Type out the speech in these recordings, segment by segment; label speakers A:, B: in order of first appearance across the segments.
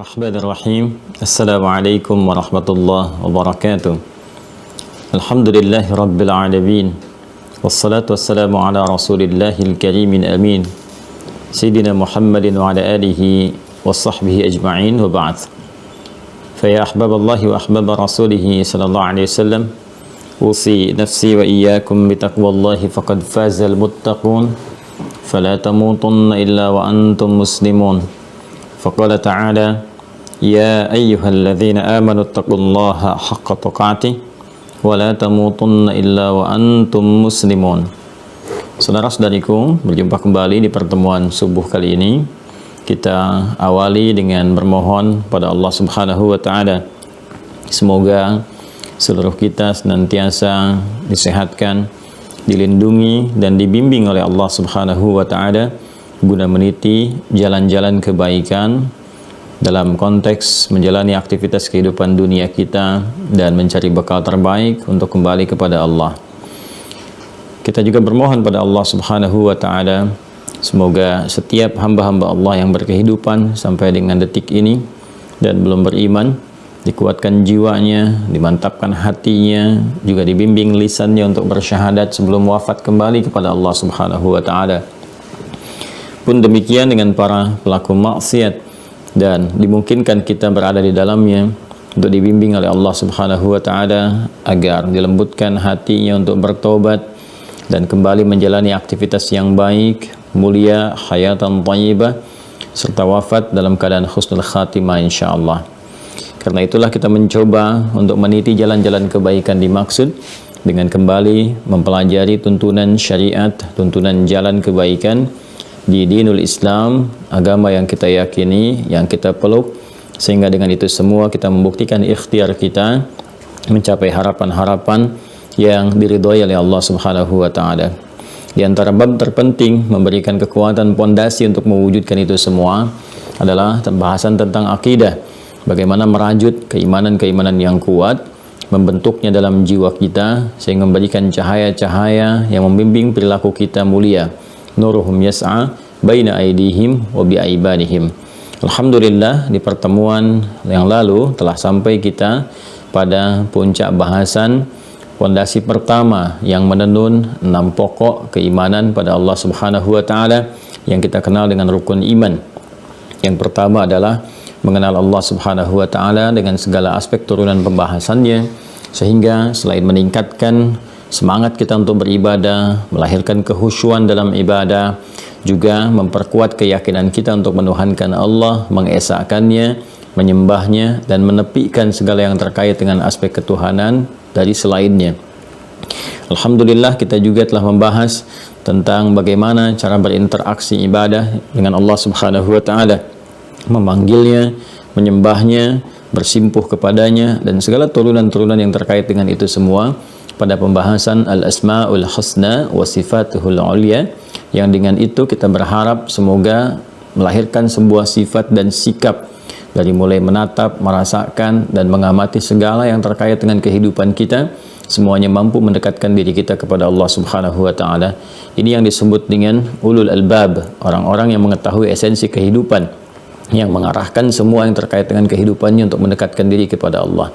A: الرحمن الرحيم السلام عليكم ورحمة الله وبركاته الحمد لله رب العالمين والصلاة والسلام على رسول الله الكريم الأمين سيدنا محمد وعلى آله وصحبه أجمعين وبعد فيا أحباب الله وأحباب رسوله صلى الله عليه وسلم أوصي نفسي وإياكم بتقوى الله فقد فاز المتقون فلا تموتن إلا وأنتم مسلمون فقال تعالى يا أيها الذين آمنوا اتقوا الله حق تقاته ولا تموتن إلا وأنتم مسلمون. Saudara-saudariku, berjumpa kembali di pertemuan subuh kali ini. Kita awali dengan bermohon pada Allah Subhanahu wa taala. Semoga seluruh kita senantiasa disehatkan, dilindungi dan dibimbing oleh Allah Subhanahu wa taala guna meniti jalan-jalan kebaikan dalam konteks menjalani aktivitas kehidupan dunia kita dan mencari bekal terbaik untuk kembali kepada Allah. Kita juga bermohon pada Allah Subhanahu wa taala semoga setiap hamba-hamba Allah yang berkehidupan sampai dengan detik ini dan belum beriman dikuatkan jiwanya, dimantapkan hatinya, juga dibimbing lisannya untuk bersyahadat sebelum wafat kembali kepada Allah Subhanahu wa taala. Pun demikian dengan para pelaku maksiat dan dimungkinkan kita berada di dalamnya untuk dibimbing oleh Allah Subhanahu wa taala agar dilembutkan hatinya untuk bertobat dan kembali menjalani aktivitas yang baik, mulia, hayatan thayyibah serta wafat dalam keadaan husnul khatimah insyaallah. Karena itulah kita mencoba untuk meniti jalan-jalan kebaikan dimaksud dengan kembali mempelajari tuntunan syariat, tuntunan jalan kebaikan di dinul Islam, agama yang kita yakini, yang kita peluk, sehingga dengan itu semua kita membuktikan ikhtiar kita mencapai harapan-harapan yang diridhoi oleh Allah Subhanahu wa taala. Di antara bab terpenting memberikan kekuatan pondasi untuk mewujudkan itu semua adalah pembahasan tentang akidah. Bagaimana merajut keimanan-keimanan yang kuat, membentuknya dalam jiwa kita sehingga memberikan cahaya-cahaya yang membimbing perilaku kita mulia. Nuruhum yas'a baina aydihim wa bi aibanihim. Alhamdulillah di pertemuan yang lalu telah sampai kita pada puncak bahasan fondasi pertama yang menenun 6 pokok keimanan pada Allah Subhanahu wa taala yang kita kenal dengan rukun iman. Yang pertama adalah mengenal Allah Subhanahu wa taala dengan segala aspek turunan pembahasannya, sehingga selain meningkatkan semangat kita untuk beribadah, melahirkan kehusyuan dalam ibadah, juga memperkuat keyakinan kita untuk menuhankan Allah, mengesahkannya, menyembahnya, dan menepikan segala yang terkait dengan aspek ketuhanan dari selainnya. Alhamdulillah kita juga telah membahas tentang bagaimana cara berinteraksi ibadah dengan Allah Subhanahu wa taala, memanggilnya, menyembahnya, bersimpuh kepadanya, dan segala turunan-turunan yang terkait dengan itu semua pada pembahasan Al-Asma'ul Husna wa Sifatuhul Ulia, yang dengan itu kita berharap semoga melahirkan sebuah sifat dan sikap dari mulai menatap, merasakan, dan mengamati segala yang terkait dengan kehidupan kita, semuanya mampu mendekatkan diri kita kepada Allah Subhanahu wa taala. Ini yang disebut dengan ulul albab, orang-orang yang mengetahui esensi kehidupan, yang mengarahkan semua yang terkait dengan kehidupannya untuk mendekatkan diri kepada Allah.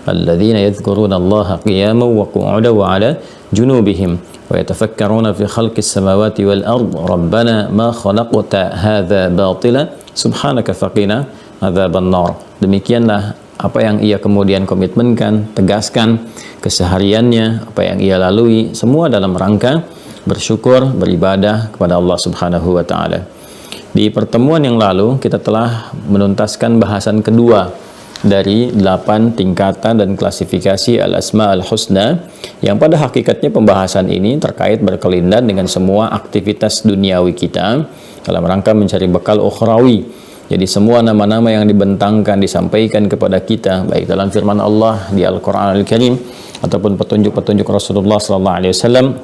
A: Alladzina yadhkuruna Allaha qiyaman wa qu'udan wa 'ala junubihim wa yatafakkaruna fi khalqis samawati wal ard rabbana ma khalaqta hadza batila subhanaka faqina adzaban nar. Demikianlah apa yang ia kemudian komitmenkan, tegaskan kesehariannya, apa yang ia lalui, semua dalam rangka bersyukur, beribadah kepada Allah Subhanahu wa taala. Di pertemuan yang lalu kita telah menuntaskan bahasan kedua dari 8 tingkatan dan klasifikasi Al-Asma Al-Husna, yang pada hakikatnya pembahasan ini terkait berkelindan dengan semua aktivitas duniawi kita dalam rangka mencari bekal ukhrawi. Jadi semua nama-nama yang dibentangkan, disampaikan kepada kita baik dalam firman Allah di Al-Quran Al-Karim ataupun petunjuk-petunjuk Rasulullah SAW,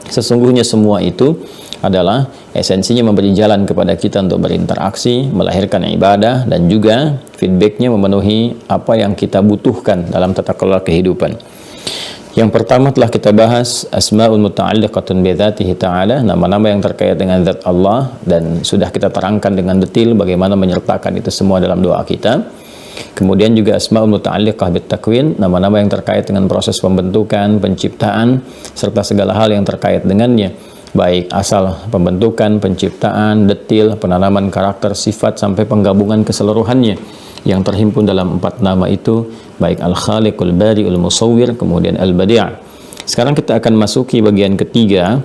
A: sesungguhnya semua itu adalah esensinya memberi jalan kepada kita untuk berinteraksi, melahirkan ibadah, dan juga feedbacknya memenuhi apa yang kita butuhkan dalam tata kelola kehidupan. Yang pertama telah kita bahas asma'ul muta'alliqatun bi dzatihi ta'ala, nama-nama yang terkait dengan zat Allah, dan sudah kita terangkan dengan detail bagaimana menyertakan itu semua dalam doa kita. Kemudian juga asma'ul muta'alliqah bit takwin, nama-nama yang terkait dengan proses pembentukan, penciptaan, serta segala hal yang terkait dengannya, baik asal pembentukan, penciptaan, detail, penanaman karakter, sifat, sampai penggabungan keseluruhannya yang terhimpun dalam 4 nama itu, baik Al-Khaliqul Bari'ul Musawwir, kemudian Al-Badi'. Sekarang kita akan masuki bagian ketiga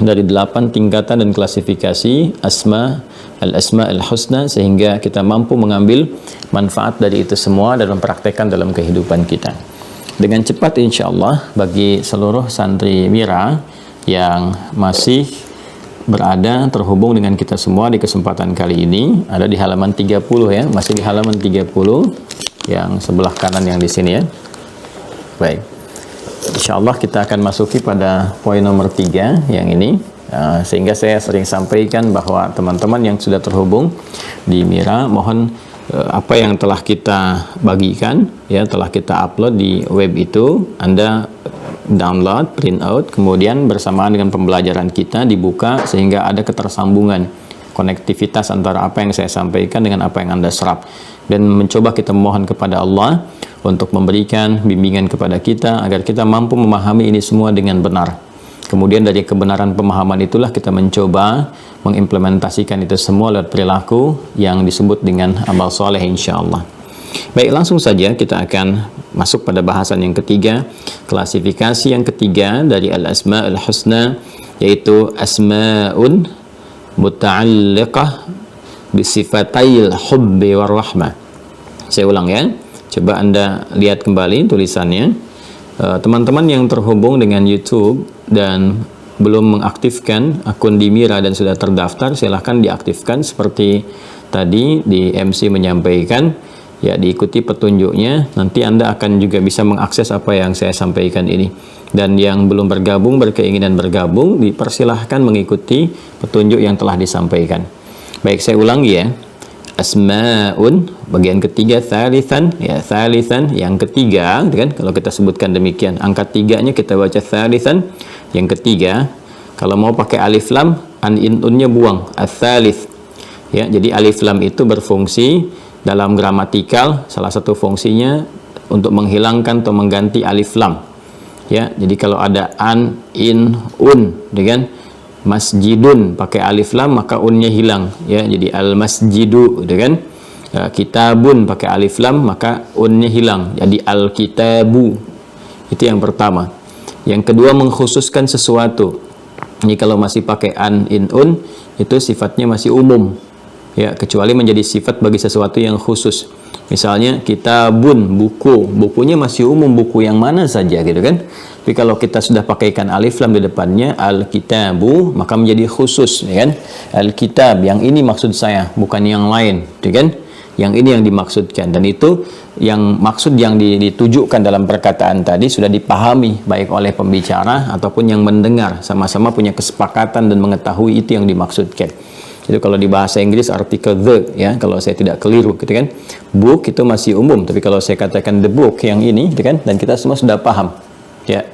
A: dari 8 tingkatan dan klasifikasi Al-Asma Al-Husna, sehingga kita mampu mengambil manfaat dari itu semua dan mempraktekkan dalam kehidupan kita. Dengan cepat insya Allah, bagi seluruh santri Mira yang masih berada terhubung dengan kita semua di kesempatan kali ini, ada di halaman 30 ya, masih di halaman 30 yang sebelah kanan yang di sini ya. Baik, insya Allah kita akan masuki pada poin nomor 3 yang ini, sehingga saya sering sampaikan bahwa teman-teman yang sudah terhubung di Mira, mohon apa yang telah kita bagikan ya, telah kita upload di web itu, Anda download, print out, kemudian bersamaan dengan pembelajaran kita dibuka sehingga ada ketersambungan, konektivitas antara apa yang saya sampaikan dengan apa yang Anda serap, dan mencoba kita memohon kepada Allah untuk memberikan bimbingan kepada kita agar kita mampu memahami ini semua dengan benar. Kemudian dari kebenaran pemahaman itulah kita mencoba mengimplementasikan itu semua lewat perilaku yang disebut dengan amal soleh insya Allah. Baik, langsung saja kita akan masuk pada bahasan yang ketiga, klasifikasi yang ketiga dari Al-Asma Al-Husna, yaitu Asma'un Muta'alliqah Bisifatayil Hubbi Warrahmah. Saya ulang ya, coba Anda lihat kembali tulisannya. Teman-teman yang terhubung dengan YouTube dan belum mengaktifkan akun di Mira dan sudah terdaftar, silahkan diaktifkan seperti tadi di MC menyampaikan. Ya, diikuti petunjuknya, nanti Anda akan juga bisa mengakses apa yang saya sampaikan ini. Dan yang belum bergabung, berkeinginan bergabung, dipersilahkan mengikuti petunjuk yang telah disampaikan. Baik, saya ulangi ya. Asma'un, bagian ketiga, thalithan, ya, thalithan, yang ketiga, kan? Kalau kita sebutkan demikian, angka 3-nya kita baca thalithan, yang ketiga. Kalau mau pakai alif lam, unnya buang, ats-tsalits. Ya, jadi alif lam itu berfungsi dalam gramatikal, salah satu fungsinya untuk menghilangkan atau mengganti alif lam. Ya, jadi kalau ada an, in, dengan masjidun pakai alif lam maka unnya hilang. Ya, jadi al masjidu, kan? Kitabun pakai alif lam maka unnya hilang. Jadi al kitabu. Itu yang pertama. Yang kedua, mengkhususkan sesuatu. Ini kalau masih pakai an, in, itu sifatnya masih umum. Ya, kecuali menjadi sifat bagi sesuatu yang khusus. Misalnya kitabun, buku, bukunya masih umum, buku yang mana saja gitu kan. Tapi kalau kita sudah pakaikan alif lam di depannya, al-kitabu, maka menjadi khusus, ya kan? Al-kitab, yang ini maksud saya, bukan yang lain, gitu kan? Yang ini yang dimaksudkan, dan itu yang maksud yang ditujukan dalam perkataan tadi sudah dipahami baik oleh pembicara ataupun yang mendengar, sama-sama punya kesepakatan dan mengetahui itu yang dimaksudkan. Itu kalau di bahasa Inggris artikel the, ya, kalau saya tidak keliru gitu kan. Book itu masih umum, tapi kalau saya katakan the book yang ini gitu kan, dan kita semua sudah paham. Ya.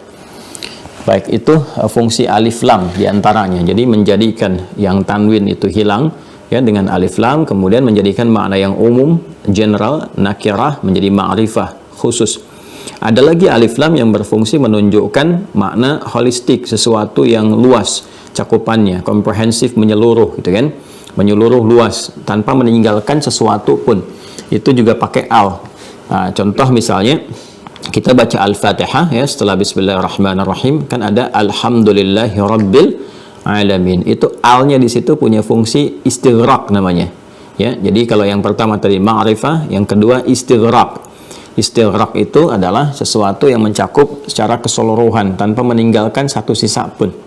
A: Baik, itu fungsi alif lam diantaranya. Jadi menjadikan yang tanwin itu hilang ya dengan alif lam, kemudian menjadikan makna yang umum, general, nakirah menjadi ma'rifah, khusus. Ada lagi alif lam yang berfungsi menunjukkan makna holistik, sesuatu yang luas cakupannya, komprehensif, menyeluruh gitu kan, menyeluruh luas tanpa meninggalkan sesuatu pun. Itu juga pakai al. Nah, contoh misalnya kita baca Al-Fatihah ya, setelah Bismillahirrahmanirrahim kan ada Alhamdulillahirabbil alamin. Itu alnya di situ punya fungsi istighraq namanya. Ya, jadi kalau yang pertama tadi ma'rifah, yang kedua istighraq. Istighraq itu adalah sesuatu yang mencakup secara keseluruhan tanpa meninggalkan satu sisa pun.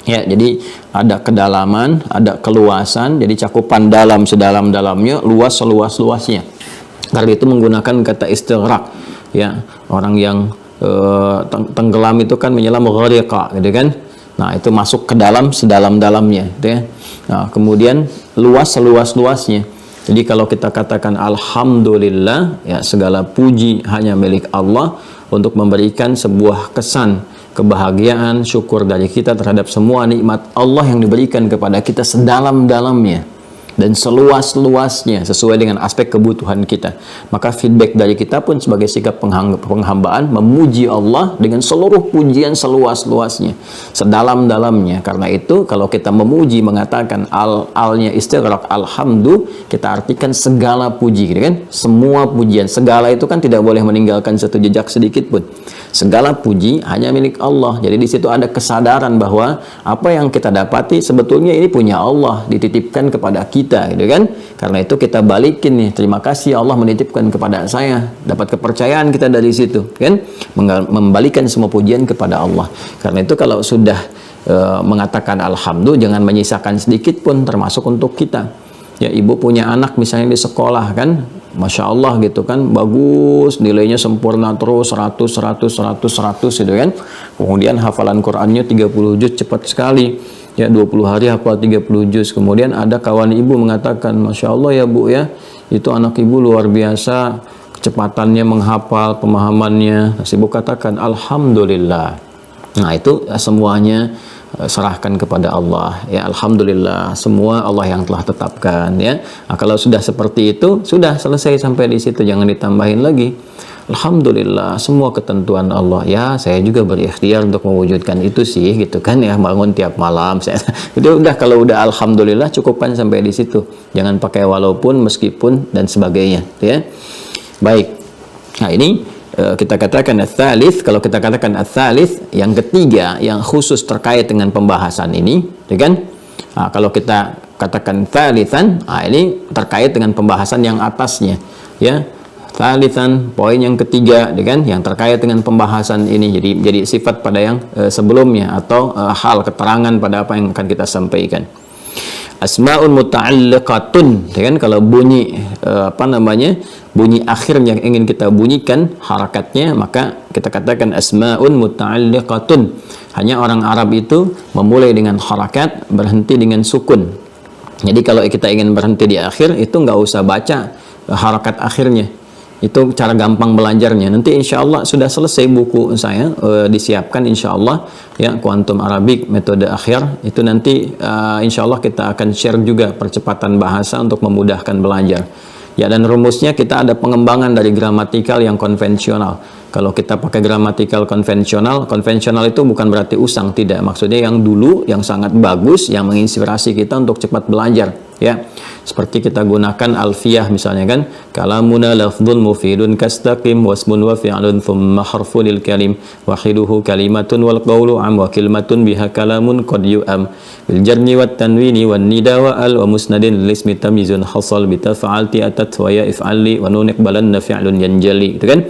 A: Ya, jadi ada kedalaman, ada keluasan, jadi cakupan dalam sedalam-dalamnya, luas seluas-luasnya. Karena itu menggunakan kata istighraq. Ya, orang yang tenggelam itu kan menyelam ghariqa, gitu kan. Nah, itu masuk ke dalam sedalam-dalamnya, gitu ya. Nah, kemudian luas seluas-luasnya. Jadi kalau kita katakan alhamdulillah, ya segala puji hanya milik Allah, untuk memberikan sebuah kesan kebahagiaan, syukur dari kita terhadap semua nikmat Allah yang diberikan kepada kita sedalam-dalamnya dan seluas-luasnya sesuai dengan aspek kebutuhan kita. Maka feedback dari kita pun sebagai sikap penghambaan memuji Allah dengan seluruh pujian seluas-luasnya, sedalam-dalamnya. Karena itu kalau kita memuji mengatakan alnya istighraq alhamdu, kita artikan segala puji, gitu kan? Semua pujian, segala itu kan tidak boleh meninggalkan satu jejak sedikit pun. Segala puji hanya milik Allah. Jadi di situ ada kesadaran bahwa apa yang kita dapati sebetulnya ini punya Allah, dititipkan kepada kita, gitu kan? Karena itu kita balikin nih, terima kasih Allah menitipkan kepada saya, dapat kepercayaan kita dari situ, kan? Membalikan semua pujian kepada Allah. Karena itu kalau sudah mengatakan alhamdulillah, jangan menyisakan sedikit pun, termasuk untuk kita. Ya, ibu punya anak misalnya di sekolah, kan? Masya Allah gitu kan, bagus, nilainya sempurna terus, 100 gitu kan. Kemudian hafalan Qur'annya 30 juz cepat sekali. Ya, 20 hari hafal 30 juz. Kemudian ada kawan ibu mengatakan, Masya Allah ya Bu ya, itu anak ibu luar biasa, kecepatannya menghafal, pemahamannya. Ibu katakan, Alhamdulillah. Nah itu semuanya serahkan kepada Allah, ya. Alhamdulillah, semua Allah yang telah tetapkan, ya. Nah, kalau sudah seperti itu, sudah selesai sampai di situ, jangan ditambahin lagi. Alhamdulillah, semua ketentuan Allah, ya. Saya juga berikhtiar untuk mewujudkan itu sih, gitu kan, ya. Bangun tiap malam, saya itu udah, kalau udah alhamdulillah cukupkan sampai di situ, jangan pakai walaupun, meskipun dan sebagainya, ya. Baik, nah ini kita katakan ats-tsalits. Kalau kita katakan ats-tsalits, yang ketiga yang khusus terkait dengan pembahasan ini, ya kan? Nah, kalau kita katakan tsalitsan, nah ini terkait dengan pembahasan yang atasnya, ya. Tsalitsan, poin yang ketiga, ya kan? Yang terkait dengan pembahasan ini, jadi sifat pada yang sebelumnya, atau hal keterangan pada apa yang akan kita sampaikan. Asma'un muta'alliqatun, ya kan? Kalau bunyi bunyi akhir yang ingin kita bunyikan harakatnya, maka kita katakan asma'un muta'alliqatun. Hanya orang Arab itu memulai dengan harakat, berhenti dengan sukun. Jadi kalau kita ingin berhenti di akhir, itu nggak usah baca harakat akhirnya. Itu cara gampang belajarnya. Nanti insya Allah sudah selesai buku saya, disiapkan insya Allah, ya, Quantum Arabic metode akhir. Itu nanti insya Allah kita akan share juga percepatan bahasa untuk memudahkan belajar. Ya, dan rumusnya kita ada pengembangan dari gramatikal yang konvensional. Kalau kita pakai gramatikal konvensional itu bukan berarti usang, tidak. Maksudnya yang dulu, yang sangat bagus, yang menginspirasi kita untuk cepat belajar, ya. Seperti kita gunakan alfiyah misalnya, kan, kalamuna lafdhun mufidun kastaqim wasmun wa fi'lun thumma harfun lil kalim wahiduhu kalimatun wal qawlu am wa kalimatun biha kalamun qad yu'am bil jarni wat tanwini wan nida wa al wa musnadin lil ismi tamyizun hasal bi taf'alti atat wa ya if'ali wa nun iqbalanna fi'lun yanjali, gitu kan.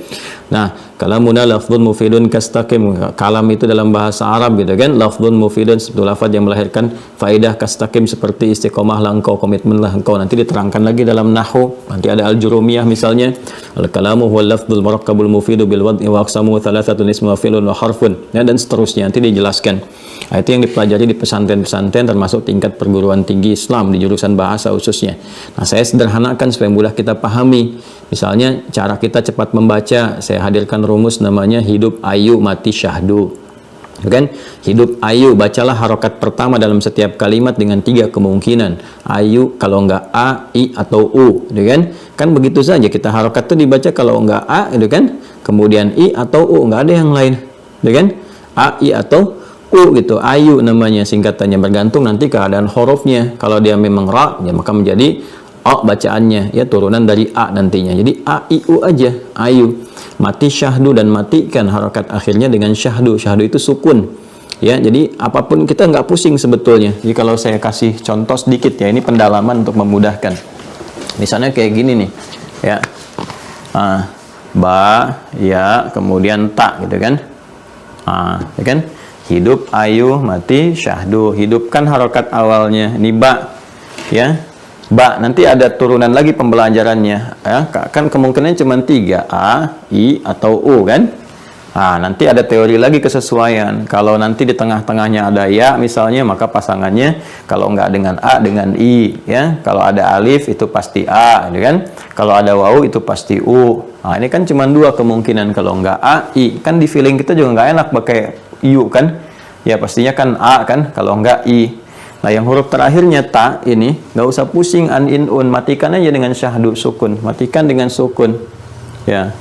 A: Nah, kalamuna lafdhun mufidun kastaqim, kalam itu dalam bahasa Arab, gitu kan. Lafdhun mufidun itu lafaz yang melahirkan faedah, kastaqim seperti istiqomahlah engkau, komitmenlah engkau. Nanti diterangkan lagi dalam nahwu, nanti ada al-jurumiyah misalnya, al-kalamu huwal lafdhul murakkabul mufidu bil wad'i wa aqsamu thalathatun ismu wa fi'lun wa harfun, ya, dan seterusnya nanti dijelaskan. Nah, itu yang dipelajari di pesantren-pesantren termasuk tingkat perguruan tinggi Islam di jurusan bahasa khususnya. Nah, saya sederhanakan supaya mudah kita pahami. Misalnya cara kita cepat membaca, saya hadirkan rumus namanya hidup ayu mati syahdu, kan? Hidup ayu, bacalah harokat pertama dalam setiap kalimat dengan 3 kemungkinan. Ayu kalau enggak a, i atau u, kan? Kan begitu saja, kita harokat itu dibaca kalau enggak a, kan? Kemudian i atau u, enggak ada yang lain, kan? A, i atau u gitu. Ayu namanya singkatannya, bergantung nanti keadaan hurufnya. Kalau dia memang ra, ya maka menjadi o bacaannya, ya, turunan dari a nantinya. Jadi a, i, u aja, ayu. Mati syahdu, dan matikan harokat akhirnya dengan syahdu. Syahdu itu sukun, ya. Jadi apapun kita nggak pusing sebetulnya. Jadi kalau saya kasih contoh sedikit, ya, ini pendalaman untuk memudahkan. Misalnya kayak gini nih, ya, ba, ya, kemudian tak, gitu kan. Ya kan, hidup ayu mati syahdu. Hidupkan harokat awalnya, ini ba, ya. Ba, nanti ada turunan lagi pembelajarannya, ya. Kan kemungkinan cuma 3, a, i atau u, kan. Nah, nanti ada teori lagi kesesuaian. Kalau nanti di tengah-tengahnya ada ya misalnya, maka pasangannya kalau nggak dengan a dengan i, ya. Kalau ada alif itu pasti a, gitu kan? Kalau ada wawu itu pasti u. Nah, ini kan cuma dua kemungkinan. Kalau nggak a, i. Kan di feeling kita juga nggak enak pakai iu kan? Ya pastinya kan a kan? Kalau nggak i. Nah, yang huruf terakhirnya ta ini nggak usah pusing an in un, matikan aja dengan syahdu sukun, matikan dengan sukun, ya.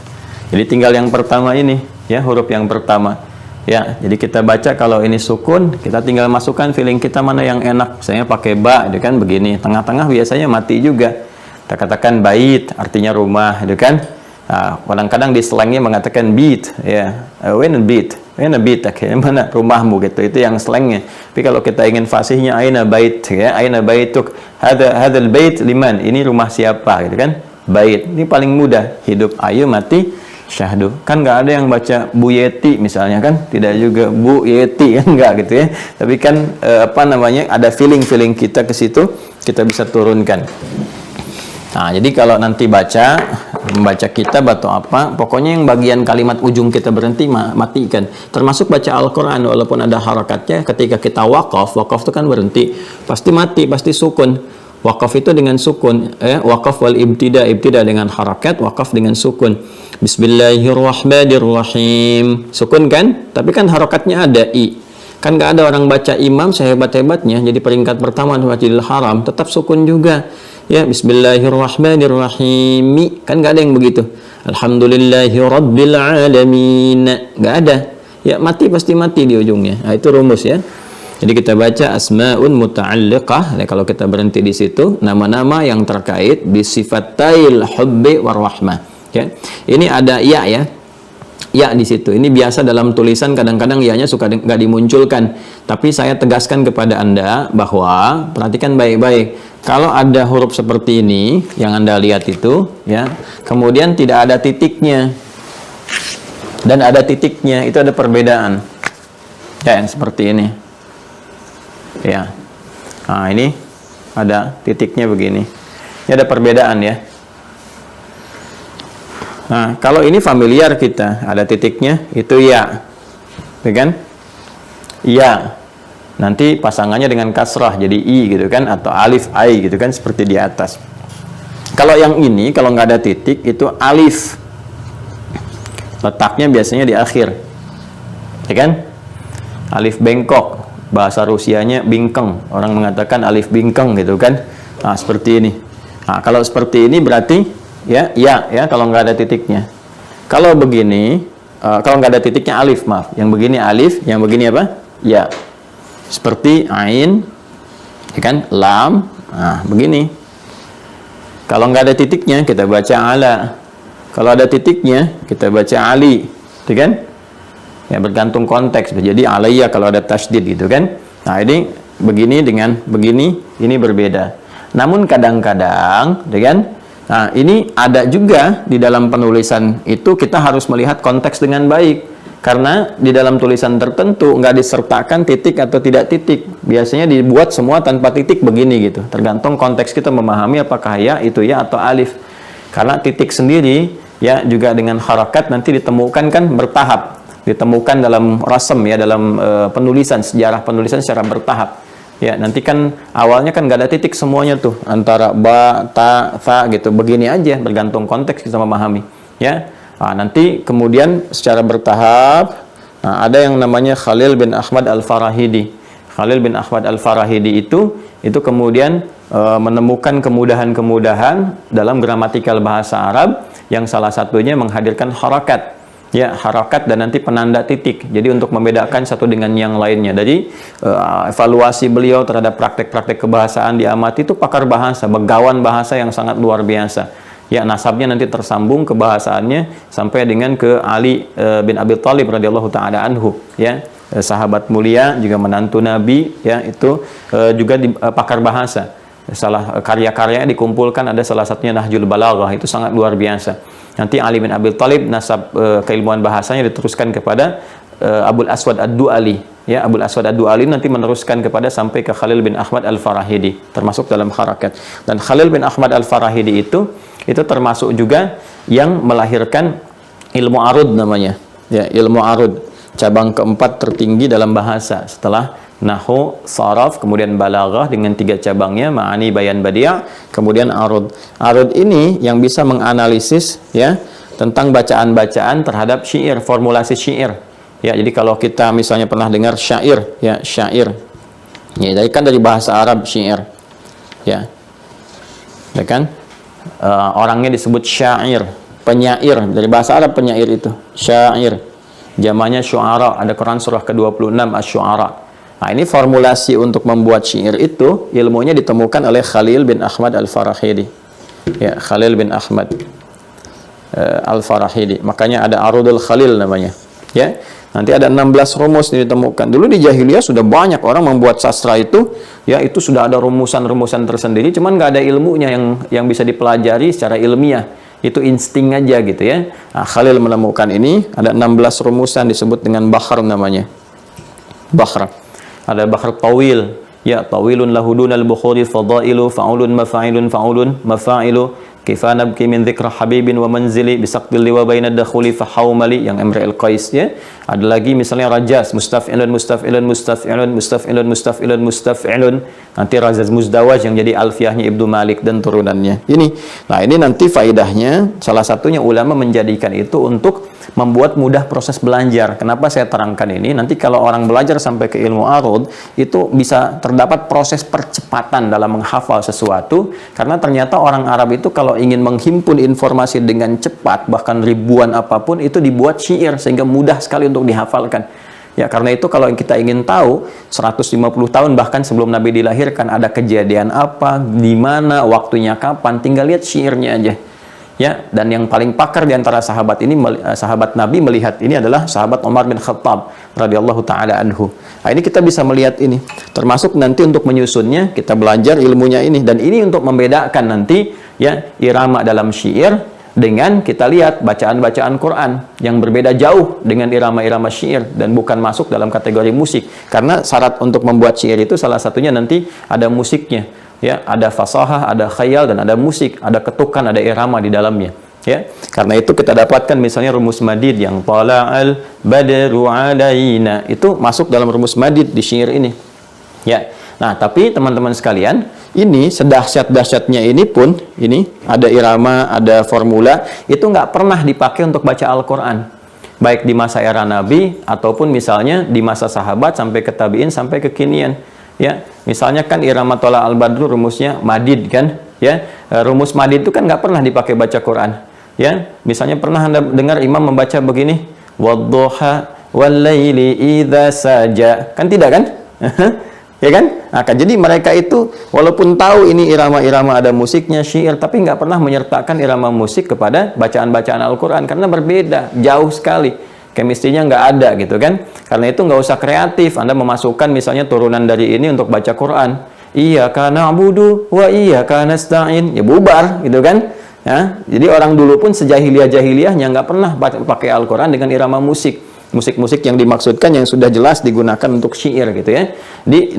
A: Jadi tinggal yang pertama ini, ya, huruf yang pertama, ya. Jadi kita baca kalau ini sukun, kita tinggal masukkan feeling kita mana yang enak. Misalnya pakai ba, itu kan begini. Tengah-tengah biasanya mati juga. Kita katakan bait, artinya rumah, itu kan. Nah, kadang-kadang di slangnya mengatakan beat, ya. When a beat, okay. Mana rumahmu gitu. Itu yang slangnya. Tapi kalau kita ingin fasihnya aina bait, ya, aina baituk, hadzal bait liman. Ini rumah siapa, gitu kan? Bait. Ini paling mudah. Hidup ayu, mati syahdu. Kan nggak ada yang baca Bu Yeti misalnya kan, tidak juga Bu Yeti kan, nggak gitu ya. Tapi kan apa namanya, ada feeling kita ke situ, kita bisa turunkan. Nah, jadi kalau nanti membaca kitab atau apa, pokoknya yang bagian kalimat ujung kita berhenti, matikan. Termasuk baca Al-Quran, walaupun ada harakatnya, ketika kita wakaf itu kan berhenti, pasti mati, pasti sukun. Wakaf itu dengan sukun, wakaf wal ibtida dengan harakat, wakaf dengan sukun. Bismillahirrahmanirrahim, sukun kan? Tapi kan harakatnya ada i. Kan nggak ada orang baca imam sehebat-hebatnya jadi peringkat pertama di Masjidil Haram tetap sukun juga. Ya, Bismillahirrahmanirrahim. Kan nggak ada yang begitu. Alhamdulillahirabbil alamin. Nggak ada. Ya, pasti mati di ujungnya. Nah, itu rumus ya. Jadi kita baca asmaun muta'alliqah. Nah, kalau kita berhenti di situ, nama-nama yang terkait bisifatil hubbi warahmah. Ya. Ini ada ya di situ. Ini biasa dalam tulisan kadang-kadang ya-nya suka nggak dimunculkan. Tapi saya tegaskan kepada Anda bahwa perhatikan baik-baik. Kalau ada huruf seperti ini yang Anda lihat itu, ya, kemudian tidak ada titiknya dan ada titiknya, itu ada perbedaan. Ya, yang seperti ini. Ya, nah ini ada titiknya begini. Ini ada perbedaan ya. Nah, kalau ini familiar kita, ada titiknya, itu ya, kan? Ya. Nanti pasangannya dengan kasrah jadi i gitu kan, atau alif ai gitu kan, seperti di atas. Kalau yang ini, kalau nggak ada titik itu alif. Letaknya biasanya di akhir, ya kan? Alif bengkok. Bahasa Rusianya bingkeng, orang mengatakan alif bingkeng gitu kan. Nah, seperti ini. Nah, kalau seperti ini berarti ya kalau nggak ada titiknya. Kalau begini, kalau nggak ada titiknya alif, maaf. Yang begini alif, yang begini apa? Ya. Seperti ain, ya kan? Lam. Nah, begini. Kalau nggak ada titiknya kita baca ala. Kalau ada titiknya kita baca ali, ya kan? Ya, bergantung konteks. Jadi alaiya kalau ada tasydid gitu kan. Nah, ini begini dengan begini, ini berbeda. Namun kadang-kadang, ya kan? Nah, ini ada juga di dalam penulisan itu kita harus melihat konteks dengan baik. Karena di dalam tulisan tertentu nggak disertakan titik atau tidak titik. Biasanya dibuat semua tanpa titik begini gitu. Tergantung konteks kita memahami apakah ya itu ya atau alif. Karena titik sendiri ya juga dengan harakat nanti ditemukan kan bertahap. Ditemukan dalam rasem ya, dalam penulisan, sejarah penulisan secara bertahap. Ya, nanti kan awalnya kan nggak ada titik semuanya tuh, antara ba, ta, fa gitu. Begini aja, bergantung konteks kita memahami. Ya, nah, nanti kemudian secara bertahap, nah, ada yang namanya Khalil bin Ahmad Al-Farahidi. Khalil bin Ahmad Al-Farahidi itu kemudian menemukan kemudahan-kemudahan dalam gramatikal bahasa Arab yang salah satunya menghadirkan harakat. Ya, harakat dan nanti penanda titik. Jadi untuk membedakan satu dengan yang lainnya. Jadi evaluasi beliau terhadap praktek-praktek kebahasaan diamati itu pakar bahasa, begawan bahasa yang sangat luar biasa. Ya, nasabnya nanti tersambung kebahasaannya sampai dengan ke Ali bin Abi Thalib radhiyallahu taala anhu, ya. Sahabat mulia juga menantu Nabi, ya, itu juga pakar bahasa. Salah karya-karyanya dikumpulkan, ada salah satunya Nahjul Balaghah, itu sangat luar biasa. Nanti Ali bin Abi Thalib nasab keilmuan bahasanya diteruskan kepada Abul Aswad Ad-Du'ali, ya. Abul Aswad Ad-Du'ali nanti meneruskan kepada sampai ke Khalil bin Ahmad Al-Farahidi, termasuk dalam harakat. Dan Khalil bin Ahmad Al-Farahidi itu termasuk juga yang melahirkan ilmu arud namanya, Ya, ilmu arud, cabang keempat tertinggi dalam bahasa setelah nahwu, saraf, kemudian balaghah dengan 3 cabangnya, ma'ani, bayan, badi', kemudian arud. Arud ini yang bisa menganalisis ya tentang bacaan-bacaan terhadap syair, formulasi syair. Ya, jadi kalau kita misalnya pernah dengar syair, ya syair. Ya, jadi kan dari bahasa Arab syair. Ya. Ya kan? Orangnya disebut syair, penyair, dari bahasa Arab penyair itu, syair. Jamannya syu'ara, ada Quran surah ke-26 Asy-Syu'ara. Nah, ini formulasi untuk membuat syair itu ilmunya ditemukan oleh Khalil bin Ahmad Al-Farahidi. Ya, Khalil bin Ahmad Al-Farahidi. Makanya ada Arudul Khalil namanya. Ya. Nanti ada 16 rumus yang ditemukan. Dulu di jahiliyah sudah banyak orang membuat sastra itu, ya itu sudah ada rumusan-rumusan tersendiri, cuman nggak ada ilmunya yang bisa dipelajari secara ilmiah. Itu insting aja gitu ya. Nah, Khalil menemukan ini, ada 16 rumusan disebut dengan Bahr namanya. Bahr. Ada Bahr Tawil. Ya, tawilun lahudunal bukhuri fadailu fa'ulun mafa'ilun fa'ulun mafa'ilu kaifa nabki min dzikra habibin wa manzili bisaqdil liwa baina dakhuli fa haumali yang Imri al-Qais ya. Ada lagi misalnya rajas, mustaf'ilun mustaf'ilun mustaf'ilun mustaf'ilun mustaf'ilun mustaf'ilun. Nanti razaz muzdawaj yang jadi alfiyahnya Ibnu Malik dan turunannya. Ini. Nah, ini nanti faidahnya salah satunya ulama menjadikan itu untuk membuat mudah proses belajar. Kenapa saya terangkan ini? Nanti kalau orang belajar sampai ke ilmu arud, itu bisa terdapat proses percepatan dalam menghafal sesuatu, karena ternyata orang Arab itu kalau ingin menghimpun informasi dengan cepat, bahkan ribuan apapun, itu dibuat syair, sehingga mudah sekali untuk dihafalkan. Ya, karena itu kalau kita ingin tahu 150 tahun bahkan sebelum Nabi dilahirkan ada kejadian apa, di mana, waktunya kapan, tinggal lihat syairnya aja. Ya, dan yang paling pakar di antara sahabat ini, sahabat Nabi melihat ini adalah sahabat Umar bin Khattab radhiyallahu taala anhu. Nah, ini kita bisa melihat ini. Termasuk nanti untuk menyusunnya kita belajar ilmunya ini, dan ini untuk membedakan nanti ya irama dalam syair dengan kita lihat bacaan-bacaan Quran yang berbeda jauh dengan irama-irama syair dan bukan masuk dalam kategori musik. Karena syarat untuk membuat syair itu salah satunya nanti ada musiknya. Ya, ada fasahah, ada khayal, dan ada musik, ada ketukan, ada irama di dalamnya. Ya, karena itu kita dapatkan misalnya rumus madid yang tala'al badru alaina, itu masuk dalam rumus madid di syair ini. Ya, nah tapi teman-teman sekalian, ini sedahsyat-dahsyatnya ini pun, ini ada irama, ada formula, itu nggak pernah dipakai untuk baca Al-Quran. Baik di masa era Nabi, ataupun misalnya di masa sahabat, sampai ke tabi'in, sampai kekinian. Ya, misalnya kan irama tola al-badru rumusnya madid kan, ya rumus madid itu kan nggak pernah dipakai baca Quran. Ya, misalnya pernah Anda dengar imam membaca begini, wadduha wal-laili idza saja, kan tidak kan? Ya kan? Nah, jadi mereka itu walaupun tahu ini irama-irama ada musiknya syair, tapi nggak pernah menyertakan irama musik kepada bacaan-bacaan Al-Quran karena berbeda, jauh sekali. Chemistry-nya nggak ada gitu kan. Karena itu nggak usah kreatif. Anda memasukkan misalnya turunan dari ini untuk baca Quran. Iyyaka na'budu wa iyyaka nasta'in. Ya bubar gitu kan. Ya, jadi orang dulu pun sejahiliyah-jahiliyahnya nggak pernah pakai Al-Quran dengan irama musik. Musik-musik yang dimaksudkan yang sudah jelas digunakan untuk syair gitu ya.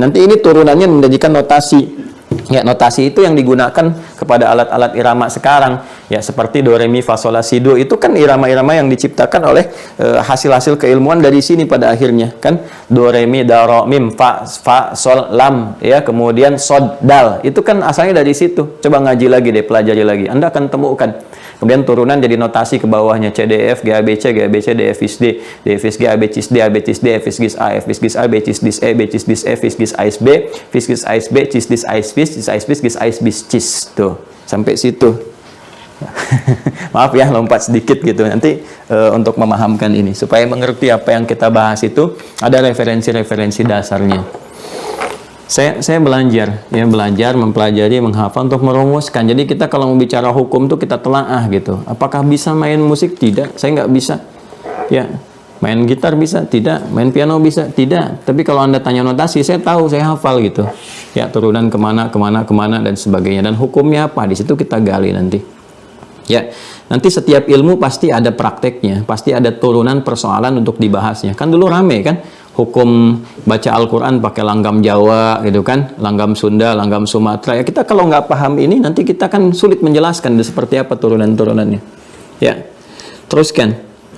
A: Nanti ini turunannya menjadikan notasi. Ya, notasi itu yang digunakan kepada alat-alat irama sekarang. Ya, seperti do, re, mi, fa, sol, la, si, do. Itu kan irama-irama yang diciptakan oleh hasil-hasil keilmuan dari sini pada akhirnya. Kan do, re, mi, da, ro, mim, fa, sol, lam. Ya, kemudian sod, dal. Itu kan asalnya dari situ. Coba ngaji lagi deh, pelajari lagi. Anda akan temukan. Kemudian turunan jadi notasi ke bawahnya C, D, F, G, A, B, C, G, A, B, C, D, F, is D, D, F, is G, A, B, cis D, A, B, cis D, F, is gis A, F, is gis A, B, cis dis E, B, cis dis F, is gis A, is B, F, is gis A, is B, cis dis A, is bis, cis A, is bis, gis A, is bis, cis. Tuh, sampai situ. Maaf ya, lompat sedikit gitu. Nanti untuk memahamkan ini, supaya mengerti apa yang kita bahas itu, ada referensi-referensi dasarnya. Saya belajar, mempelajari, menghafal untuk merumuskan. Jadi kita kalau mau bicara hukum tuh kita telaah gitu. Apakah bisa main musik? Tidak, saya nggak bisa. Ya, main gitar bisa? Tidak. Main piano bisa? Tidak. Tapi kalau Anda tanya notasi, saya tahu, saya hafal gitu. Ya, turunan kemana dan sebagainya. Dan hukumnya apa? Di situ kita gali nanti. Ya, nanti setiap ilmu pasti ada prakteknya, pasti ada turunan persoalan untuk dibahasnya. Kan dulu rame kan? Hukum baca Al-Quran pakai langgam Jawa gitu kan, langgam Sunda, langgam Sumatera. Ya, kita kalau nggak paham ini nanti kita kan sulit menjelaskan seperti apa turunan-turunannya. Ya, teruskan.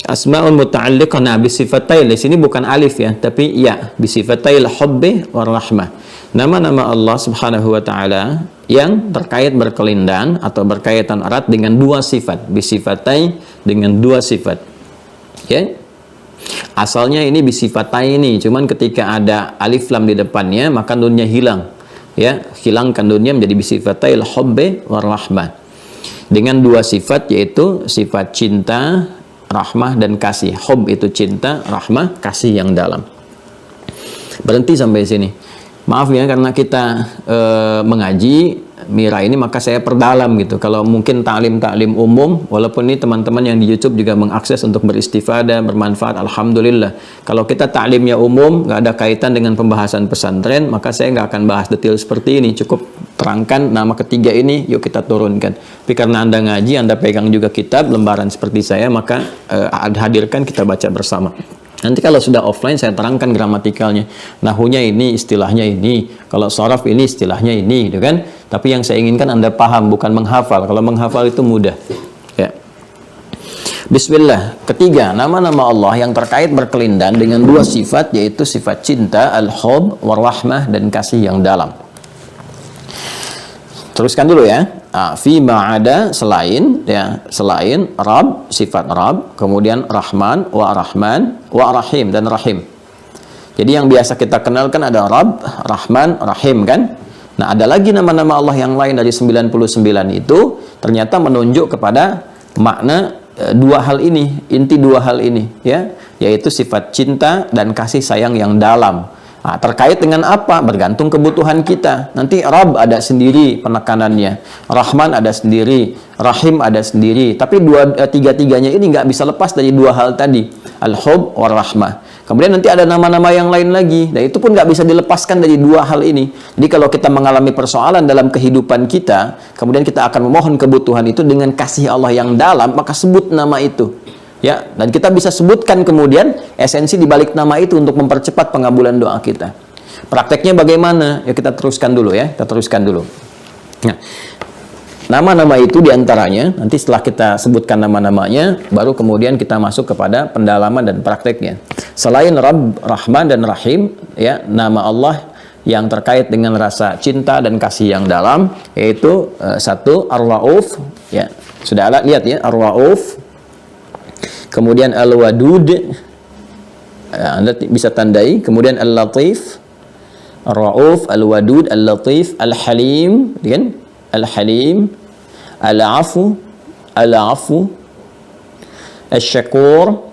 A: Asma'un muta'alliqah bisifatai. Di sini bukan alif ya, tapi ya, bisifatil hubbi war rahmah. Nama-nama Allah Subhanahu wa taala yang terkait berkelindan atau berkaitan erat dengan dua sifat, bisifatai, dengan dua sifat. Ya. Asalnya ini bisifatai ini, cuman ketika ada alif lam di depannya maka nunnya hilang. Ya, hilangkan nunnya menjadi bisifatil hubbi war rahmah. Dengan dua sifat, yaitu sifat cinta, rahmah dan kasih. Hub itu cinta, rahmah kasih yang dalam. Berhenti sampai sini. Maaf ya, karena kita mengaji Mira ini, maka saya perdalam gitu. Kalau mungkin taklim-taklim umum, walaupun ini teman-teman yang di YouTube juga mengakses untuk beristifadah, bermanfaat, alhamdulillah. Kalau kita taklimnya umum, nggak ada kaitan dengan pembahasan pesantren, maka saya nggak akan bahas detail seperti ini. Cukup terangkan nama ketiga ini, yuk kita turunkan. Tapi karena Anda ngaji, Anda pegang juga kitab, lembaran seperti saya, maka hadirkan, kita baca bersama. Nanti kalau sudah offline saya terangkan gramatikalnya. Nahunya ini, istilahnya ini. Kalau sharaf ini, istilahnya ini, gitu kan? Tapi yang saya inginkan Anda paham, bukan menghafal. Kalau menghafal itu mudah. Ya. Bismillah. Ketiga, nama-nama Allah yang terkait berkelindan dengan dua sifat, yaitu sifat cinta, al-hub, warahmah, dan kasih yang dalam. Teruskan dulu ya. Fima ada, selain ya, selain Rabb, sifat Rabb, kemudian Rahman, wa Rahim dan Rahim. Jadi yang biasa kita kenalkan ada Rabb, Rahman, Rahim kan? Nah, ada lagi nama-nama Allah yang lain dari 99 itu ternyata menunjuk kepada makna dua hal ini, inti dua hal ini ya, yaitu sifat cinta dan kasih sayang yang dalam. Nah, terkait dengan apa? Bergantung kebutuhan kita. Nanti Rabb ada sendiri penekanannya, Rahman ada sendiri, Rahim ada sendiri. Tapi tiga-tiganya ini nggak bisa lepas dari dua hal tadi, Al-Hub war Rahmah. Kemudian nanti ada nama-nama yang lain lagi, dan itu pun nggak bisa dilepaskan dari dua hal ini. Jadi kalau kita mengalami persoalan dalam kehidupan kita, kemudian kita akan memohon kebutuhan itu dengan kasih Allah yang dalam, maka sebut nama itu. Ya, dan kita bisa sebutkan kemudian esensi di balik nama itu untuk mempercepat pengabulan doa kita. Prakteknya bagaimana? Ya kita teruskan dulu ya, kita teruskan dulu. Nah, nama-nama itu diantaranya, nanti setelah kita sebutkan nama-namanya, baru kemudian kita masuk kepada pendalaman dan prakteknya. Selain Rabb, Rahman, dan Rahim, ya, nama Allah yang terkait dengan rasa cinta dan kasih yang dalam, yaitu satu, Ar-Ra'uf, ya, sudah lihat ya, Ar-Ra'uf. Kemudian Al-Wadud, Anda bisa tandai. Kemudian Al-Latif, Ar-Ra'uf, Al-Wadud, Al-Latif, Al-Halim, kan? Al-Halim, Al-Afu, Al-Afu, Al-Syakur,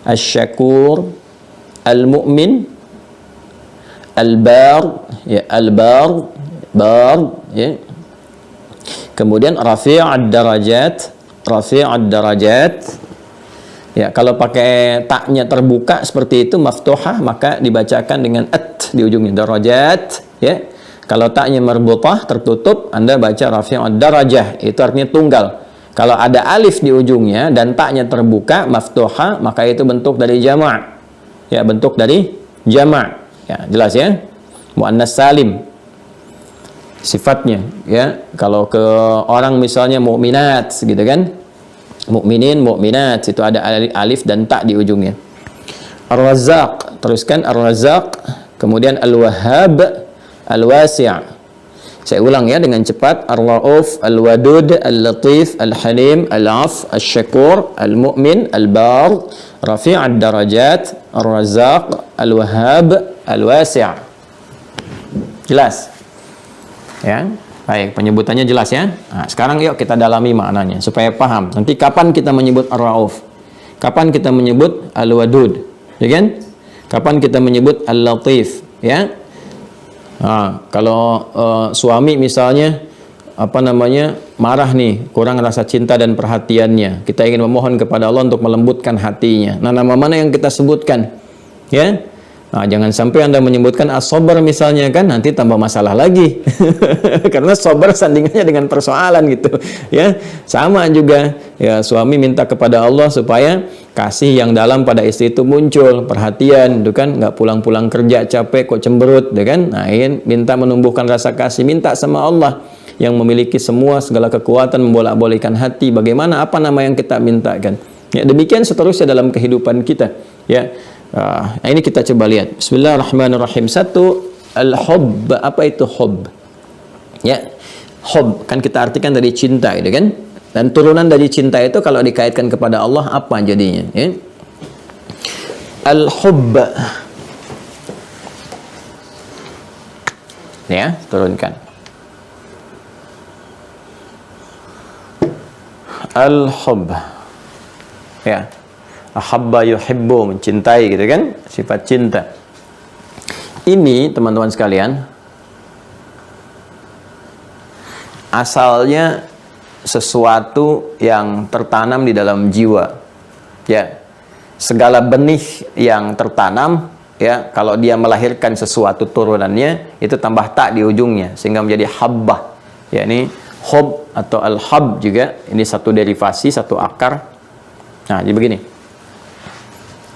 A: Al-Syakur, Al-Mu'min, Al-Bar, ya, Al-Bar, Bar, ya. Kemudian Rafi'ad Darajat, Rafi'ad Darajat. Ya, kalau pakai taknya terbuka seperti itu maftuhah, maka dibacakan dengan at di ujungnya, darajat, ya. Kalau taknya marbutah tertutup, Anda baca Rafi'ad Darajah, itu artinya tunggal. Kalau ada alif di ujungnya dan taknya terbuka maftuhah, maka itu bentuk dari jama'. Ya, bentuk dari jama'. Ya, jelas ya? Muannas salim sifatnya, ya. Kalau ke orang misalnya mukminat gitu kan, mukminin, mukminat, itu ada alif dan ta di ujungnya. Ar-Razzaq, teruskan Ar-Razzaq, kemudian Al-Wahhab, Al-Wasi'. Saya ulang ya dengan cepat. Ar-Ra'uf, Al-Wadud, Al-Latif, Al-Halim, Al-Af, Al-Syakur, Al-Mu'min, Al-Bar, Rafi'ad Darajat, Ar-Razzaq, Al-Wahhab, Al-Wasi'. Jelas? Ya, baik, penyebutannya jelas ya. Nah, sekarang yuk kita dalami maknanya supaya paham. Nanti kapan kita menyebut Ar-Ra'uf? Kapan kita menyebut Al-Wadud? Ya kan? Kapan kita menyebut Al-Latif? Ya. Nah, kalau suami misalnya marah nih, kurang rasa cinta dan perhatiannya, kita ingin memohon kepada Allah untuk melembutkan hatinya. Nah, nama mana yang kita sebutkan? Ya. Nah, jangan sampai Anda menyebutkan as-sabar misalnya kan, nanti tambah masalah lagi. Karena sabar sandingannya dengan persoalan gitu. Ya, sama juga ya, suami minta kepada Allah supaya kasih yang dalam pada istri itu muncul, perhatian, itu kan, nggak pulang-pulang kerja capek kok cemberut, itu kan. Nah, ini minta menumbuhkan rasa kasih, minta sama Allah yang memiliki semua segala kekuatan membolak-balikan hati. Bagaimana, apa nama yang kita mintakan? Ya, demikian seterusnya dalam kehidupan kita. Ya, nah ini kita coba lihat. Bismillahirrahmanirrahim. Satu, al-hubb. Apa itu hubb? Ya, hubb kan kita artikan dari cinta, gitu kan? Dan turunan dari cinta itu kalau dikaitkan kepada Allah apa jadinya? Ya? Al-hubb. Ya, turunkan. Al-hubb. Ya. Ahabba yuhibbu, mencintai, gitu kan? Sifat cinta. Ini teman-teman sekalian, asalnya sesuatu yang tertanam di dalam jiwa. Ya. Segala benih yang tertanam, ya, kalau dia melahirkan sesuatu turunannya, itu tambah tak di ujungnya sehingga menjadi habbah. Ya, ini hub atau al-hab juga, ini satu derivasi, satu akar. Nah, jadi begini.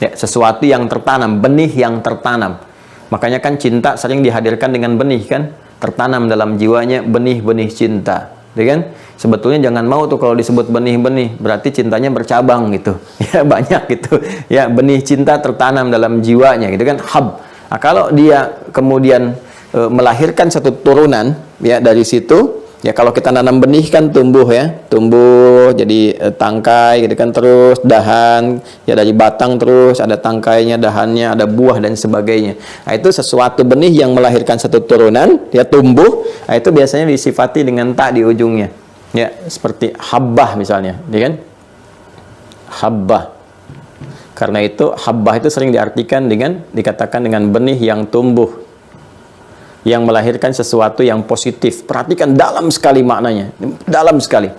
A: Ya, sesuatu yang tertanam, benih yang tertanam. Makanya kan cinta sering dihadirkan dengan benih kan, tertanam dalam jiwanya benih-benih cinta, ya kan? Sebetulnya jangan mau tuh kalau disebut benih-benih, berarti cintanya bercabang gitu. Ya, banyak gitu. Ya, benih cinta tertanam dalam jiwanya gitu kan, hab. Nah, kalau dia kemudian melahirkan satu turunan, ya, dari situ, ya, kalau kita nanam benih kan tumbuh, ya, tumbuh jadi tangkai gitu kan, terus dahan, ya, dari batang terus ada tangkainya, dahannya, ada buah dan sebagainya. Nah, itu sesuatu benih yang melahirkan satu turunan, dia tumbuh. Nah, itu biasanya disifati dengan tak di ujungnya. Ya, seperti habbah misalnya, ya kan? Habbah. Karena itu habbah itu sering diartikan dengan, dikatakan dengan benih yang tumbuh, yang melahirkan sesuatu yang positif. Perhatikan dalam sekali maknanya, dalam sekali.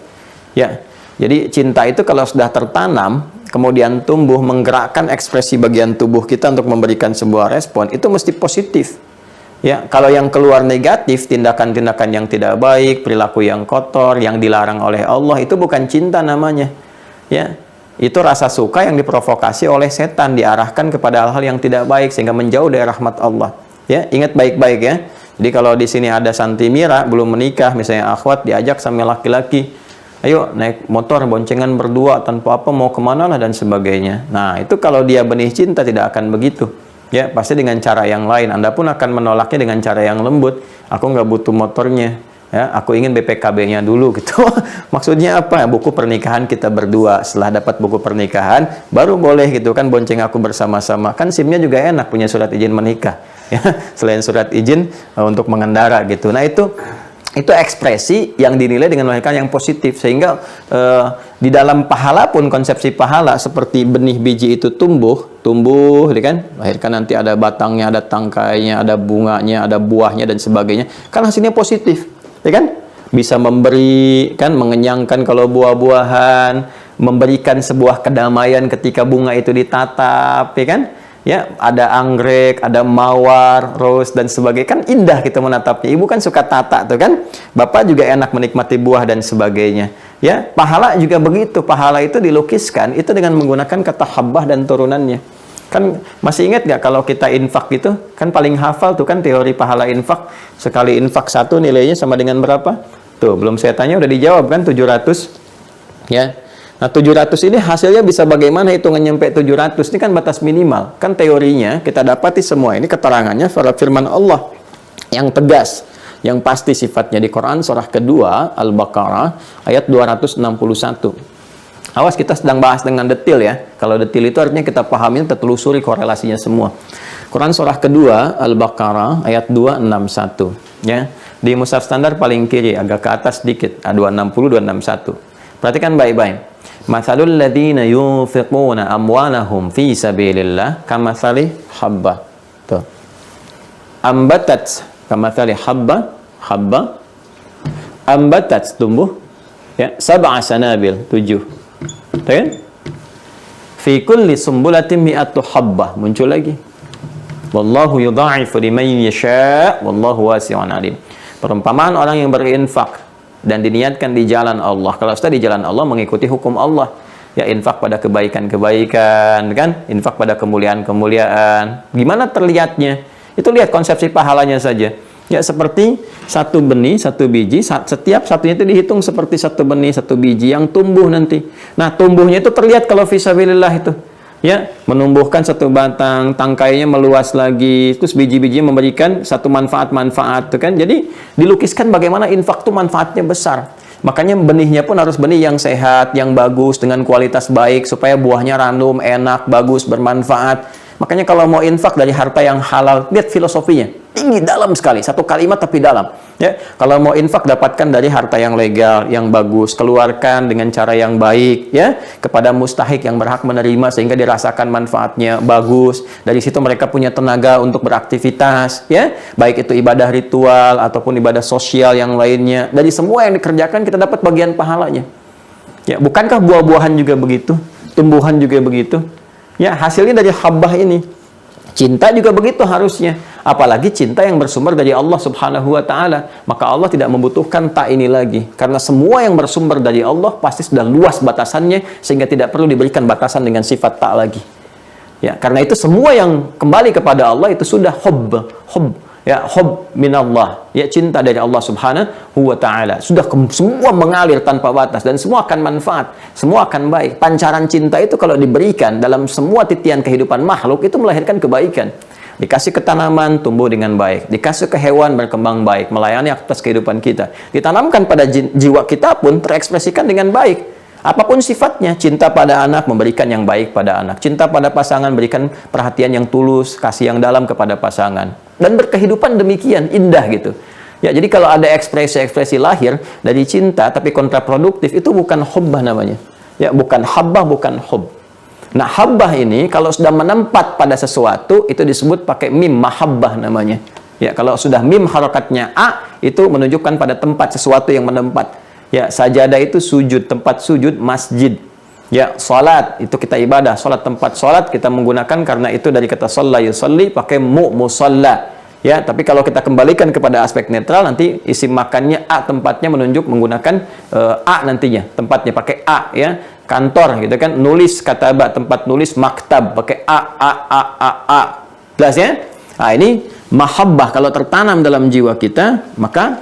A: Ya, jadi cinta itu kalau sudah tertanam, kemudian tumbuh, menggerakkan ekspresi bagian tubuh kita untuk memberikan sebuah respon, itu mesti positif. Ya, kalau yang keluar negatif, tindakan-tindakan yang tidak baik, perilaku yang kotor, yang dilarang oleh Allah, itu bukan cinta namanya. Ya, itu rasa suka yang diprovokasi oleh setan, diarahkan kepada hal-hal yang tidak baik sehingga menjauh dari rahmat Allah. Ya, ingat baik-baik ya. Jadi kalau di sini ada Santi Mira belum menikah, misalnya akhwat diajak sama laki-laki, ayo naik motor boncengan berdua tanpa apa, mau kemana lah dan sebagainya. Nah, itu kalau dia benih cinta tidak akan begitu. Ya, pasti dengan cara yang lain. Anda pun akan menolaknya dengan cara yang lembut. Aku nggak butuh motornya. Ya, aku ingin BPKB-nya dulu gitu. Maksudnya apa? Buku pernikahan kita berdua. Setelah dapat buku pernikahan, baru boleh gitu kan bonceng aku bersama-sama. Kan SIM-nya juga enak, punya surat izin menikah. Ya, selain surat izin untuk mengendara gitu. Nah, itu ekspresi yang dinilai dengan melahirkan yang positif, sehingga di dalam pahala pun konsepsi pahala seperti benih biji itu tumbuh, ya kan, lahirkan nanti ada batangnya, ada tangkainya, ada bunganya, ada buahnya dan sebagainya, kan hasilnya positif, ya kan, bisa memberi, kan, mengenyangkan kalau buah-buahan, memberikan sebuah kedamaian ketika bunga itu ditatap, ya kan. Ya, ada anggrek, ada mawar, rose dan sebagainya, kan indah kita menatapnya. Ibu kan suka tata tuh kan, bapak juga enak menikmati buah dan sebagainya. Ya, pahala juga begitu. Pahala itu dilukiskan itu dengan menggunakan kata habbah dan turunannya. Kan masih ingat nggak kalau kita infak gitu, kan paling hafal tuh kan teori pahala infak. Sekali infak satu nilainya sama dengan berapa? Tuh, belum saya tanya udah dijawab kan, 700. Ya. Nah, 700 ini hasilnya bisa bagaimana hitungan nyampe 700? Ini kan batas minimal. Kan teorinya kita dapati semua ini keterangannya pada firman Allah yang tegas, yang pasti sifatnya di Quran surah kedua Al-Baqarah ayat 261. Awas, kita sedang bahas dengan detail ya. Kalau detail itu artinya kita pahami, kita telusuri korelasinya semua. Quran surah kedua Al-Baqarah ayat 261 ya. Di mushaf standar paling kiri agak ke atas sedikit, 260 261. Perhatikan baik-baik. Mathalul ladzina yunfiquna amwalahum fi sabilillah kamathali habbah. Tuh. Ambatat kamathali habba, ambatat tumbuh ya, sab'a sanabil 7. Tuh kan? Fi kulli sumbulatin mi'atu habbah, muncul lagi. Wallahu yudha'ifu liman yasha' wallahu wasi'un 'alim. Perumpamaan orang yang berinfak dan diniatkan di jalan Allah. Kalau sudah di jalan Allah, mengikuti hukum Allah. Ya, infak pada kebaikan-kebaikan, kan? Infak pada kemuliaan-kemuliaan. Gimana terlihatnya? Itu lihat konsepsi pahalanya saja. Ya, seperti satu benih, satu biji, setiap satunya itu dihitung seperti satu benih, satu biji yang tumbuh nanti. Nah, tumbuhnya itu terlihat kalau fisabilillah itu. Ya, menumbuhkan satu batang, tangkainya meluas lagi, terus biji-bijinya memberikan satu manfaat-manfaat, tuh kan. Jadi, dilukiskan bagaimana infak itu manfaatnya besar. Makanya benihnya pun harus benih yang sehat, yang bagus, dengan kualitas baik, supaya buahnya ranum, enak, bagus, bermanfaat. Makanya kalau mau infak dari harta yang halal, lihat filosofinya. Tinggi, dalam sekali. Satu kalimat tapi dalam. Ya, kalau mau infak, dapatkan dari harta yang legal, yang bagus. Keluarkan dengan cara yang baik. Ya, kepada mustahik yang berhak menerima sehingga dirasakan manfaatnya bagus. Dari situ mereka punya tenaga untuk beraktivitas. Ya, baik itu ibadah ritual ataupun ibadah sosial yang lainnya. Dari semua yang dikerjakan kita dapat bagian pahalanya. Ya, bukankah buah-buahan juga begitu? Tumbuhan juga begitu? Ya, hasilnya dari habbah ini. Cinta juga begitu harusnya. Apalagi cinta yang bersumber dari Allah Subhanahu wa Ta'ala. Maka Allah tidak membutuhkan tak ini lagi. Karena semua yang bersumber dari Allah pasti sudah luas batasannya, sehingga tidak perlu diberikan batasan dengan sifat tak lagi. Ya, karena itu semua yang kembali kepada Allah itu sudah hubb. Ya, hub minallah, ya, cinta dari Allah Subhanahu wa Ta'ala. Sudah semua mengalir tanpa batas dan semua akan manfaat, semua akan baik. Pancaran cinta itu kalau diberikan dalam semua titian kehidupan makhluk itu melahirkan kebaikan. Dikasih ke tanaman, tumbuh dengan baik. Dikasih ke hewan, berkembang baik, melayani atas kehidupan kita. Ditanamkan pada jiwa kita pun terekspresikan dengan baik. Apapun sifatnya, cinta pada anak, memberikan yang baik pada anak. Cinta pada pasangan, berikan perhatian yang tulus, kasih yang dalam kepada pasangan. Dan berkehidupan demikian, indah gitu. Ya, jadi kalau ada ekspresi-ekspresi lahir dari cinta, tapi kontraproduktif, itu bukan hubbah namanya. Ya, bukan habbah, bukan hubb. Nah, habbah ini, kalau sudah menempat pada sesuatu, itu disebut pakai mim, mahabbah namanya. Ya, kalau sudah mim harokatnya a, itu menunjukkan pada tempat sesuatu yang menempat. Ya, sajadah itu sujud, tempat sujud, masjid. Ya, salat itu kita ibadah, salat tempat salat kita menggunakan karena itu dari kata shalla yusalli pakai musalla. Ya, tapi kalau kita kembalikan kepada aspek netral nanti isim makannya a, tempatnya menunjuk menggunakan a nantinya, tempatnya pakai a, ya. Kantor gitu kan, nulis kataba, tempat nulis maktab pakai a. Jelas ya? Nah, ini mahabbah kalau tertanam dalam jiwa kita, maka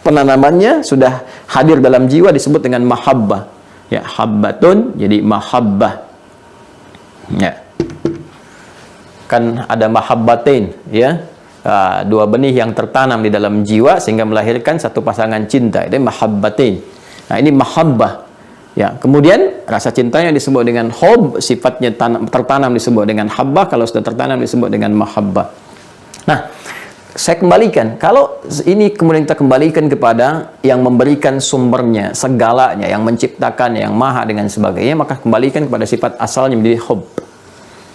A: penanamannya sudah hadir dalam jiwa disebut dengan mahabbah. Ya, habbatun jadi mahabbah. Ya. Kan ada mahabbatain, ya. Dua benih yang tertanam di dalam jiwa sehingga melahirkan satu pasangan cinta. Itu mahabbatain. Nah, ini mahabbah. Ya, kemudian rasa cintanya disebut dengan hub, sifatnya tertanam disebut dengan habbah, kalau sudah tertanam disebut dengan mahabbah. Nah, saya kembalikan, kalau ini kemudian kita kembalikan kepada yang memberikan sumbernya, segalanya, yang menciptakannya, yang maha dengan sebagainya, maka kembalikan kepada sifat asalnya menjadi hub.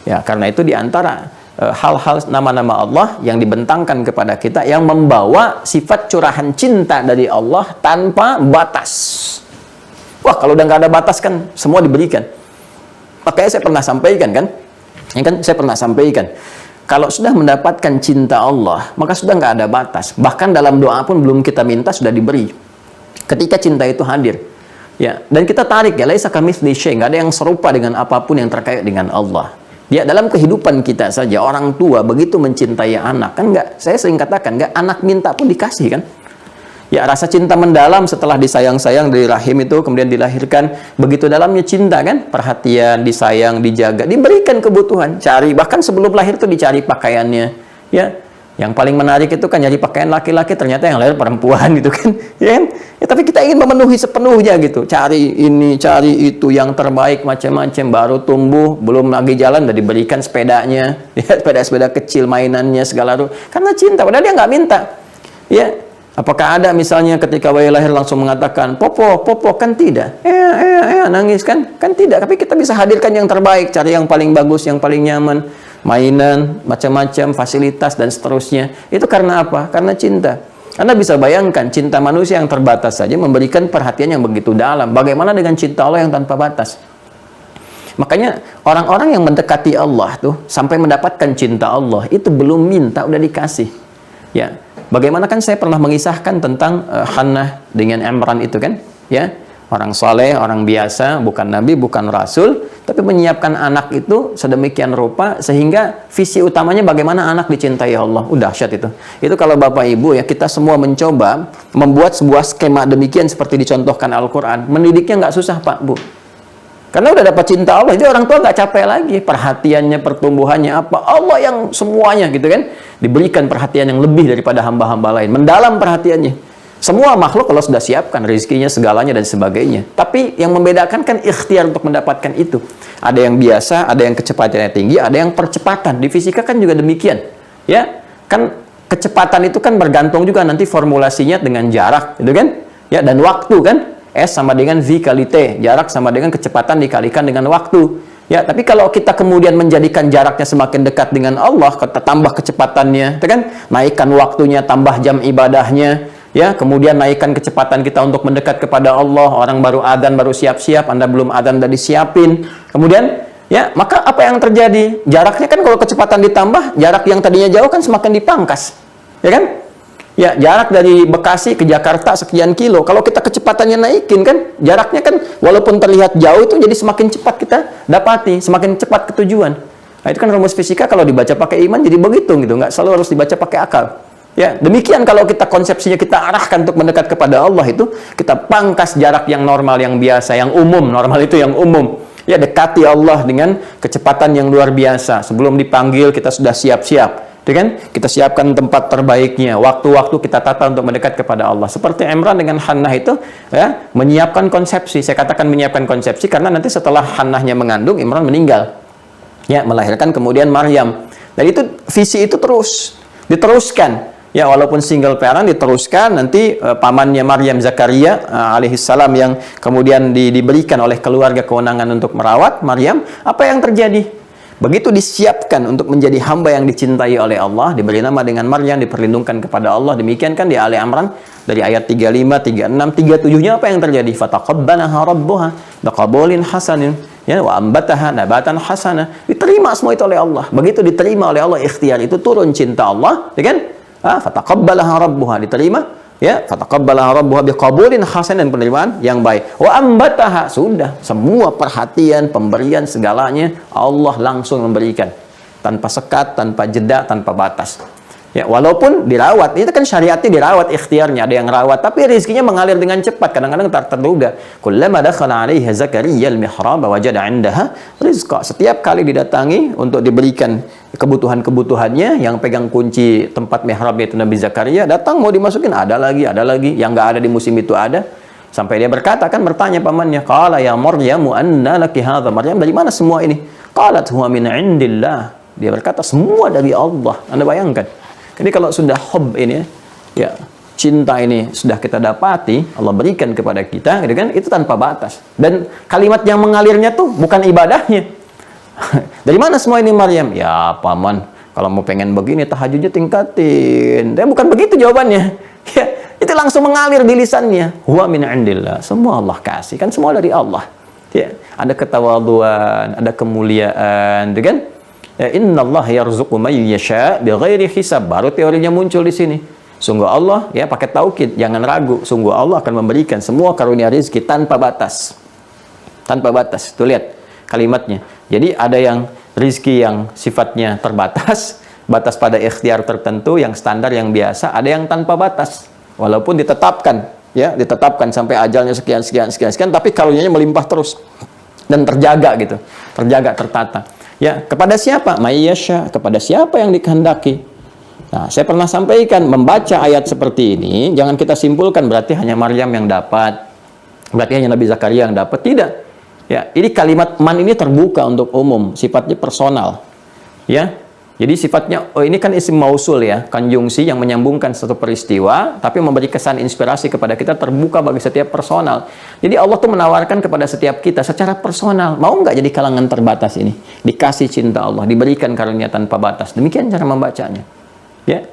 A: Ya, karena itu diantara hal-hal nama-nama Allah yang dibentangkan kepada kita yang membawa sifat curahan cinta dari Allah tanpa batas. Wah, kalau udah nggak ada batas kan semua diberikan. Makanya saya pernah sampaikan kan, ya kan, saya pernah sampaikan. Kalau sudah mendapatkan cinta Allah, maka sudah nggak ada batas. Bahkan dalam doa pun belum kita minta sudah diberi. Ketika cinta itu hadir, ya, dan kita tarik ya, laisa kamitslihi syai', nggak ada yang serupa dengan apapun yang terkait dengan Allah. Ya, dalam kehidupan kita saja orang tua begitu mencintai anak, kan nggak, saya sering katakan nggak anak minta pun dikasih kan. Ya, rasa cinta mendalam setelah disayang-sayang dari rahim itu kemudian dilahirkan, begitu dalamnya cinta kan, perhatian, disayang, dijaga, diberikan kebutuhan, cari, bahkan sebelum lahir itu dicari pakaiannya. Ya, yang paling menarik itu kan nyari pakaian laki-laki, ternyata yang lahir perempuan gitu kan. Ya, kan? Ya, tapi kita ingin memenuhi sepenuhnya gitu, cari ini, cari itu, yang terbaik macam-macam, baru tumbuh, belum lagi jalan udah diberikan sepedanya, ya, sepeda kecil, mainannya segala rupa, karena cinta, padahal dia nggak minta. Ya, apakah ada misalnya ketika bayi lahir langsung mengatakan popo, kan tidak. Nangis kan? Kan tidak. Tapi kita bisa hadirkan yang terbaik, cari yang paling bagus, yang paling nyaman, mainan, macam-macam, fasilitas dan seterusnya. Itu karena apa? Karena cinta. Anda bisa bayangkan cinta manusia yang terbatas saja memberikan perhatian yang begitu dalam. Bagaimana dengan cinta Allah yang tanpa batas? Makanya orang-orang yang mendekati Allah tuh sampai mendapatkan cinta Allah itu belum minta udah dikasih. Ya. Bagaimana kan saya pernah mengisahkan tentang Hannah dengan Imran itu kan, ya,
B: Orang soleh, orang biasa, bukan nabi, bukan rasul, tapi menyiapkan anak itu sedemikian rupa sehingga visi utamanya bagaimana anak dicintai Allah. Udah dahsyat itu. Itu kalau Bapak Ibu ya, kita semua mencoba membuat sebuah skema demikian seperti dicontohkan Al-Quran. Mendidiknya nggak susah Pak, Bu. Karena udah dapat cinta Allah, jadi orang tua nggak capek lagi. Perhatiannya, pertumbuhannya apa? Allah yang semuanya gitu kan. Diberikan perhatian yang lebih daripada hamba-hamba lain. Mendalam perhatiannya. Semua makhluk kalau sudah siapkan rezekinya, segalanya dan sebagainya. Tapi yang membedakan kan ikhtiar untuk mendapatkan itu. Ada yang biasa, ada yang kecepatannya tinggi, ada yang percepatan. Di fisika kan juga demikian. Ya, kan kecepatan itu kan bergantung juga nanti formulasinya dengan jarak, gitu kan? Ya, dan waktu kan? S sama dengan V kali T. Jarak sama dengan kecepatan dikalikan dengan waktu. Ya, tapi kalau kita kemudian menjadikan jaraknya semakin dekat dengan Allah, kita tambah kecepatannya, itu kan? Naikkan waktunya, tambah jam ibadahnya. Ya, kemudian naikkan kecepatan kita untuk mendekat kepada Allah. Orang baru adzan, baru siap-siap, Anda belum adzan udah disiapin. Kemudian, ya, maka apa yang terjadi? Jaraknya kan kalau kecepatan ditambah, jarak yang tadinya jauh kan semakin dipangkas. Ya kan? Ya, jarak dari Bekasi ke Jakarta sekian kilo. Kalau kita kecepatannya naikin kan, jaraknya kan walaupun terlihat jauh itu jadi semakin cepat kita dapati, semakin cepat ke tujuan. Nah, itu kan rumus fisika kalau dibaca pakai iman jadi begitu gitu, nggak selalu harus dibaca pakai akal. Ya, demikian kalau kita konsepsinya kita arahkan untuk mendekat kepada Allah itu, kita pangkas jarak yang normal, yang biasa, yang umum. Normal itu yang umum. Ya, dekati Allah dengan kecepatan yang luar biasa. Sebelum dipanggil kita sudah siap-siap. Kan? Kita siapkan tempat terbaiknya, waktu-waktu kita tata untuk mendekat kepada Allah. Seperti Imran dengan Hannah itu, ya, menyiapkan konsepsi. Saya katakan menyiapkan konsepsi karena nanti setelah Hannahnya mengandung, Imran meninggal, ya, melahirkan kemudian Maryam. Dan itu visi itu terus diteruskan, ya, walaupun single parent diteruskan. Nanti pamannya Maryam, Zakaria alaihissalam, yang kemudian diberikan oleh keluarga kewenangan untuk merawat Maryam. Apa yang terjadi? Begitu disiapkan untuk menjadi hamba yang dicintai oleh Allah, diberi nama dengan Maryam, diperlindungkan kepada Allah. Demikian kan di Ali Imran dari ayat 35, 36, 37-nya apa yang terjadi? Fataqabbalaha rabbuha biqabulin hasanin, ya, wa ambataha nabatan hasana. Diterima semua itu oleh Allah. Begitu diterima oleh Allah, ikhtiar itu turun cinta Allah, ya kan? Fataqabbalaha rabbuha, diterima. Ya, fataqabbalaha rabbuha biqabulin hasan, dan penerimaan yang baik. Wa ambataha, sudah semua perhatian, pemberian segalanya Allah langsung memberikan tanpa sekat, tanpa jeda, tanpa batas. Ya, walaupun dirawat, itu kan syariatnya dirawat, ikhtiarnya ada yang rawat, tapi rezekinya mengalir dengan cepat, kadang-kadang tak terduga. Kullama dakhala 'alaiha Zakaria al-mihrab wajada 'indaha rizqa. Setiap kali didatangi untuk diberikan kebutuhan-kebutuhannya, yang pegang kunci tempat mihrab itu Nabi Zakaria, datang mau dimasukin, ada lagi, yang nggak ada di musim itu ada. Sampai dia berkata, kan bertanya pamannya, qala ya Maryamu anna laki hadza. Maryam, dari mana semua ini? Qalat huwa min 'indillah. Dia berkata, semua dari Allah. Anda bayangkan. Jadi kalau sudah hub ini, ya, cinta ini sudah kita dapati, Allah berikan kepada kita, gitu kan, itu tanpa batas. Dan kalimat yang mengalirnya tuh bukan ibadahnya. Dari mana semua ini Maryam? Ya paman, kalau mau pengen begini tahajudnya tingkatin. Dan bukan begitu jawabannya. Ya, itu langsung mengalir di lisannya. Huwa min indillah. Semua Allah kasih, kan semua dari Allah. Ya, ada ketawaduan, ada kemuliaan, gitu kan? Ya, innallaha yarzuqu may yasha bighairi hisab. Baru teorinya muncul di sini. Sungguh Allah, ya, pakai taukid, jangan ragu. Sungguh Allah akan memberikan semua karunia rezeki tanpa batas. Tanpa batas. Tuh lihat kalimatnya. Jadi ada yang rezeki yang sifatnya terbatas, batas pada ikhtiar tertentu, yang standar, yang biasa, ada yang tanpa batas. Walaupun ditetapkan, ya, ditetapkan sampai ajalnya sekian, tapi karunianya melimpah terus dan terjaga gitu. Terjaga, tertata. Ya, kepada siapa? Mayyasha, kepada siapa yang dikehendaki. Nah, saya pernah sampaikan, membaca ayat seperti ini, jangan kita simpulkan berarti hanya Maryam yang dapat, berarti hanya Nabi Zakaria yang dapat. Tidak. Ya, ini kalimat man ini terbuka untuk umum, sifatnya personal. Ya, jadi sifatnya, oh ini kan isim mausul ya, konjungsi yang menyambungkan satu peristiwa, tapi memberi kesan inspirasi kepada kita, terbuka bagi setiap personal. Jadi Allah tuh menawarkan kepada setiap kita secara personal, mau nggak jadi kalangan terbatas ini? Dikasih cinta Allah, diberikan karunia tanpa batas. Demikian cara membacanya. Ya.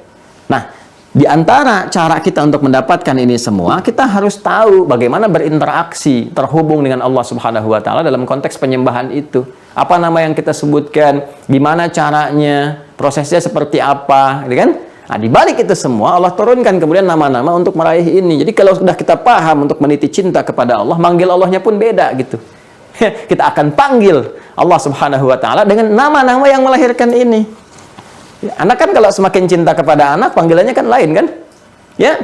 B: Nah, di antara cara kita untuk mendapatkan ini semua, kita harus tahu bagaimana berinteraksi, terhubung dengan Allah Subhanahu wa Ta'ala dalam konteks penyembahan itu. Apa nama yang kita sebutkan, gimana caranya, prosesnya seperti apa, gitu kan? Nah, di balik itu semua Allah turunkan kemudian nama-nama untuk meraih ini. Jadi kalau sudah kita paham untuk meniti cinta kepada Allah, manggil Allahnya pun beda gitu. Kita akan panggil Allah Subhanahu wa taala dengan nama-nama yang melahirkan ini. Ya, anak kan kalau semakin cinta kepada anak, panggilannya kan lain kan? Ya.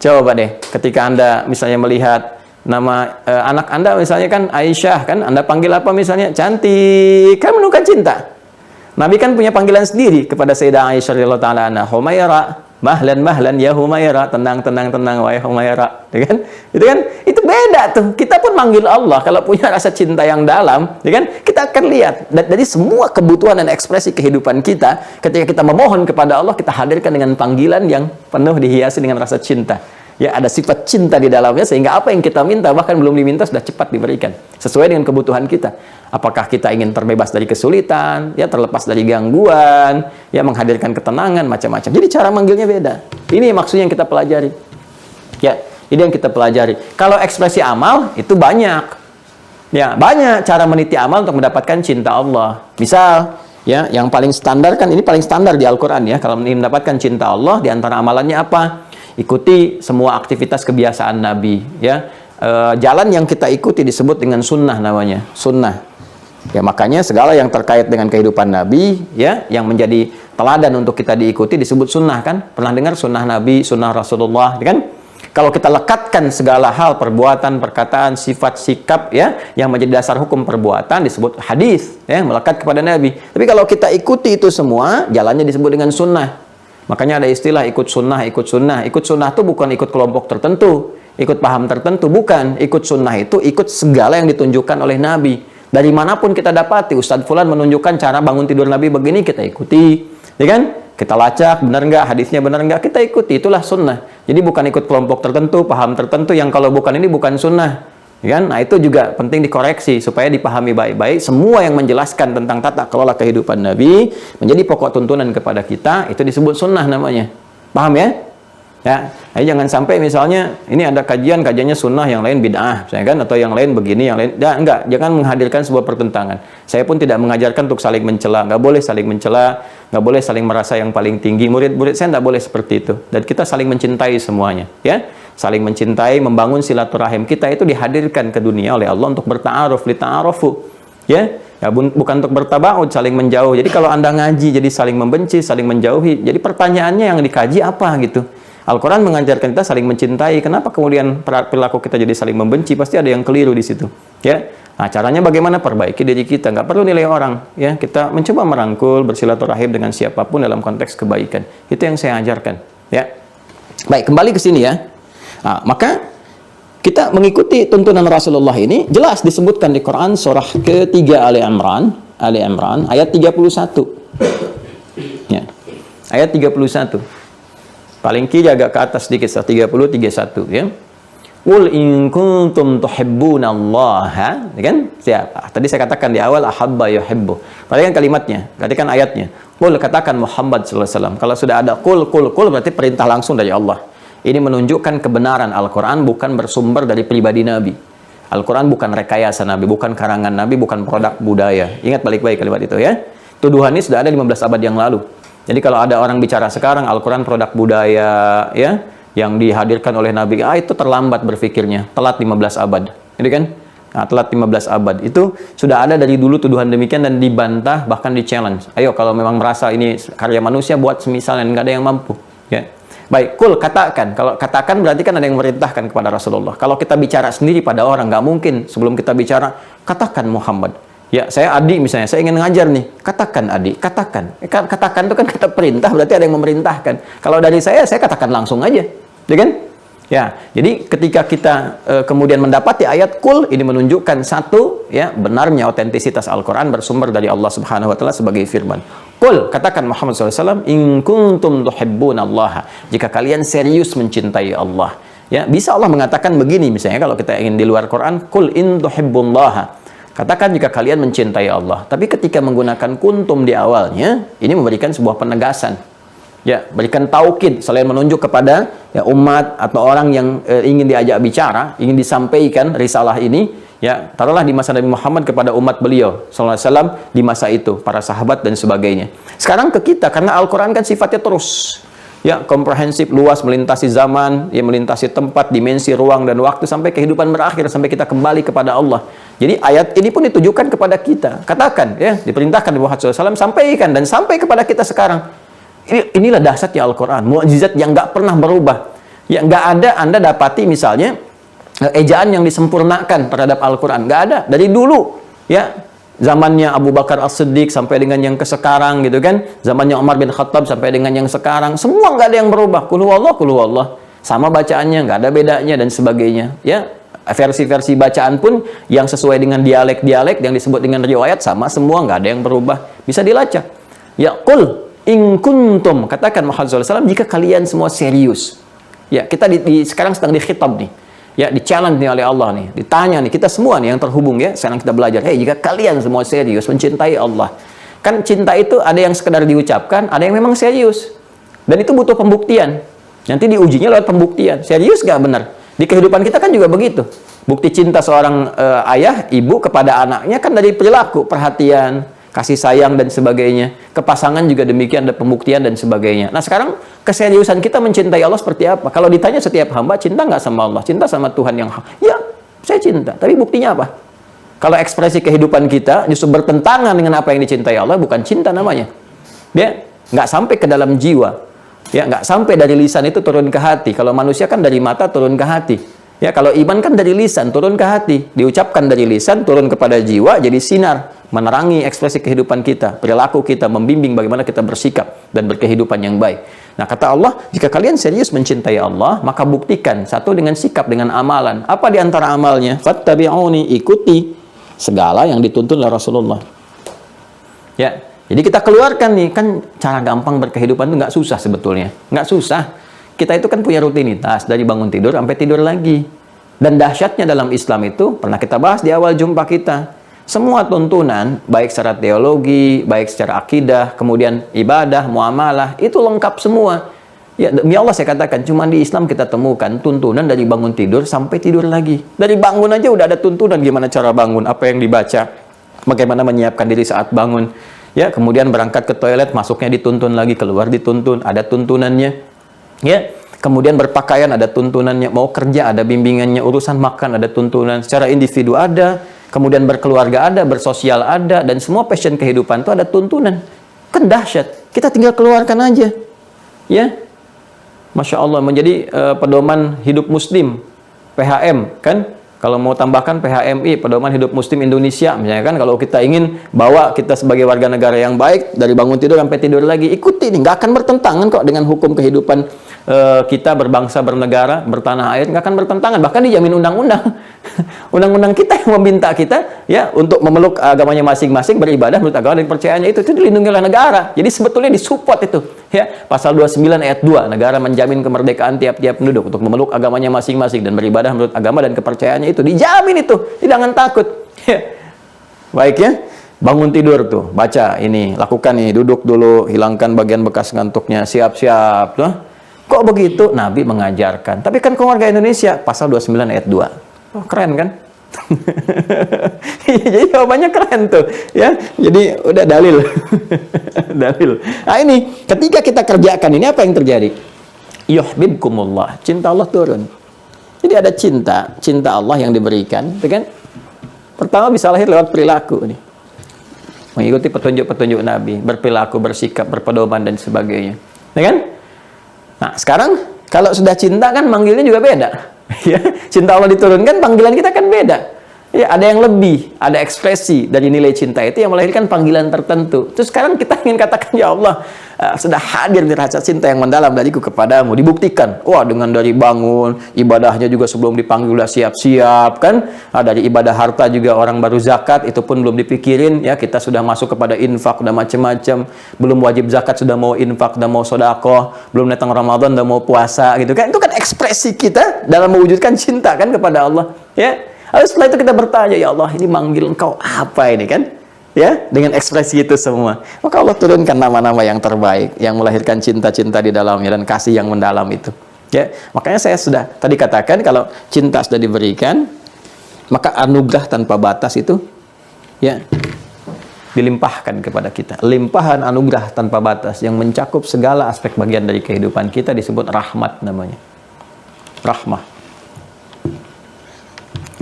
B: Coba deh, ketika Anda misalnya melihat nama anak Anda misalnya kan Aisyah kan, Anda panggil apa misalnya? Cantik, kan menunjukkan cinta. Nabi kan punya panggilan sendiri kepada Sayyidah Aisyah radhiyallahu taala anha, Humaira, mahlan ya Humaira, tenang wahai Humaira, ya kan? Itu beda tuh. Kita pun manggil Allah kalau punya rasa cinta yang dalam, ya kan? Kita akan lihat dari semua kebutuhan dan ekspresi kehidupan kita, ketika kita memohon kepada Allah, kita hadirkan dengan panggilan yang penuh dihiasi dengan rasa cinta. Ya, ada sifat cinta di dalamnya sehingga apa yang kita minta bahkan belum diminta sudah cepat diberikan sesuai dengan kebutuhan kita. Apakah kita ingin terbebas dari kesulitan, ya terlepas dari gangguan, ya menghadirkan ketenangan macam-macam. Jadi cara manggilnya beda. Ini maksudnya yang kita pelajari. Ya, ini yang kita pelajari. Kalau ekspresi amal itu banyak. Ya, banyak cara meniti amal untuk mendapatkan cinta Allah. Misal, ya, yang paling standar kan ini paling standar di Al-Qur'an ya. Kalau ingin mendapatkan cinta Allah, di antara amalannya apa? Ikuti semua aktivitas kebiasaan Nabi, ya. Jalan yang kita ikuti disebut dengan sunnah namanya, sunnah. Ya, makanya segala yang terkait dengan kehidupan Nabi, ya, yang menjadi teladan untuk kita diikuti disebut sunnah kan? Pernah dengar sunnah Nabi, sunnah Rasulullah, kan? Kalau kita lekatkan segala hal, perbuatan, perkataan, sifat, sikap, ya, yang menjadi dasar hukum perbuatan disebut hadis, ya, melekat kepada Nabi. Tapi kalau kita ikuti itu semua, jalannya disebut dengan sunnah. Makanya ada istilah ikut sunnah, ikut sunnah. Ikut sunnah itu bukan ikut kelompok tertentu, ikut paham tertentu, bukan. Ikut sunnah itu ikut segala yang ditunjukkan oleh Nabi. Dari manapun kita dapati, Ustadz Fulan menunjukkan cara bangun tidur Nabi begini, kita ikuti. Ya kan? Kita lacak, benar nggak? Hadisnya benar nggak? Kita ikuti, itulah sunnah. Jadi bukan ikut kelompok tertentu, paham tertentu, yang kalau bukan ini bukan sunnah. Ya kan? Nah, itu juga penting dikoreksi supaya dipahami baik-baik. Semua yang menjelaskan tentang tata kelola kehidupan Nabi menjadi pokok tuntunan kepada kita, itu disebut sunnah namanya. Paham ya? Ya, jadi jangan sampai misalnya ini ada kajiannya sunnah, yang lain bid'ah, misalnya kan, atau yang lain begini, yang lain enggak, jangan menghadirkan sebuah pertentangan. Saya pun tidak mengajarkan untuk saling mencela, nggak boleh saling mencela, nggak boleh saling merasa yang paling tinggi. Murid-murid saya nggak boleh seperti itu. Dan kita saling mencintai semuanya, ya. Saling mencintai, membangun silaturahim kita itu dihadirkan ke dunia oleh Allah untuk berta'aruf, lita'arufu, ya. Ya, bukan untuk bertabaud, saling menjauh. Jadi kalau Anda ngaji jadi saling membenci, saling menjauhi. Jadi pertanyaannya yang dikaji apa gitu? Al-Quran mengajarkan kita saling mencintai. Kenapa kemudian perilaku kita jadi saling membenci? Pasti ada yang keliru di situ, ya. Nah, caranya bagaimana? Perbaiki diri kita. Nggak perlu nilai orang, ya. Kita mencoba merangkul, bersilaturahim dengan siapapun dalam konteks kebaikan. Itu yang saya ajarkan, ya. Baik, kembali ke sini ya. Nah, maka kita mengikuti tuntunan Rasulullah ini jelas disebutkan di Quran surah ketiga Ali Imran ayat 31. Ya. Ayat 31. Paling kiri agak ke atas sedikit, 30 31 ya. Qul in kuntum tuhibbunallaha, ya kan? Siapa? Tadi saya katakan di awal ahabba yuhibbu. Perhatikan kalimatnya, perhatikan ayatnya. Qul, katakan Muhammad sallallahu alaihi wasallam. Kalau sudah ada qul berarti perintah langsung dari Allah. Ini menunjukkan kebenaran Al-Quran bukan bersumber dari pribadi Nabi. Al-Quran bukan rekayasa Nabi, bukan karangan Nabi, bukan produk budaya. Ingat baik-baik kalimat itu ya. Tuduhan ini sudah ada 15 abad yang lalu. Jadi kalau ada orang bicara sekarang Al-Quran produk budaya ya, yang dihadirkan oleh Nabi, itu terlambat berpikirnya, telat 15 abad. Jadi kan? Nah, telat 15 abad. Itu sudah ada dari dulu tuduhan demikian dan dibantah, bahkan di-challenge. Ayo kalau memang merasa ini karya manusia, buat semisal yang nggak ada yang mampu. Ya. Baik, kul, katakan. Kalau katakan berarti kan ada yang memerintahkan kepada Rasulullah. Kalau kita bicara sendiri pada orang, nggak mungkin sebelum kita bicara, katakan Muhammad. Ya, saya Adi misalnya, saya ingin ngajar nih. Katakan Adi, katakan. Katakan itu kan kata perintah, berarti ada yang memerintahkan. Kalau dari saya katakan langsung aja. Ya kan? Ya, jadi ketika kita kemudian mendapati ayat kul, ini menunjukkan satu, ya, benarnya otentisitas Al-Quran bersumber dari Allah Subhanahu wa Ta'ala sebagai firman. Kul, katakan Muhammad SAW, in kuntum tuhibbunallaha, jika kalian serius mencintai Allah. Ya, bisa Allah mengatakan begini misalnya kalau kita ingin di luar Quran, kul in tuhibbunallaha. Katakan jika kalian mencintai Allah. Tapi ketika menggunakan kuntum di awalnya, ini memberikan sebuah penegasan. Ya, berikan taukid selain menunjuk kepada ya, umat atau orang yang ingin diajak bicara, ingin disampaikan risalah ini, Ya, taruhlah di masa Nabi Muhammad kepada umat beliau sallallahu alaihi wasallam di masa itu, para sahabat dan sebagainya. Sekarang ke kita, karena Al-Qur'an kan sifatnya terus, ya, komprehensif, luas, melintasi zaman, ya, melintasi tempat, dimensi, ruang dan waktu sampai kehidupan berakhir, sampai kita kembali kepada Allah. Jadi ayat ini pun ditujukan kepada kita. Katakan, ya, diperintahkan Muhammad SAW sampaikan, dan sampai kepada kita sekarang. Inilah dahsyatnya Al-Qur'an, mukjizat yang nggak pernah berubah. Ya, nggak ada Anda dapati misalnya ejaan yang disempurnakan terhadap Al-Qur'an, nggak ada dari dulu, ya, zamannya Abu Bakar As-Siddiq sampai dengan yang ke sekarang, gitu kan, zamannya Umar bin Khattab sampai dengan yang sekarang, semua nggak ada yang berubah. Qul huwallah, sama bacaannya, nggak ada bedanya dan sebagainya, ya. Versi-versi bacaan pun yang sesuai dengan dialek-dialek yang disebut dengan riwayat sama semua, nggak ada yang berubah, bisa dilacak. Ya, qul in kuntum, katakan Muhammad SAW, jika kalian semua serius. Ya, kita sekarang sedang dikhitab nih. Ya, di-challenge nih oleh Allah nih. Ditanya nih, kita semua nih yang terhubung ya, sekarang kita belajar. Hei, jika kalian semua serius mencintai Allah. Kan cinta itu ada yang sekedar diucapkan, ada yang memang serius. Dan itu butuh pembuktian. Nanti diujinya lewat pembuktian. Serius gak benar? Di kehidupan kita kan juga begitu. Bukti cinta seorang ayah, ibu kepada anaknya kan dari perilaku, perhatian, kasih sayang dan sebagainya. Ke pasangan juga demikian, ada pembuktian dan sebagainya. Nah, sekarang keseriusan kita mencintai Allah seperti apa? Kalau ditanya setiap hamba, cinta nggak sama Allah? Cinta sama Tuhan yang hak? Ya, saya cinta. Tapi buktinya apa? Kalau ekspresi kehidupan kita justru bertentangan dengan apa yang dicintai Allah, bukan cinta namanya. Dia nggak sampai ke dalam jiwa. Ya, nggak sampai dari lisan itu turun ke hati. Kalau manusia kan dari mata turun ke hati. Ya, kalau iman kan dari lisan turun ke hati, diucapkan dari lisan turun kepada jiwa, jadi sinar, menerangi ekspresi kehidupan kita, perilaku kita, membimbing bagaimana kita bersikap dan berkehidupan yang baik. Nah, kata Allah, jika kalian serius mencintai Allah, maka buktikan satu dengan sikap, dengan amalan. Apa di antara amalnya? Fattabi'uni, ikuti segala yang dituntun oleh Rasulullah. Ya, jadi kita keluarkan nih, kan cara gampang berkehidupan itu nggak susah sebetulnya, nggak susah. Kita itu kan punya rutinitas dari bangun tidur sampai tidur lagi. Dan dahsyatnya dalam Islam itu, pernah kita bahas di awal jumpa kita, semua tuntunan, baik secara teologi, baik secara akidah, kemudian ibadah, muamalah, itu lengkap semua. Ya, demi Allah saya katakan, cuma di Islam kita temukan tuntunan dari bangun tidur sampai tidur lagi. Dari bangun aja udah ada tuntunan, gimana cara bangun, apa yang dibaca, bagaimana menyiapkan diri saat bangun. Ya, kemudian berangkat ke toilet, masuknya dituntun lagi, keluar dituntun, ada tuntunannya. Ya, kemudian berpakaian ada tuntunannya, mau kerja ada bimbingannya, urusan makan ada tuntunan, secara individu ada, kemudian berkeluarga ada, bersosial ada, dan semua passion kehidupan itu ada tuntunan. Kan dahsyat. Kita tinggal keluarkan aja. Ya. Masya Allah, menjadi pedoman hidup muslim, PHM, kan? Kalau mau tambahkan PHMI, pedoman hidup muslim Indonesia, misalnya kan, kalau kita ingin bawa kita sebagai warga negara yang baik, dari bangun tidur sampai tidur lagi, ikuti nih, nggak akan bertentangan kok dengan hukum kehidupan kita berbangsa, bernegara, bertanah air, nggak akan bertentangan, bahkan dijamin undang-undang. Undang-undang kita yang meminta kita ya untuk memeluk agamanya masing-masing, beribadah menurut agama dan percayaannya itu dilindungi oleh negara. Jadi sebetulnya disupport itu. Ya, pasal 29 ayat 2, negara menjamin kemerdekaan tiap-tiap penduduk untuk memeluk agamanya masing-masing dan beribadah menurut agama dan kepercayaannya itu. Dijamin itu. Jangan takut. Ya. Baik ya. Bangun tidur tuh, baca ini, lakukan nih, duduk dulu, hilangkan bagian bekas ngantuknya, siap-siap tuh. Kok begitu? Nabi mengajarkan. Tapi kan keluarga Indonesia, pasal 29 ayat 2. Oh, keren kan? Jadi jawabannya keren tuh, ya. Jadi udah dalil. Dalil. Nah ini, ketika kita kerjakan ini apa yang terjadi? Yuhibbukumullah, cinta Allah turun. Jadi ada cinta Allah yang diberikan, kan? Pertama bisa lahir lewat perilaku nih. Mengikuti petunjuk-petunjuk Nabi, berperilaku, bersikap, berpedoman dan sebagainya. Ya kan? Nah, sekarang kalau sudah cinta kan manggilnya juga beda. Ya, cinta Allah diturunkan, panggilan kita kan beda. Ya, ada yang lebih, ada ekspresi dari nilai cinta itu yang melahirkan panggilan tertentu. Terus sekarang kita ingin katakan, ya Allah, sudah hadir di rasa cinta yang mendalam dariku kepadamu. Dibuktikan, wah dengan dari bangun, ibadahnya juga sebelum dipanggil udah siap-siap kan. Dari ibadah harta juga orang baru zakat, itu pun belum dipikirin. Ya, kita sudah masuk kepada infak, udah macam-macam. Belum wajib zakat, sudah mau infak, sudah mau sedekah. Belum datang Ramadan, udah mau puasa gitu kan. Itu kan ekspresi kita dalam mewujudkan cinta kan kepada Allah. Ya. Lalu setelah itu kita bertanya, ya Allah, ini manggil engkau apa ini kan? Ya, dengan ekspresi itu semua. Maka Allah turunkan nama-nama yang terbaik, yang melahirkan cinta-cinta di dalamnya dan kasih yang mendalam itu. Ya, makanya saya sudah tadi katakan kalau cinta sudah diberikan, Maka anugerah tanpa batas itu ya dilimpahkan kepada kita. Limpahan anugerah tanpa batas yang mencakup segala aspek bagian dari kehidupan kita disebut rahmat namanya. Rahmah.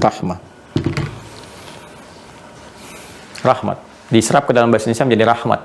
B: Rahmah. Rahmat. Diserap ke dalam bahasa Indonesia menjadi rahmat.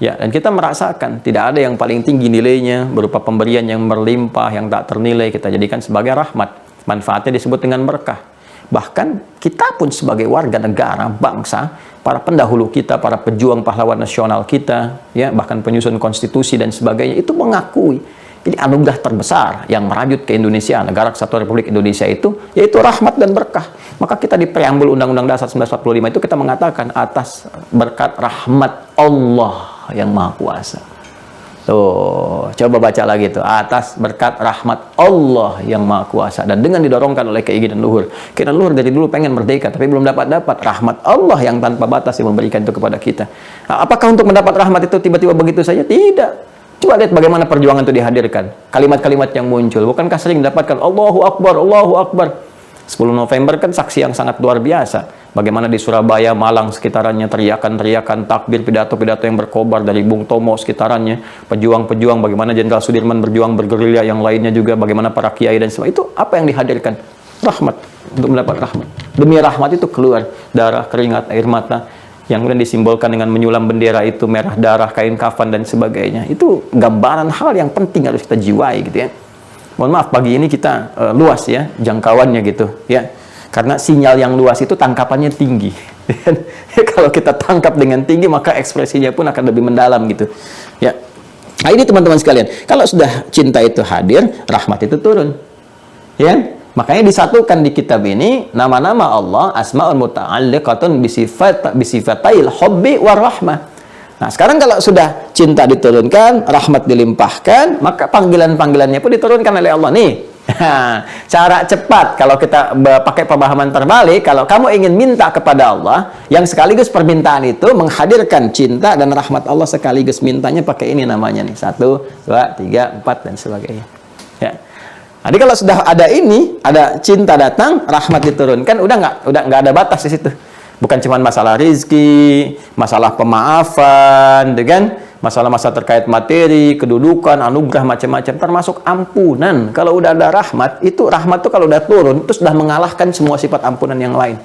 B: Ya, dan kita merasakan tidak ada yang paling tinggi nilainya berupa pemberian yang berlimpah, yang tak ternilai, kita jadikan sebagai rahmat. Manfaatnya disebut dengan berkah. Bahkan kita pun sebagai warga negara, bangsa, para pendahulu kita, para pejuang pahlawan nasional kita, ya, bahkan penyusun konstitusi dan sebagainya, itu mengakui ini anugerah terbesar yang merajut ke Indonesia, Negara Kesatuan Republik Indonesia itu, yaitu rahmat dan berkah. Maka kita di preambul Undang-Undang Dasar 1945 itu kita mengatakan atas berkat rahmat Allah yang Maha Kuasa. Tuh, coba baca lagi tuh, atas berkat rahmat Allah yang Maha Kuasa, dan dengan didorongkan oleh keinginan luhur. Keinginan luhur dari dulu pengen merdeka tapi belum dapat rahmat Allah yang tanpa batas yang memberikan itu kepada kita. Nah, apakah untuk mendapat rahmat itu tiba-tiba begitu saja? Tidak. Coba lihat bagaimana perjuangan itu dihadirkan. Kalimat-kalimat yang muncul. Bukankah sering mendapatkan Allahu Akbar, Allahu Akbar. 10 November kan saksi yang sangat luar biasa. Bagaimana di Surabaya, Malang sekitarannya teriakan-teriakan, takbir, pidato-pidato yang berkobar dari Bung Tomo sekitarannya, pejuang-pejuang, bagaimana Jenderal Sudirman berjuang bergerilya, yang lainnya juga, bagaimana para kiai dan sebagainya. Itu apa yang dihadirkan? Rahmat, untuk mendapat rahmat. Demi rahmat itu keluar darah, keringat, air mata, yang kemudian disimbolkan dengan menyulam bendera itu, merah darah, kain kafan dan sebagainya. Itu gambaran hal yang penting harus kita jiwai gitu ya. Mohon maaf pagi ini kita luas ya jangkauannya gitu ya. Karena sinyal yang luas itu tangkapannya tinggi. Kalau kita tangkap dengan tinggi maka ekspresinya pun akan lebih mendalam gitu. Ya. Nah, ini teman-teman sekalian, kalau sudah cinta itu hadir, rahmat itu turun. Ya. Makanya disatukan di kitab ini nama-nama Allah asmaul muta'alliqatun bisifatail hubbi war rahmah. Nah, sekarang kalau sudah cinta diturunkan, rahmat dilimpahkan, maka panggilan-panggilannya pun diturunkan oleh Allah nih. Cara cepat kalau kita pakai pemahaman terbalik, kalau kamu ingin minta kepada Allah, yang sekaligus permintaan itu menghadirkan cinta dan rahmat Allah sekaligus, mintanya pakai ini namanya nih. 1, 2, 3, 4 dan sebagainya. Ya. Jadi kalau sudah ada ini, ada cinta datang, rahmat diturunkan, udah nggak ada batas di situ. Bukan cuma masalah rizki, masalah pemaafan, dengan masalah-masalah terkait materi, kedudukan, anugerah macam-macam, termasuk ampunan. Kalau udah ada rahmat, itu rahmat tuh kalau udah turun, itu sudah mengalahkan semua sifat ampunan yang lain.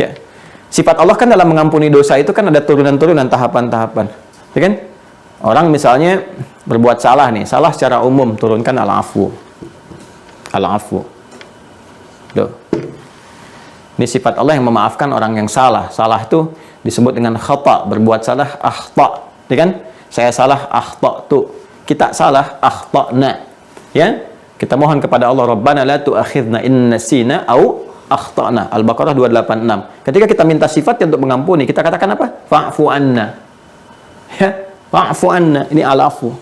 B: Ya, sifat Allah kan dalam mengampuni dosa itu kan ada turunan-turunan, tahapan-tahapan. Ya kan? Orang misalnya berbuat salah nih, salah secara umum turunkan al-afu. Al-afu. Tuh. Ini sifat Allah yang memaafkan orang yang salah. Salah itu disebut dengan khata, berbuat salah, akhta. Ya kan? Saya salah, akhta'tu. Kita salah, akhta'na. Ya? Kita mohon kepada Allah, Rabbana la tu'akhidna in nasina au akhta'na. Al-Baqarah 286. Ketika kita minta sifatnya untuk mengampuni, kita katakan apa? Fa'fu anna. Ya? Fa'fu anna. Ini al-afu.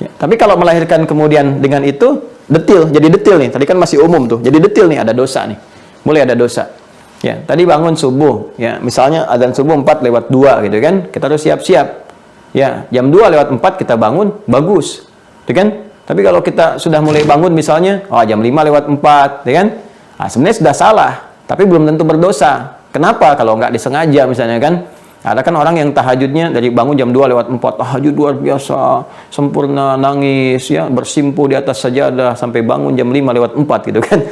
B: Ya, tapi kalau melahirkan kemudian dengan itu detil, jadi detil nih. Tadi kan masih umum tuh, jadi detil nih, ada dosa nih. Mulai ada dosa. Ya, tadi bangun subuh, ya, misalnya adzan subuh 4:02 gitu kan. Kita harus siap-siap. Ya, jam 2:04 kita bangun, bagus. Gitu kan? Tapi kalau kita sudah mulai bangun misalnya, jam 5:04, ya kan? Nah, sebenarnya sudah salah, tapi belum tentu berdosa. Kenapa? Kalau nggak disengaja misalnya kan. Ada kan orang yang tahajudnya dari bangun jam 2:04, tahajud luar biasa, sempurna, nangis, ya, bersimpuh di atas sajadah sampai bangun jam 5:04 gitu kan.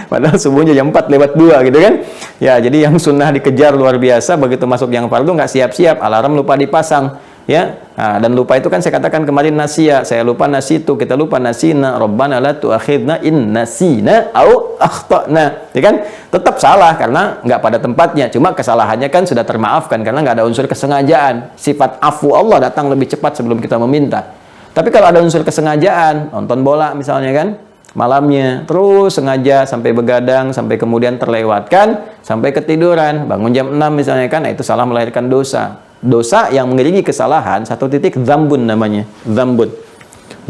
B: Padahal subuhnya jam 4:02 gitu kan. Ya, jadi yang sunnah dikejar luar biasa, begitu masuk yang fardu nggak siap-siap, alarm lupa dipasang. Ya, nah, dan lupa itu kan saya katakan kemarin nasia, saya lupa nasitu, kita lupa nasina, Rabbana la tu'akhidna in nasina au akhtana, ya kan? Tetap salah karena nggak pada tempatnya, cuma kesalahannya kan sudah termaafkan karena nggak ada unsur kesengajaan. Sifat afu Allah datang lebih cepat sebelum kita meminta. Tapi kalau ada unsur kesengajaan, nonton bola misalnya kan, malamnya terus sengaja sampai begadang, sampai kemudian terlewatkan, sampai ketiduran, bangun jam 6 misalnya kan, nah itu salah melahirkan dosa. Dosa yang mengiringi kesalahan, satu titik zambun namanya. Zambun.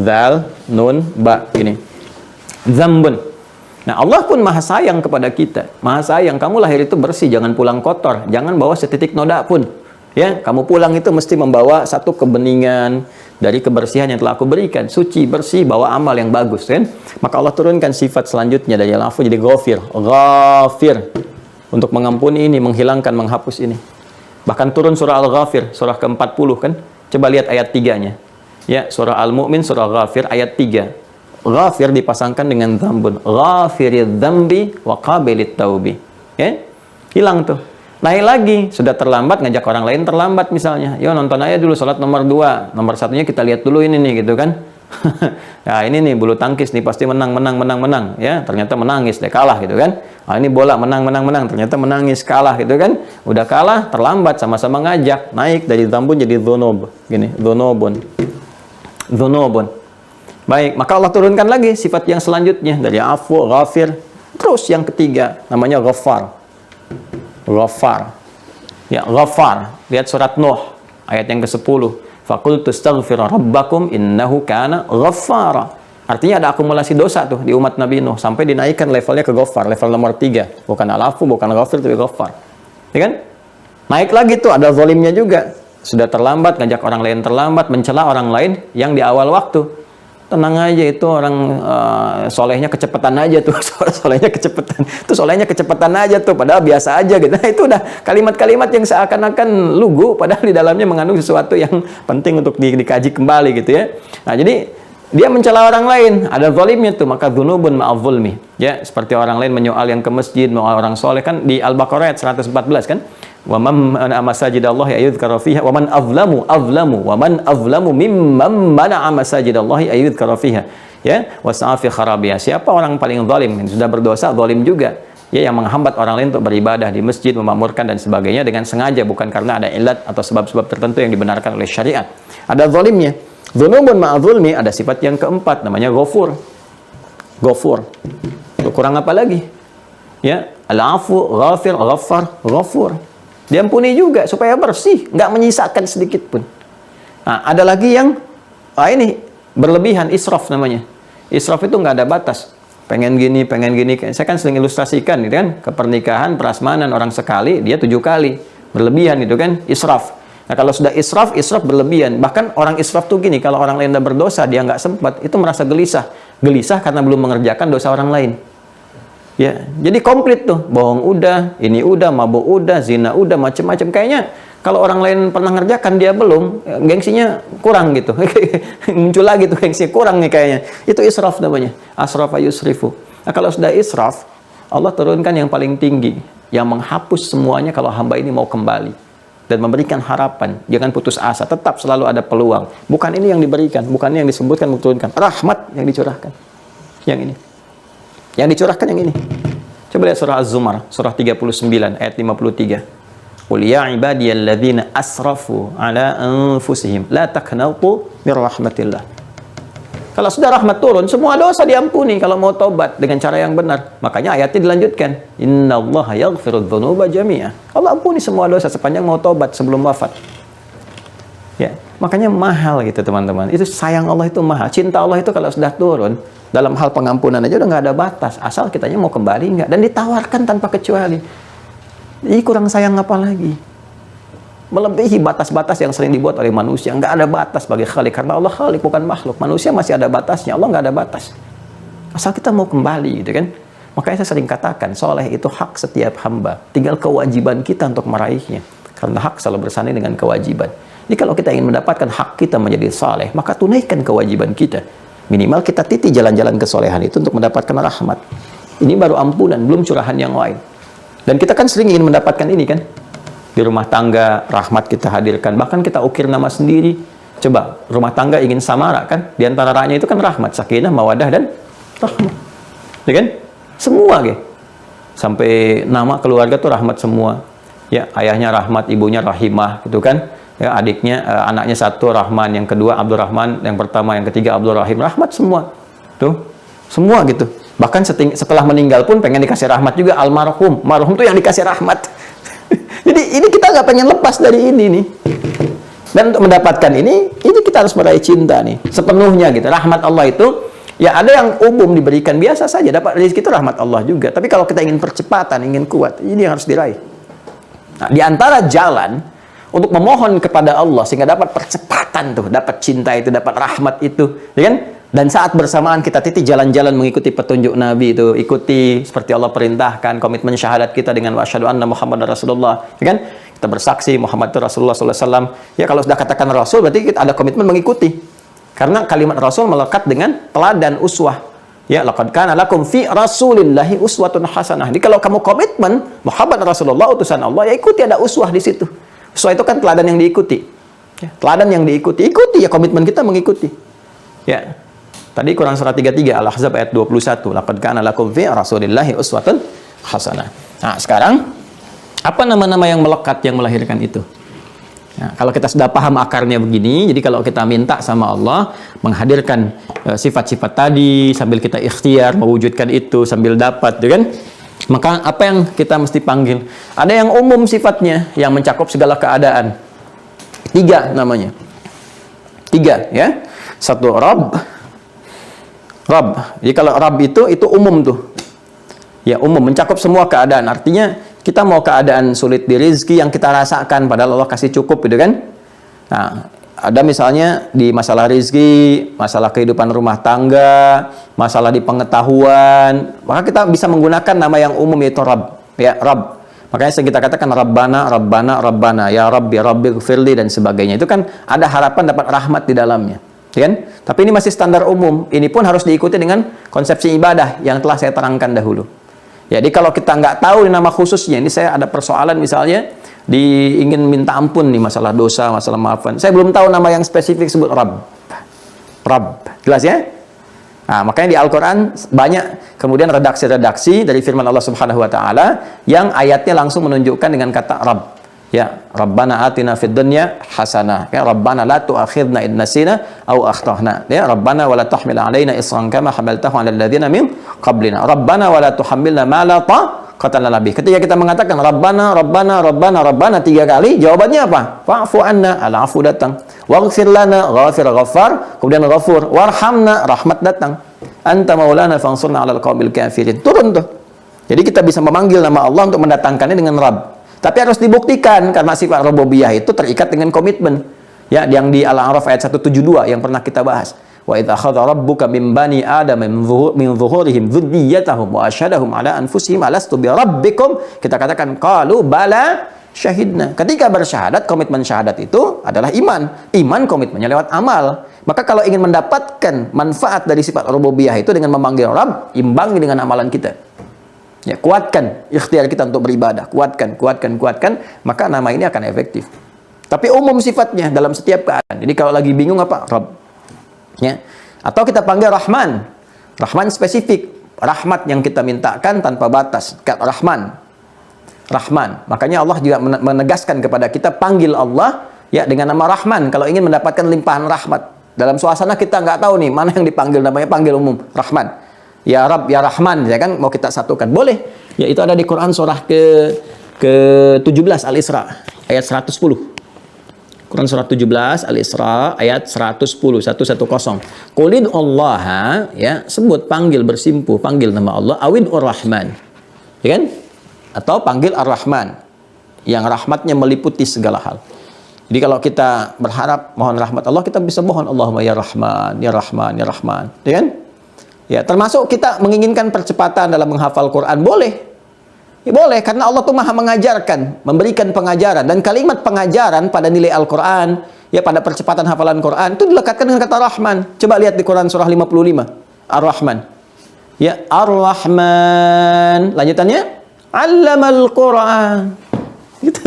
B: Zal, nun, ba. Gini. Zambun. Nah, Allah pun maha sayang kepada kita. Maha sayang. Kamu lahir itu bersih, jangan pulang kotor. Jangan bawa setitik noda pun. Ya, kamu pulang itu mesti membawa satu kebeningan, dari kebersihan yang telah aku berikan. Suci, bersih, bawa amal yang bagus kan. Maka Allah turunkan sifat selanjutnya dari al-afu jadi ghafir. Ghafir. Untuk mengampuni ini, menghilangkan, menghapus ini. Bahkan turun surah Al-Ghafir, surah ke-40 kan. Coba lihat ayat 3-nya. Ya, surah Al-Mu'min, surah Ghafir, ayat 3. Ghafir dipasangkan dengan dzambun. Ghafiridz dzambi wa qabilit taubi. Ya? Hilang tuh. Naik lagi, sudah terlambat, ngajak orang lain terlambat misalnya. Yo nonton aja dulu salat nomor 2. Nomor satunya kita lihat dulu ini nih gitu kan. Ya ini nih bulu tangkis nih pasti menang. Ya ternyata menangis deh, kalah gitu kan. Ah, ini bola menang. Ternyata menangis, kalah gitu kan. Udah kalah, terlambat, sama-sama ngajak. Naik dari dzambun jadi dzunub. Gini, dzunubun. Baik, maka Allah turunkan lagi sifat yang selanjutnya dari afu, ghafir. Terus yang ketiga namanya ghaffar. Ya, ghaffar. Lihat surat Nuh ayat yang ke-10. Faqultu astaghfiru rabbakum innahu kana ghaffara. Artinya ada akumulasi dosa tuh di umat Nabi Nuh sampai dinaikkan levelnya ke ghaffar, level nomor 3. Bukan al-afu, bukan ghafir, tapi ghaffar. Ya kan? Naik lagi tuh ada zalimnya juga. Sudah terlambat, ngajak orang lain terlambat, mencela orang lain yang di awal waktu. Tenang aja itu orang solehnya kecepatan aja tuh. Solehnya kecepatan aja tuh, padahal biasa aja gitu. Nah, itu udah kalimat-kalimat yang seakan-akan lugu padahal di dalamnya mengandung sesuatu yang penting untuk dikaji kembali gitu ya. Nah, jadi dia mencela orang lain, ada zalimnya tuh, maka dzunubun ma'adz zulmi. Ya, seperti orang lain menyoal yang ke masjid, menyoal orang soleh kan di Al-Baqarah ayat 114 kan. Wa man masajidallahi ayyudhkara fiha wa man azlamu mimman mana'a masajidallahi ayyudhkara fiha. Ya, wasa'a fi kharabiha. Siapa orang paling zalim yang sudah berdosa, zalim juga. Ya, yang menghambat orang lain untuk beribadah di masjid, memakmurkan dan sebagainya dengan sengaja, bukan karena ada ilat atau sebab-sebab tertentu yang dibenarkan oleh syariat. Ada zalimnya. Dzunubun ma'adzulmi, ada sifat yang keempat namanya ghafur. Kurang apa lagi? Ya, al-afu, ghafir, ghaffar, ghafur. Diampuni juga supaya bersih, nggak menyisakan sedikit pun. Nah, ada lagi yang ini berlebihan, israf namanya. Israf itu nggak ada batas. Pengen gini. Saya kan sering ilustrasikan gitu kan, ke pernikahan, prasmanan orang sekali, dia 7 kali. Berlebihan itu kan, israf. Nah, kalau sudah israf berlebihan. Bahkan orang israf tuh gini, kalau orang lain udah berdosa, dia nggak sempat, itu merasa gelisah. Gelisah karena belum mengerjakan dosa orang lain. Ya, jadi komplit tuh. Bohong udah, ini udah, mabuk udah, zina udah, macem-macem. Kayaknya kalau orang lain pernah ngerjakan, dia belum, gengsinya kurang gitu. Muncul lagi tuh gengsinya kurang nih kayaknya. Itu israf namanya. Asrafa yusrifu. Nah, kalau sudah israf, Allah turunkan yang paling tinggi, yang menghapus semuanya kalau hamba ini mau kembali. Dan memberikan harapan. Jangan putus asa, tetap selalu ada peluang. Bukan ini yang diberikan, bukan ini yang disebutkan, diturunkan. Rahmat yang dicurahkan. Yang ini. Yang dicurahkan yang ini. Coba lihat surah Az-Zumar, surah 39 ayat 53. Qul ya ibadiyalladzina asrafu ala anfusihim la taqnatu mir rahmatillah. Kalau sudah rahmat turun, semua dosa diampuni kalau mau tobat dengan cara yang benar. Makanya ayatnya dilanjutkan, innallaha yaghfirudz dzunuba jami'a. Allah ampuni semua dosa sepanjang mau tobat sebelum wafat. Ya, makanya mahal gitu teman-teman. Itu sayang Allah itu mahal. Cinta Allah itu kalau sudah turun, dalam hal pengampunan aja udah nggak ada batas, asal kitanya mau kembali nggak, dan ditawarkan tanpa kecuali. Ini kurang sayang apa lagi? Melebihi batas-batas yang sering dibuat oleh manusia. Nggak ada batas bagi Khalik, karena Allah Khalik bukan makhluk. Manusia masih ada batasnya, Allah nggak ada batas. Asal kita mau kembali gitu kan. Makanya saya sering katakan, soleh itu hak setiap hamba. Tinggal kewajiban kita untuk meraihnya. Karena hak selalu bersanding dengan kewajiban. Jadi kalau kita ingin mendapatkan hak kita menjadi soleh, maka tunaikan kewajiban kita. Minimal kita titi jalan-jalan kesolehan itu untuk mendapatkan rahmat. Ini baru ampunan, belum curahan yang lain. Dan kita kan sering ingin mendapatkan ini kan. Di rumah tangga, rahmat kita hadirkan. Bahkan kita ukir nama sendiri. Coba, rumah tangga ingin samara kan. Di antara ranya itu kan rahmat, sakinah, mawadah, dan rahmat. Ya kan? Semua gitu. Sampai nama keluarga tuh rahmat semua. Ya, ayahnya rahmat, ibunya rahimah gitu kan. Ya, adiknya, anaknya satu Rahman, yang kedua Abdurrahman, yang pertama, yang ketiga Abdurrahim, rahmat semua. Tuh, semua gitu. Bahkan setelah meninggal pun pengen dikasih rahmat juga, almarhum. Marhum tuh yang dikasih rahmat. Jadi ini kita nggak pengen lepas dari ini nih. Dan untuk mendapatkan ini kita harus meraih cinta nih, sepenuhnya gitu. Rahmat Allah itu, ya ada yang umum diberikan biasa saja, dapat rezeki itu rahmat Allah juga. Tapi kalau kita ingin percepatan, ingin kuat, ini yang harus diraih. Nah, di antara jalan untuk memohon kepada Allah sehingga dapat percepatan tuh, dapat cinta itu, dapat rahmat itu, ya kan? Dan saat bersamaan kita jalan-jalan mengikuti petunjuk Nabi itu, ikuti seperti Allah perintahkan, komitmen syahadat kita dengan wa asyhadu anna Muhammadar Rasulullah, ya kan? Kita bersaksi Muhammad itu Rasulullah sallallahu alaihi wasallam. Ya kalau sudah katakan Rasul berarti kita ada komitmen mengikuti. Karena kalimat Rasul melekat dengan teladan uswah. Ya, laqad kana lakum fi Rasulillahi uswatun hasanah. Jadi kalau kamu komitmen Muhammad Rasulullah utusan Allah, ya ikuti, ada uswah di situ. Uswah itu kan teladan yang diikuti. Ya, teladan yang diikuti, ikuti ya, komitmen kita mengikuti. Ya. Tadi Quran surah 33 Al-Ahzab ayat 21, laqad kana lakum fi Rasulillahi uswatun hasanah. Nah, sekarang apa nama-nama yang melekat yang melahirkan itu? Nah, kalau kita sudah paham akarnya begini, jadi kalau kita minta sama Allah menghadirkan sifat-sifat tadi sambil kita ikhtiar mewujudkan itu sambil dapat, ya kan? Maka apa yang kita mesti panggil? Ada yang umum sifatnya yang mencakup segala keadaan. 3 namanya. 3 ya. 1 Rabb. Rabb. Jadi kalau Rabb itu umum tuh. Ya, umum mencakup semua keadaan. Artinya kita mau keadaan sulit di rezeki yang kita rasakan padahal Allah kasih cukup, gitu kan? Nah, ada misalnya di masalah rezeki, masalah kehidupan rumah tangga, masalah di pengetahuan, maka kita bisa menggunakan nama yang umum yaitu Rabb, ya, Rabb. Makanya kita katakan Rabbana, Rabbana, Rabbana, ya Rabbi, Rabbighfirli dan sebagainya. Itu kan ada harapan dapat rahmat di dalamnya, ya kan? Tapi ini masih standar umum. Ini pun harus diikuti dengan konsepsi ibadah yang telah saya terangkan dahulu. Jadi kalau kita nggak tahu nama khususnya, ini saya ada persoalan misalnya ingin minta ampun nih masalah dosa, masalah maafan. Saya belum tahu nama yang spesifik sebut Rabb. Rabb, jelas ya? Nah, makanya di Al-Quran banyak kemudian redaksi-redaksi dari firman Allah Subhanahu Wa Taala yang ayatnya langsung menunjukkan dengan kata Rabb. Ya, Rabbana atina fid dunya hasanah. Ya, Rabbana la tu'akhidna in nasina aw akhtana. Ya, Rabbana wa la tahmil alaina isran kama hamaltahu 'alal ladzina min qablina. Rabbana wa la tuhammilna ma la taqata lana bih. Ketika kita mengatakan Rabbana, Rabbana, Rabbana, Rabbana 3 kali, jawabannya apa? Fa'fu anna, al-'afu datang. Waghfir lana, ghafir ghaffar, kemudian ghafur. Warhamna, rahmat datang. Anta maulana fansurna 'alal qaumil kafirin. Turun tuh. Jadi kita bisa memanggil nama Allah untuk mendatangkannya dengan Rabb. Tapi harus dibuktikan karena sifat rububiyah itu terikat dengan komitmen. Ya, yang di Al-A'raf ayat 172 yang pernah kita bahas. Wa idza akhadha rabbuka min bani adama min zuhurihim dzurriyyatahum wa asyhadahum ala anfusihim alastu bi rabbikum. Kita katakan qalu bala syahidna. Ketika bersyahadat, komitmen syahadat itu adalah iman. Iman komitmennya lewat amal. Maka kalau ingin mendapatkan manfaat dari sifat rububiyah itu dengan memanggil Rabb, imbangi dengan amalan kita. Ya, kuatkan ikhtiar kita untuk beribadah, kuatkan, maka nama ini akan efektif. Tapi umum sifatnya dalam setiap keadaan. Jadi kalau lagi bingung apa? Rabb. Ya. Atau kita panggil Rahman. Rahman spesifik, rahmat yang kita mintakan tanpa batas. Rahman. Rahman. Makanya Allah juga menegaskan kepada kita panggil Allah ya dengan nama Rahman kalau ingin mendapatkan limpahan rahmat. Dalam suasana kita nggak tahu nih mana yang dipanggil, namanya panggil umum, Rahman. Ya Rabb, ya Rahman, ya kan, mau kita satukan. Boleh. Ya, itu ada di Quran surah ke-17 Al-Isra ayat 110. Quran surah 17 Al-Isra ayat 110. Qulid Allah, ya, sebut, panggil, bersimpuh, panggil nama Allah, awid ar-Rahman. Ya kan? Atau panggil Ar-Rahman yang rahmatnya meliputi segala hal. Jadi kalau kita berharap mohon rahmat Allah, kita bisa mohon Allahumma ya Rahman, ya Rahman, ya Rahman. Ya kan? Ya, termasuk kita menginginkan percepatan dalam menghafal Quran, boleh. Ya, boleh, karena Allah tuh maha mengajarkan, memberikan pengajaran. Dan kalimat pengajaran pada nilai Al-Quran, ya pada percepatan hafalan Quran, itu dilekatkan dengan kata Rahman. Coba lihat di Quran surah 55, Ar-Rahman. Ya, Ar-Rahman. Lanjutannya, Allamal Quran. Gitu.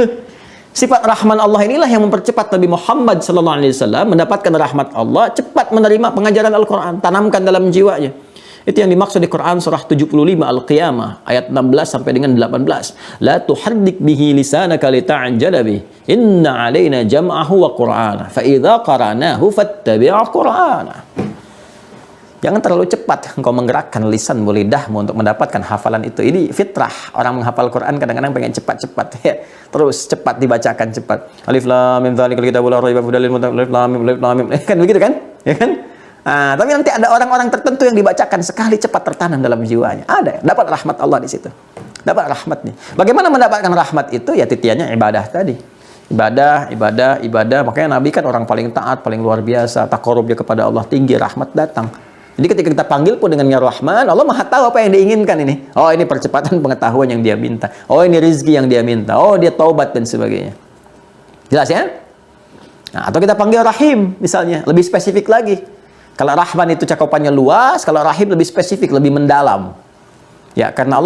B: Sifat Rahman Allah inilah yang mempercepat Nabi Muhammad SAW mendapatkan rahmat Allah, cepat menerima pengajaran Al-Quran, tanamkan dalam jiwanya. Itu yang dimaksud di Quran surah 75 Al-Qiyamah ayat 16 sampai dengan 18. La tuharrik bihi lisanaka lita'jala bih. Inna 'alaina jam'ahu wa Qur'ana. Fa idza qara'nahu fattabi' Qur'ana. Jangan terlalu cepat engkau menggerakkan lisan lidahmu untuk mendapatkan hafalan itu. Ini fitrah. Orang menghafal Quran kadang-kadang pengen cepat-cepat. Ya. Terus cepat dibacakan cepat. Alif lam mim dzalikal kitabul la raiba fihi hudal lil muttaqin. Alif lam mim. Kan begitu kan? Ya kan? Nah, tapi nanti ada orang-orang tertentu yang dibacakan sekali cepat tertanam dalam jiwanya. Ada, dapat rahmat Allah di situ. Dapat rahmatnya. Bagaimana mendapatkan rahmat itu? Ya titiannya ibadah tadi. Ibadah, ibadah, ibadah. Makanya Nabi kan orang paling taat, paling luar biasa. Taqarrub dia kepada Allah tinggi, rahmat datang. Jadi ketika kita panggil pun dengan ya Rahman, Allah Maha tahu apa yang diinginkan ini. Oh, ini percepatan pengetahuan yang dia minta. Oh, ini rezeki yang dia minta. Oh, dia taubat dan sebagainya. Jelas ya? Nah, atau kita panggil Rahim misalnya, lebih spesifik lagi. Kalau Rahman itu cakupannya luas, kalau Rahim lebih spesifik, lebih mendalam. Ya, karena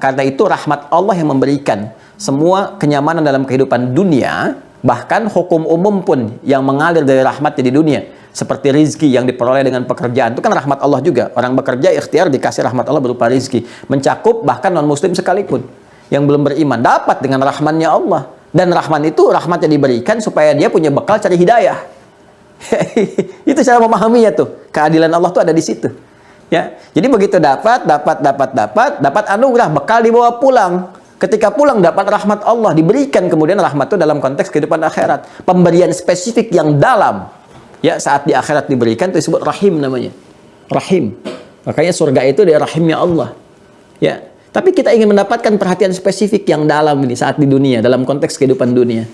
B: karena itu rahmat Allah yang memberikan semua kenyamanan dalam kehidupan dunia, bahkan hukum umum pun yang mengalir dari rahmatnya di dunia, seperti rizki yang diperoleh dengan pekerjaan, itu kan rahmat Allah juga. Orang bekerja ikhtiar dikasih rahmat Allah berupa rizki, mencakup bahkan non-muslim sekalipun yang belum beriman dapat dengan rahmannya Allah. Dan rahman itu rahmatnya diberikan supaya dia punya bekal cari hidayah. Itu cara memahaminya tuh. Keadilan Allah tuh ada di situ. Ya, jadi begitu dapat anugerah, bekal dibawa pulang. Ketika pulang dapat rahmat Allah, diberikan kemudian rahmat itu dalam konteks kehidupan akhirat. Pemberian spesifik yang dalam. Ya, saat di akhirat diberikan itu disebut rahim namanya. Rahim. Makanya surga itu dari rahimnya Allah. Ya, tapi kita ingin mendapatkan perhatian spesifik yang dalam ini saat di dunia, dalam konteks kehidupan dunia.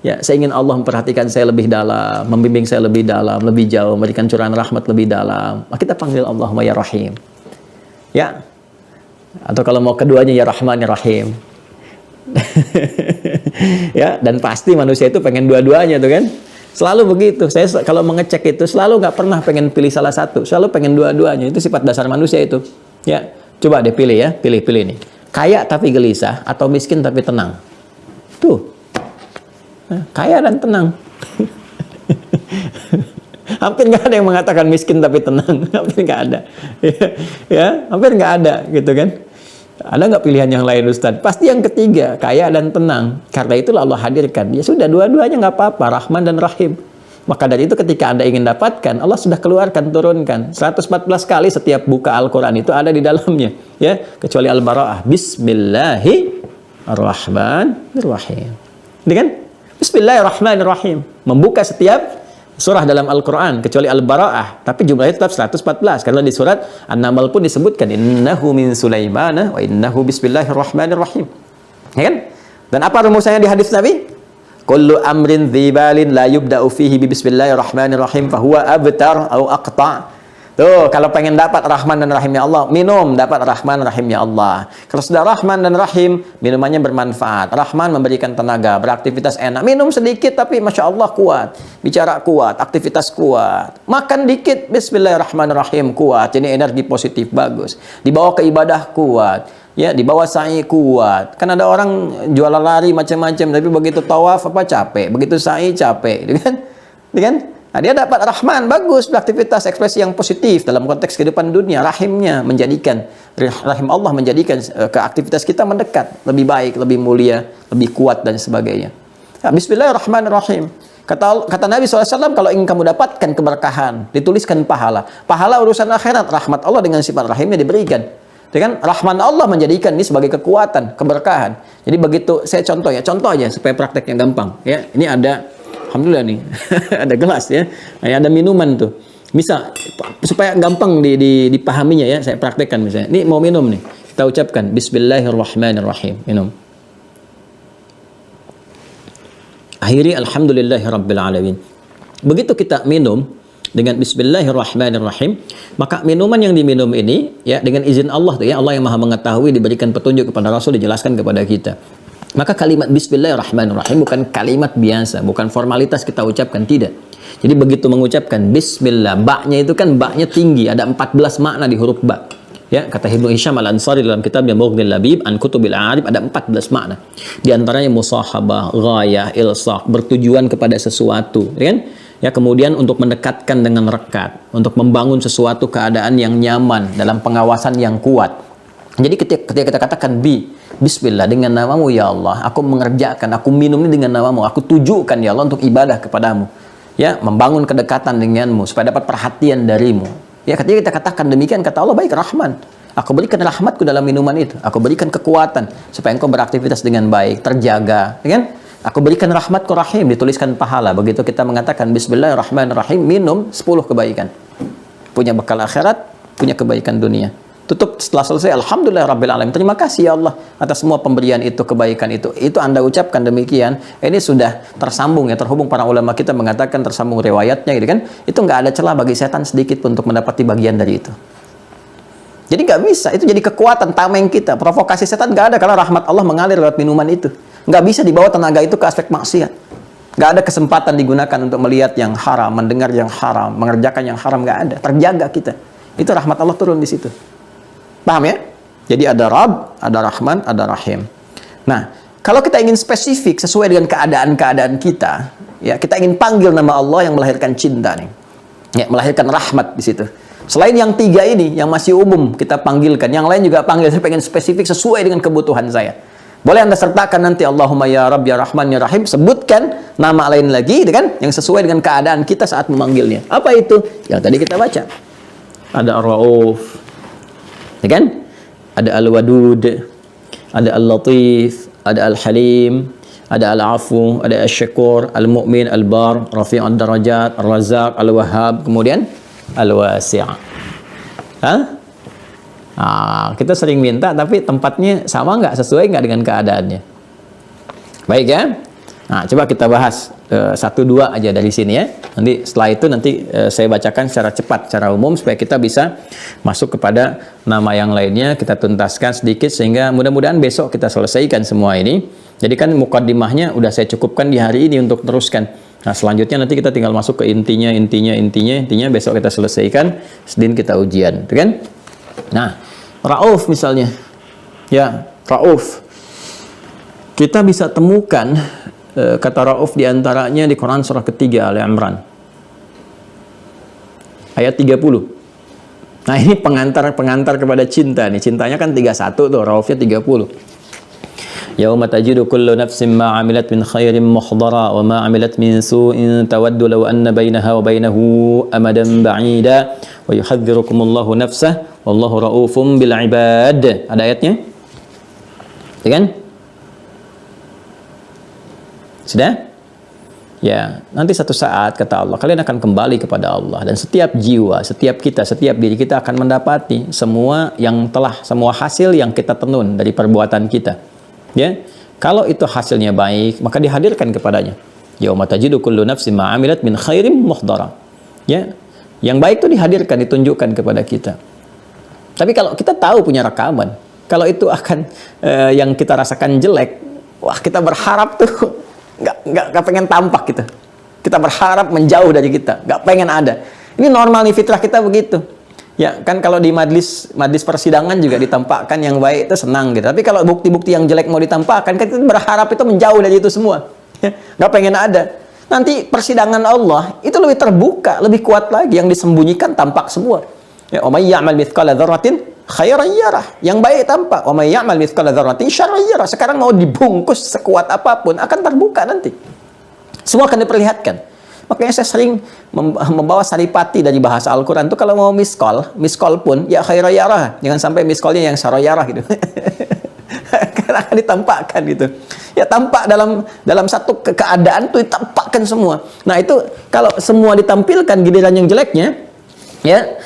B: Ya, saya ingin Allah memperhatikan saya lebih dalam, membimbing saya lebih dalam, lebih jauh, memberikan curahan rahmat lebih dalam. Maka kita panggil Allahumma ya Rahim. Ya. Atau kalau mau keduanya ya Rahman ya Rahim. Ya, dan pasti manusia itu pengen dua-duanya tuh kan. Selalu begitu. Saya kalau mengecek itu selalu nggak pernah pengen pilih salah satu, selalu pengen dua-duanya. Itu sifat dasar manusia itu. Ya, coba deh pilih ya, pilih nih. Kaya tapi gelisah atau miskin tapi tenang. Tuh. Kaya dan tenang. Hampir nggak ada yang mengatakan miskin tapi tenang. Hampir nggak ada. Ya, hampir nggak ada gitu kan. Ada nggak pilihan yang lain Ustadz? Pasti yang ketiga, kaya dan tenang. Karena itulah Allah hadirkan. Ya sudah, dua-duanya nggak apa-apa, Rahman dan Rahim. Maka dari itu ketika Anda ingin dapatkan, Allah sudah keluarkan, turunkan. 114 kali setiap buka Al-Quran itu ada di dalamnya. Ya, kecuali Al-Bara'ah. Bismillahirrahmanirrahim. Ini kan? Bismillahirrahmanirrahim. Membuka setiap surah dalam Al-Quran, kecuali Al-Bara'ah. Tapi jumlahnya tetap 114. Karena di surat An-Naml pun disebutkan, innahu min Sulaimana wa innahu bismillahirrahmanirrahim. Ya kan? Dan apa rumusannya di hadis Nabi? Kullu amrin dhibalin la yubda'u fihi bi bismillahirrahmanirrahim fahuwa abtar au aqta'. Tuh, kalau pengen dapat Rahman dan Rahimnya Allah, minum dapat Rahman Rahimnya Allah. Kalau sudah Rahman dan Rahim, minumannya bermanfaat. Rahman memberikan tenaga, beraktivitas enak. Minum sedikit tapi Masya Allah kuat. Bicara kuat, aktivitas kuat. Makan dikit, Bismillahirrahmanirrahim, kuat. Jadi energi positif, bagus. Dibawa ke ibadah kuat. Ya, dibawa sa'i kuat. Kan ada orang jualan lari macam-macam, tapi begitu tawaf apa capek, begitu sa'i capek, gitu kan? Gitu kan? Nah, dia dapat Rahman, bagus, beraktivitas ekspresi yang positif dalam konteks kehidupan dunia. Rahimnya menjadikan, rahim Allah menjadikan ke aktivitas kita mendekat, lebih baik, lebih mulia, lebih kuat dan sebagainya. Nah, Bismillahirrahmanirrahim. Kata Nabi SAW, kalau ingin kamu dapatkan keberkahan, dituliskan pahala. Pahala urusan akhirat, rahmat Allah dengan sifat rahimnya diberikan. Dengan Rahman Allah menjadikan ini sebagai kekuatan, keberkahan. Jadi begitu, saya contoh aja supaya prakteknya gampang. Ya, ini ada, alhamdulillah nih, ada gelas ya, ada minuman tuh. Bisa supaya gampang dipahaminya ya, saya praktekkan misalnya. Ini mau minum nih, kita ucapkan Bismillahirrahmanirrahim, minum. Akhiri Alhamdulillahirabbil alamin. Begitu kita minum dengan Bismillahirrahmanirrahim, maka minuman yang diminum ini ya dengan izin Allah tuh ya, Allah yang Maha mengetahui, diberikan petunjuk kepada Rasul, dijelaskan kepada kita. Maka kalimat Bismillahirrahmanirrahim bukan kalimat biasa, bukan formalitas kita ucapkan, tidak. Jadi begitu mengucapkan Bismillah, ba-nya itu kan ba-nya tinggi, ada 14 makna di huruf ba. Ya, kata Ibnu Hisham Al-Ansari dalam kitabnya Mughnil Labib an Kutubil Arif, ada 14 makna. Di antaranya musahabah, ghayah, ilsaq, bertujuan kepada sesuatu, ya kan? Ya, kemudian untuk mendekatkan dengan rekat, untuk membangun sesuatu keadaan yang nyaman dalam pengawasan yang kuat. Jadi ketika kita katakan Bismillah, dengan namamu ya Allah, aku mengerjakan, aku minum ini dengan namamu, aku tujukan ya Allah untuk ibadah kepadamu. Ya, membangun kedekatan denganmu supaya dapat perhatian darimu. Ya, ketika kita katakan demikian, kata Allah, baik Rahman, aku berikan rahmatku dalam minuman itu, aku berikan kekuatan supaya engkau beraktivitas dengan baik, terjaga, ya kan? Aku berikan rahmatku Rahim, dituliskan pahala. Begitu kita mengatakan Bismillahirrahmanirrahim, minum 10 kebaikan. Punya bekal akhirat, punya kebaikan dunia. Tutup setelah selesai, alhamdulillah rabbil alamin. Terima kasih ya Allah atas semua pemberian itu, kebaikan itu. Itu Anda ucapkan demikian. Ini sudah tersambung ya, terhubung. Para ulama kita mengatakan tersambung riwayatnya gitu kan. Itu nggak ada celah bagi setan sedikit pun untuk mendapati bagian dari itu. Jadi nggak bisa, itu jadi kekuatan tameng kita. Provokasi setan nggak ada kalau rahmat Allah mengalir lewat minuman itu. Nggak bisa dibawa tenaga itu ke aspek maksiat. Nggak ada kesempatan digunakan untuk melihat yang haram, mendengar yang haram, mengerjakan yang haram, nggak ada. Terjaga kita. Itu rahmat Allah turun di situ. Paham ya? Jadi ada Rabb, ada Rahman, ada Rahim. Nah, kalau kita ingin spesifik sesuai dengan keadaan-keadaan kita, ya kita ingin panggil nama Allah yang melahirkan cinta nih. Ya, melahirkan rahmat di situ. Selain yang tiga ini, yang masih umum kita panggilkan, yang lain juga panggil. Saya pengen spesifik sesuai dengan kebutuhan saya. Boleh Anda sertakan nanti Allahumma ya Rabb ya Rahman ya Rahim, sebutkan nama lain lagi, kan? Yang sesuai dengan keadaan kita saat memanggilnya. Apa itu? Yang tadi kita baca. Ada Ar-Rauf, ya kan? Ada Al-Wadud, ada Al-Latif, ada Al-Halim, ada Al-Afu, ada Al-Syakur, Al-Mu'min, Al-Bar, Rafi'ud Darajat, Al-Razzaq, Al-Wahhab, kemudian Al-Wasi'. Kita sering minta tapi tempatnya sama nggak, sesuai nggak dengan keadaannya. Baik ya. Nah, coba kita bahas 1-2 aja dari sini ya. Nanti setelah itu saya bacakan secara cepat, secara umum supaya kita bisa masuk kepada nama yang lainnya, kita tuntaskan sedikit sehingga mudah-mudahan besok kita selesaikan semua ini. Jadi kan mukaddimahnya udah saya cukupkan di hari ini untuk teruskan. Nah, selanjutnya nanti kita tinggal masuk ke intinya besok kita selesaikan, Senin kita ujian, gitu kan? Nah, Rauf misalnya. Ya, Rauf. Kita bisa temukan kata Rauf diantaranya di Quran surah ketiga Ali Imran ayat 30. Nah, ini pengantar kepada cinta nih. Cintanya kan 31 tuh, Raufnya 30. Yauma tajidu kullu nafsin ma 'amilat min khairin muhdara wa ma 'amilat min su'in tawaddu law anna bainaha wa bainahu amadan ba'ida wa yuhadzirukumullahu nafsah wallahu raufum bil 'ibad. Ada ayatnya? Ya kan? Sudah? Ya, nanti satu saat kata Allah kalian akan kembali kepada Allah, dan setiap jiwa, setiap diri kita akan mendapati semua hasil yang kita tenun dari perbuatan kita. Ya, kalau itu hasilnya baik, maka dihadirkan kepadanya. Yauma tajidu kullu nafsin ma 'amilat min khairin muhdara. Ya, yang baik itu dihadirkan, ditunjukkan kepada kita. Tapi kalau kita tahu punya rekaman, kalau itu akan yang kita rasakan jelek, wah kita berharap tuh nggak pengen tampak gitu. Kita berharap menjauh dari kita, nggak pengen ada. Ini normal nih, fitrah kita begitu. Ya kan, kalau di majlis persidangan juga ditampakkan yang baik itu senang gitu. Tapi kalau bukti-bukti yang jelek mau ditampakkan, kan kita berharap itu menjauh dari itu semua. Nggak pengen ada. Nanti persidangan Allah itu lebih terbuka, lebih kuat lagi. Yang disembunyikan tampak semua. Ya, wa may ya'mal mithqala dzarratin khairan yarah. Yang baik tampak. Wa may ya'mal mithqala dzarratin syarran yarah. Sekarang mau dibungkus sekuat apapun akan terbuka nanti. Semua akan diperlihatkan. Makanya saya sering membawa saripati dari bahasa Al-Quran itu kalau mau miskol pun ya khairan yarah. Jangan sampai miskolnya yang syarran gitu. Karena akan ditampakkan gitu. Ya, tampak dalam satu keadaan tuh ditampakkan semua. Nah, itu kalau semua ditampilkan giliran yang jeleknya, ya,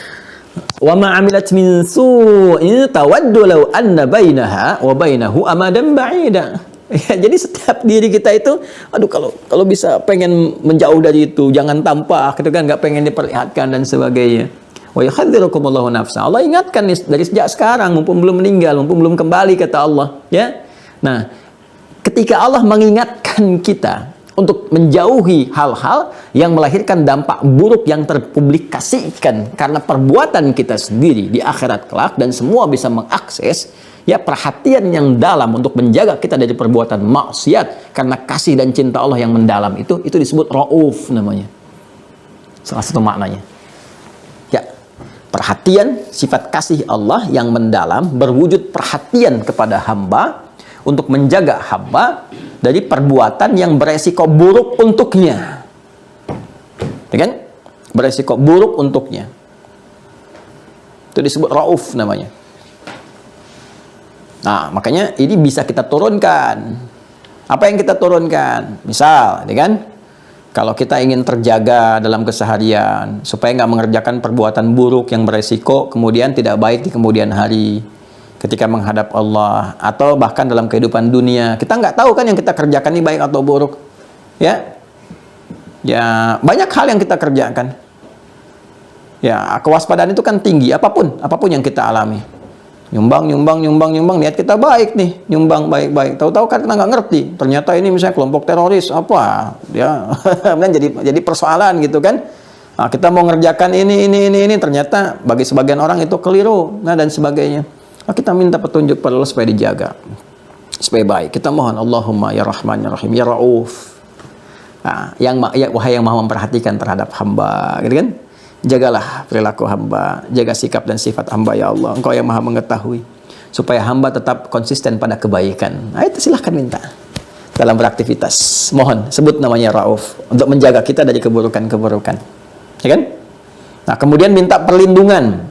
B: wa ma 'amilat min su'in tawaddu law anna bainaha wa bainahu amadan ba'ida. Ya, jadi setiap diri kita itu, aduh kalau bisa pengen menjauh dari itu, jangan tampak, gitu kan, nggak pengen diperlihatkan dan sebagainya. Wa yuhadzirukumullahu nafsa. Allah ingatkan dari sejak sekarang, mumpung belum meninggal, mumpung belum kembali, kata Allah. Ya, nah, ketika Allah mengingatkan kita untuk menjauhi hal-hal yang melahirkan dampak buruk yang terpublikasikan karena perbuatan kita sendiri di akhirat kelak, dan semua bisa mengakses, ya, perhatian yang dalam untuk menjaga kita dari perbuatan maksiat karena kasih dan cinta Allah yang mendalam itu disebut Rauf namanya. Salah satu maknanya. Ya, perhatian, sifat kasih Allah yang mendalam berwujud perhatian kepada hamba untuk menjaga hamba dari perbuatan yang beresiko buruk untuknya. Ya kan? Beresiko buruk untuknya. Itu disebut Rauf namanya. Nah, makanya ini bisa kita turunkan. Apa yang kita turunkan? Misal, ya kan? Kalau kita ingin terjaga dalam keseharian, supaya nggak mengerjakan perbuatan buruk yang beresiko, kemudian tidak baik di kemudian hari, ketika menghadap Allah, atau bahkan dalam kehidupan dunia, kita nggak tahu kan yang kita kerjakan ini baik atau buruk. Ya, banyak hal yang kita kerjakan. Ya, kewaspadaan itu kan tinggi, apapun yang kita alami. Nyumbang, niat kita baik nih, nyumbang baik-baik. Tahu-tahu kan kita nggak ngerti, ternyata ini misalnya kelompok teroris, apa, ya, kan jadi persoalan gitu kan. Nah, kita mau ngerjakan ini, ternyata bagi sebagian orang itu keliru, nah dan sebagainya. Nah, kita minta petunjuk pada Allah supaya dijaga, supaya baik. Kita mohon, Allahumma ya Rahman ya Rahim ya Rauf. Nah, wahai yang maha memperhatikan terhadap hamba, gitu kan? Jagalah perilaku hamba, jaga sikap dan sifat hamba ya Allah. Engkau yang maha mengetahui, supaya hamba tetap konsisten pada kebaikan. Nah, itu silahkan minta dalam beraktivitas. Mohon sebut namanya Rauf untuk menjaga kita dari keburukan-keburukan, ya kan? Nah, kemudian minta perlindungan,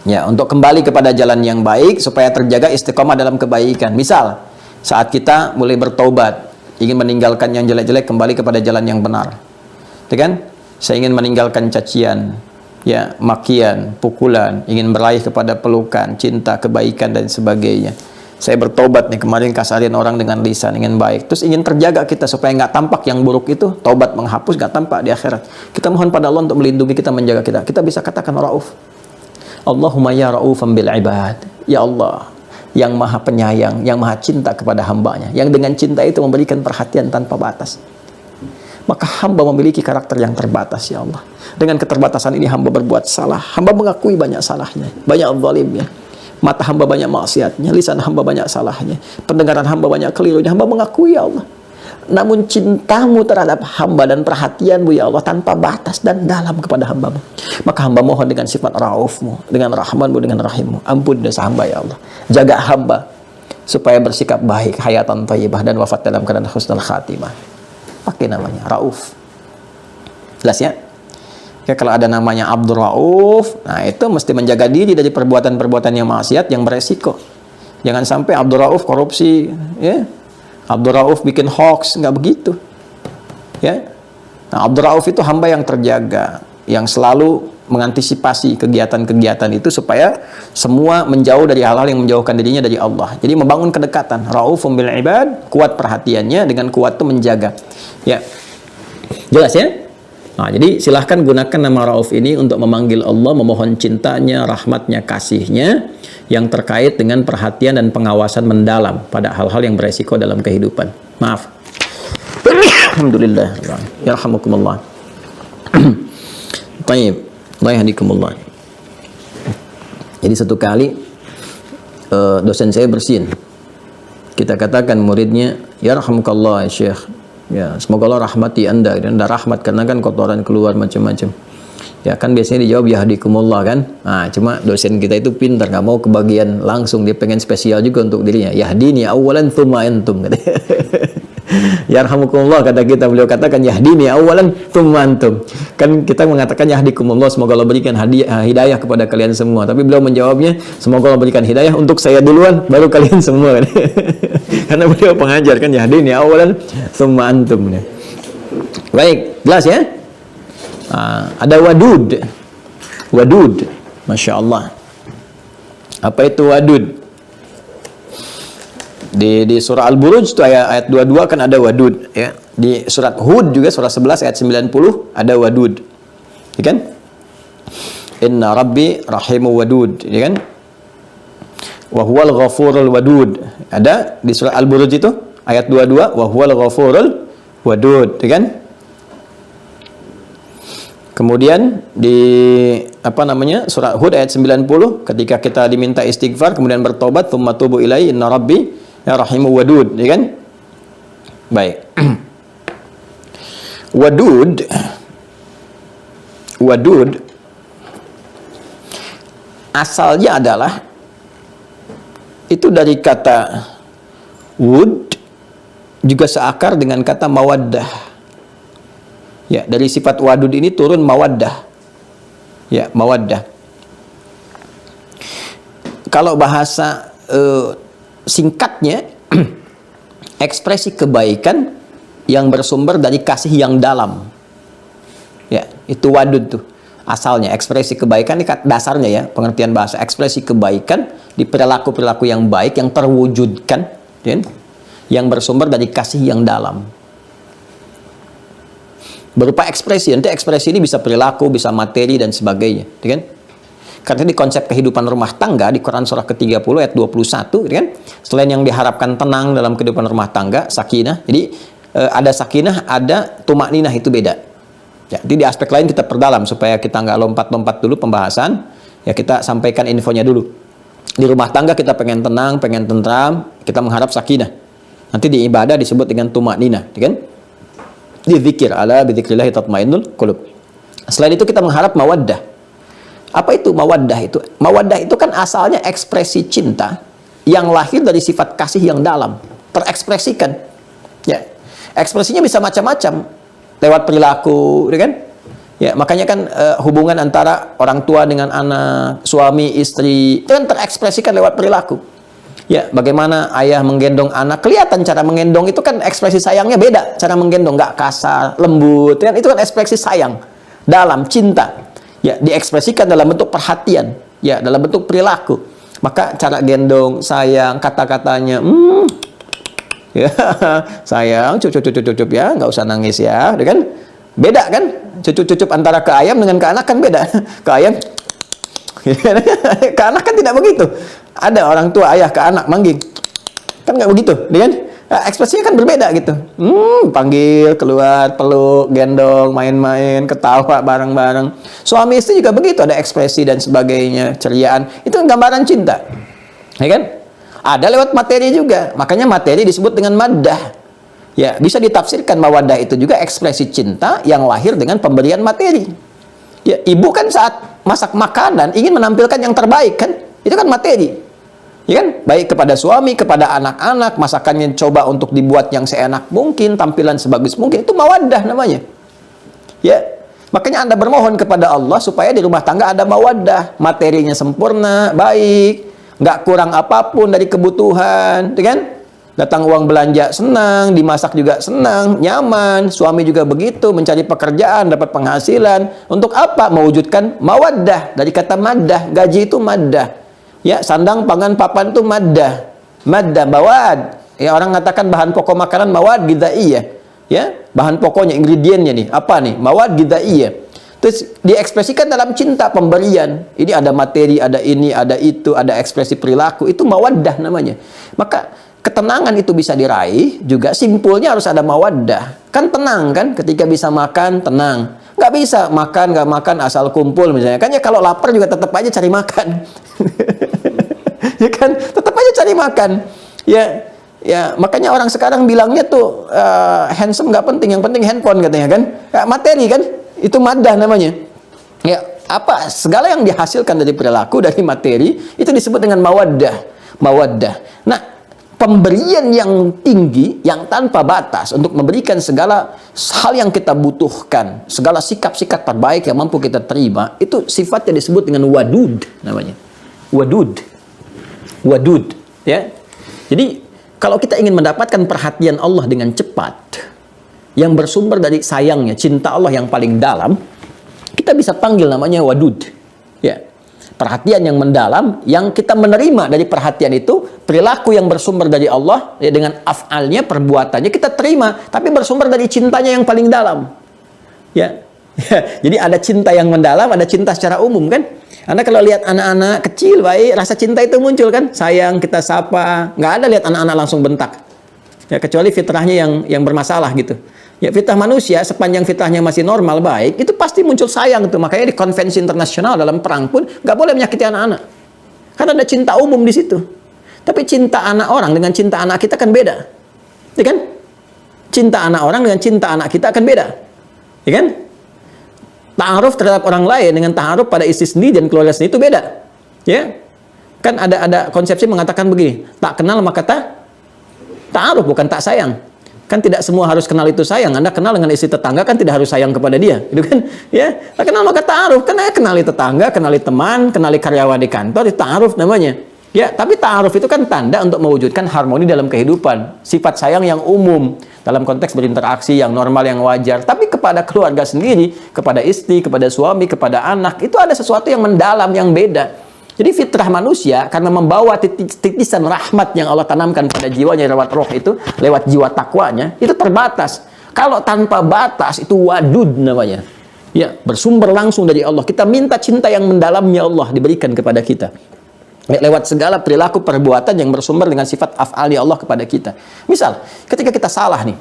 B: ya, untuk kembali kepada jalan yang baik supaya terjaga istiqomah dalam kebaikan. Misal saat kita mulai bertobat, ingin meninggalkan yang jelek-jelek, kembali kepada jalan yang benar, ya kan? Saya ingin meninggalkan cacian, ya, makian, pukulan, ingin meraih kepada pelukan, cinta, kebaikan dan sebagainya. Saya bertobat nih, kemarin kasarin orang dengan lisan, ingin baik. Terus ingin terjaga kita supaya nggak tampak yang buruk itu, taubat menghapus, nggak tampak di akhirat. Kita mohon pada Allah untuk melindungi kita, menjaga kita. Kita bisa katakan Rauf. Allahumma ya Raufan bil ibad. Ya Allah, yang maha penyayang, yang maha cinta kepada hambanya, yang dengan cinta itu memberikan perhatian tanpa batas. Maka hamba memiliki karakter yang terbatas, ya Allah. Dengan keterbatasan ini hamba berbuat salah. Hamba mengakui banyak salahnya, banyak zalimnya. Mata hamba banyak maksiatnya, lisan hamba banyak salahnya, pendengaran hamba banyak kelirunya. Hamba mengakui, ya Allah. Namun cintamu terhadap hamba dan perhatianmu, ya Allah, tanpa batas dan dalam kepada hambamu. Maka hamba mohon dengan sifat Raufmu, dengan Rahmanmu, dengan Rahimmu, ampun dosa hamba, ya Allah. Jaga hamba supaya bersikap baik, hayatan thayyibah, dan wafat dalam keadaan husnul khatimah. Pakai namanya Rauf. Jelas ya? Ya, kalau ada namanya Abdur Rauf, nah itu mesti menjaga diri dari perbuatan-perbuatan yang maksiat, yang beresiko. Jangan sampai Abdur Rauf korupsi, ya. Abdur Rauf bikin hoax, nggak begitu. Ya. Nah, Abdur Rauf itu hamba yang terjaga, yang selalu mengantisipasi kegiatan-kegiatan itu supaya semua menjauh dari hal-hal yang menjauhkan dirinya dari Allah. Jadi membangun kedekatan. Raufum bil ibad, kuat perhatiannya, dengan kuat itu menjaga. Ya. Jelas ya? Nah, jadi silahkan gunakan nama Rauf ini untuk memanggil Allah, memohon cintanya, rahmatnya, kasihnya yang terkait dengan perhatian dan pengawasan mendalam pada hal-hal yang beresiko dalam kehidupan. Maaf. Alhamdulillah. Yarhamukumullah. Baik. Allah yahdikumullah. Jadi satu kali dosen saya bersin. Kita katakan muridnya, yarhamukallah ya Syekh. Ya, semoga Allah rahmati Anda. Dan Anda rahmat karena kan kotoran keluar macam-macam. Ya kan biasanya dijawab yahdikumullah kan. Nah, cuma dosen kita itu pintar, nggak mau kebagian langsung, dia pengen spesial juga untuk dirinya. Yahdini awalan tsumma antum. Yarhamukumullah kata kita, beliau katakan yahdini awalan tsumma antum. Kan kita mengatakan yahdikumullah, semoga Allah berikan hidayah kepada kalian semua. Tapi beliau menjawabnya, semoga Allah berikan hidayah untuk saya duluan, baru kalian semua. Karena beliau pengajar kan, yahdini awalan tsumma antum. Baik, jelas ya? Ada wadud. Wadud, Masya Allah. Apa itu wadud? Di surah Al-Buruj itu ayat 22 kan ada wadud, ya. Di surat Hud juga surah 11 ayat 90 ada wadud. Ya kan? Inna rabbi rahimu wadud, ya kan? Wa huwal ghafurul wadud. Ada di surah Al-Buruj itu ayat 22 wa huwal ghafurul wadud, ya kan? Kemudian di surah Hud ayat 90 ketika kita diminta istighfar kemudian bertobat, tsumma tubu ilaihi inna rabbi ya rahimu wadud, ya kan? Baik. Wadud asalnya adalah itu dari kata wud, juga seakar dengan kata mawaddah. Ya, dari sifat wadud ini turun mawaddah. Ya, mawaddah. Kalau bahasa singkatnya, ekspresi kebaikan yang bersumber dari kasih yang dalam. Ya, itu wadud tuh. Asalnya ekspresi kebaikan ini dasarnya ya, pengertian bahasa, ekspresi kebaikan di perilaku-perilaku yang baik yang terwujudkan, ya, yang bersumber dari kasih yang dalam. Berupa ekspresi, nanti ekspresi ini bisa perilaku, bisa materi dan sebagainya, ya kan? Karena di konsep kehidupan rumah tangga di Quran surah ke-30 ayat 21, ya kan? Selain yang diharapkan tenang dalam kehidupan rumah tangga, sakinah. Jadi ada sakinah, ada tumakninah, itu beda. Ya, jadi di aspek lain kita perdalam supaya kita nggak lompat-lompat dulu pembahasan. Ya, kita sampaikan infonya dulu. Di rumah tangga kita pengen tenang, pengen tentram, kita mengharap sakinah. Nanti di ibadah disebut dengan tumakninah, ya kan? Di zikir, ala bidzikrillah tatmainnul qulub. Selain itu kita mengharap mawaddah. Apa itu mawaddah itu? Mawaddah itu kan asalnya ekspresi cinta yang lahir dari sifat kasih yang dalam, terekspresikan. Ya, ekspresinya bisa macam-macam, lewat perilaku, ya kan? Ya, makanya kan hubungan antara orang tua dengan anak, suami, istri, itu kan terekspresikan lewat perilaku. Ya, bagaimana ayah menggendong anak, kelihatan cara menggendong itu kan ekspresi sayangnya beda, cara menggendong nggak kasar, lembut, kan? Itu kan ekspresi sayang, dalam cinta. Ya, diekspresikan dalam bentuk perhatian, ya, dalam bentuk perilaku. Maka cara gendong, sayang, kata-katanya, ya, sayang, cucup ya, nggak usah nangis ya, kan? Beda kan? Cucup antara ke ayam dengan ke anak kan beda. Ke ayam, ke anak kan tidak begitu. Ada orang tua ayah ke anak manggil, kan nggak begitu, kan? Nah, ekspresinya kan berbeda gitu. Panggil, keluar, peluk, gendong, main-main, ketawa bareng-bareng. Suami istri juga begitu, ada ekspresi dan sebagainya, ceriaan. Itu gambaran cinta, ya kan? Ada lewat materi juga. Makanya materi disebut dengan maddah. Ya, bisa ditafsirkan mawaddah itu juga ekspresi cinta yang lahir dengan pemberian materi. Ya, ibu kan saat masak makanan ingin menampilkan yang terbaik kan? Itu kan materi. Ya kan? Baik kepada suami, kepada anak-anak, masakannya coba untuk dibuat yang seenak mungkin, tampilan sebagus mungkin. Itu mawaddah namanya. Ya. Makanya Anda bermohon kepada Allah supaya di rumah tangga ada mawaddah, materinya sempurna, baik, nggak kurang apapun dari kebutuhan, ya kan? Datang uang belanja senang, dimasak juga senang, nyaman, suami juga begitu, mencari pekerjaan, dapat penghasilan. Untuk apa? Mewujudkan mawaddah, dari kata maddah, gaji itu maddah. Ya, sandang, pangan, papan itu maddah. Maddah, mawad. Ya, orang mengatakan bahan pokok makanan mawad gidhaiyah. Ya, bahan pokoknya, ingredientnya nih, apa nih? Mawad gidhaiyah. Terus diekspresikan dalam cinta, pemberian. Ini ada materi, ada ini, ada itu, ada ekspresi perilaku. Itu mawaddah namanya. Maka ketenangan itu bisa diraih, juga simpulnya harus ada mawaddah. Kan tenang kan, ketika bisa makan, tenang. Nggak bisa makan, nggak makan, asal kumpul misalnya. Kan ya kalau lapar juga tetap aja cari makan. Ya kan, tetap aja cari makan. Ya, ya, makanya orang sekarang bilangnya tuh handsome nggak penting, yang penting handphone katanya kan. Ya, materi kan, itu maddah namanya. Ya, apa segala yang dihasilkan dari perilaku, dari materi itu disebut dengan mawaddah. Mawaddah. Nah, pemberian yang tinggi, yang tanpa batas untuk memberikan segala hal yang kita butuhkan, segala sikap-sikap terbaik yang mampu kita terima, itu sifatnya disebut dengan wadud namanya. Wadud. Wadud, ya. Jadi kalau kita ingin mendapatkan perhatian Allah dengan cepat, yang bersumber dari sayangnya, cinta Allah yang paling dalam, kita bisa panggil namanya wadud. Ya. Perhatian yang mendalam, yang kita menerima dari perhatian itu, perilaku yang bersumber dari Allah, ya, dengan af'alnya, perbuatannya kita terima, tapi bersumber dari cintanya yang paling dalam. Ya. Jadi ada cinta yang mendalam, ada cinta secara umum kan? Anda kalau lihat anak-anak kecil baik, rasa cinta itu muncul kan? Sayang, kita sapa. Nggak ada lihat anak-anak langsung bentak. Ya, kecuali fitrahnya yang bermasalah gitu. Ya, fitrah manusia sepanjang fitrahnya masih normal baik, itu pasti muncul sayang tuh. Makanya di konvensi internasional dalam perang pun nggak boleh menyakiti anak-anak. Karena ada cinta umum di situ. Tapi cinta anak orang dengan cinta anak kita kan beda. Ya kan? Cinta anak orang dengan cinta anak kita akan beda. Ya kan? Ta'aruf terhadap orang lain dengan ta'aruf pada istri sendiri dan keluarga sendiri itu beda. Ya. Kan ada konsepsi mengatakan begini, tak kenal maka ta'aruf, bukan tak sayang. Kan tidak semua harus kenal itu sayang. Anda kenal dengan istri tetangga kan tidak harus sayang kepada dia, gitu kan? Ya, tak kenal maka ta'aruf. Kan kenali tetangga, kenali teman, kenali karyawan di kantor, itu ta'aruf namanya. Ya, tapi ta'aruf itu kan tanda untuk mewujudkan harmoni dalam kehidupan. Sifat sayang yang umum dalam konteks berinteraksi yang normal, yang wajar. Tapi kepada keluarga sendiri, kepada istri, kepada suami, kepada anak, itu ada sesuatu yang mendalam, yang beda. Jadi fitrah manusia karena membawa titisan rahmat yang Allah tanamkan pada jiwanya lewat roh itu, lewat jiwa takwanya, itu terbatas. Kalau tanpa batas itu wadud namanya. Ya, bersumber langsung dari Allah. Kita minta cinta yang mendalamnya Allah diberikan kepada kita. Lewat segala perilaku perbuatan yang bersumber dengan sifat af'ali Allah kepada kita. Misal, ketika kita salah nih.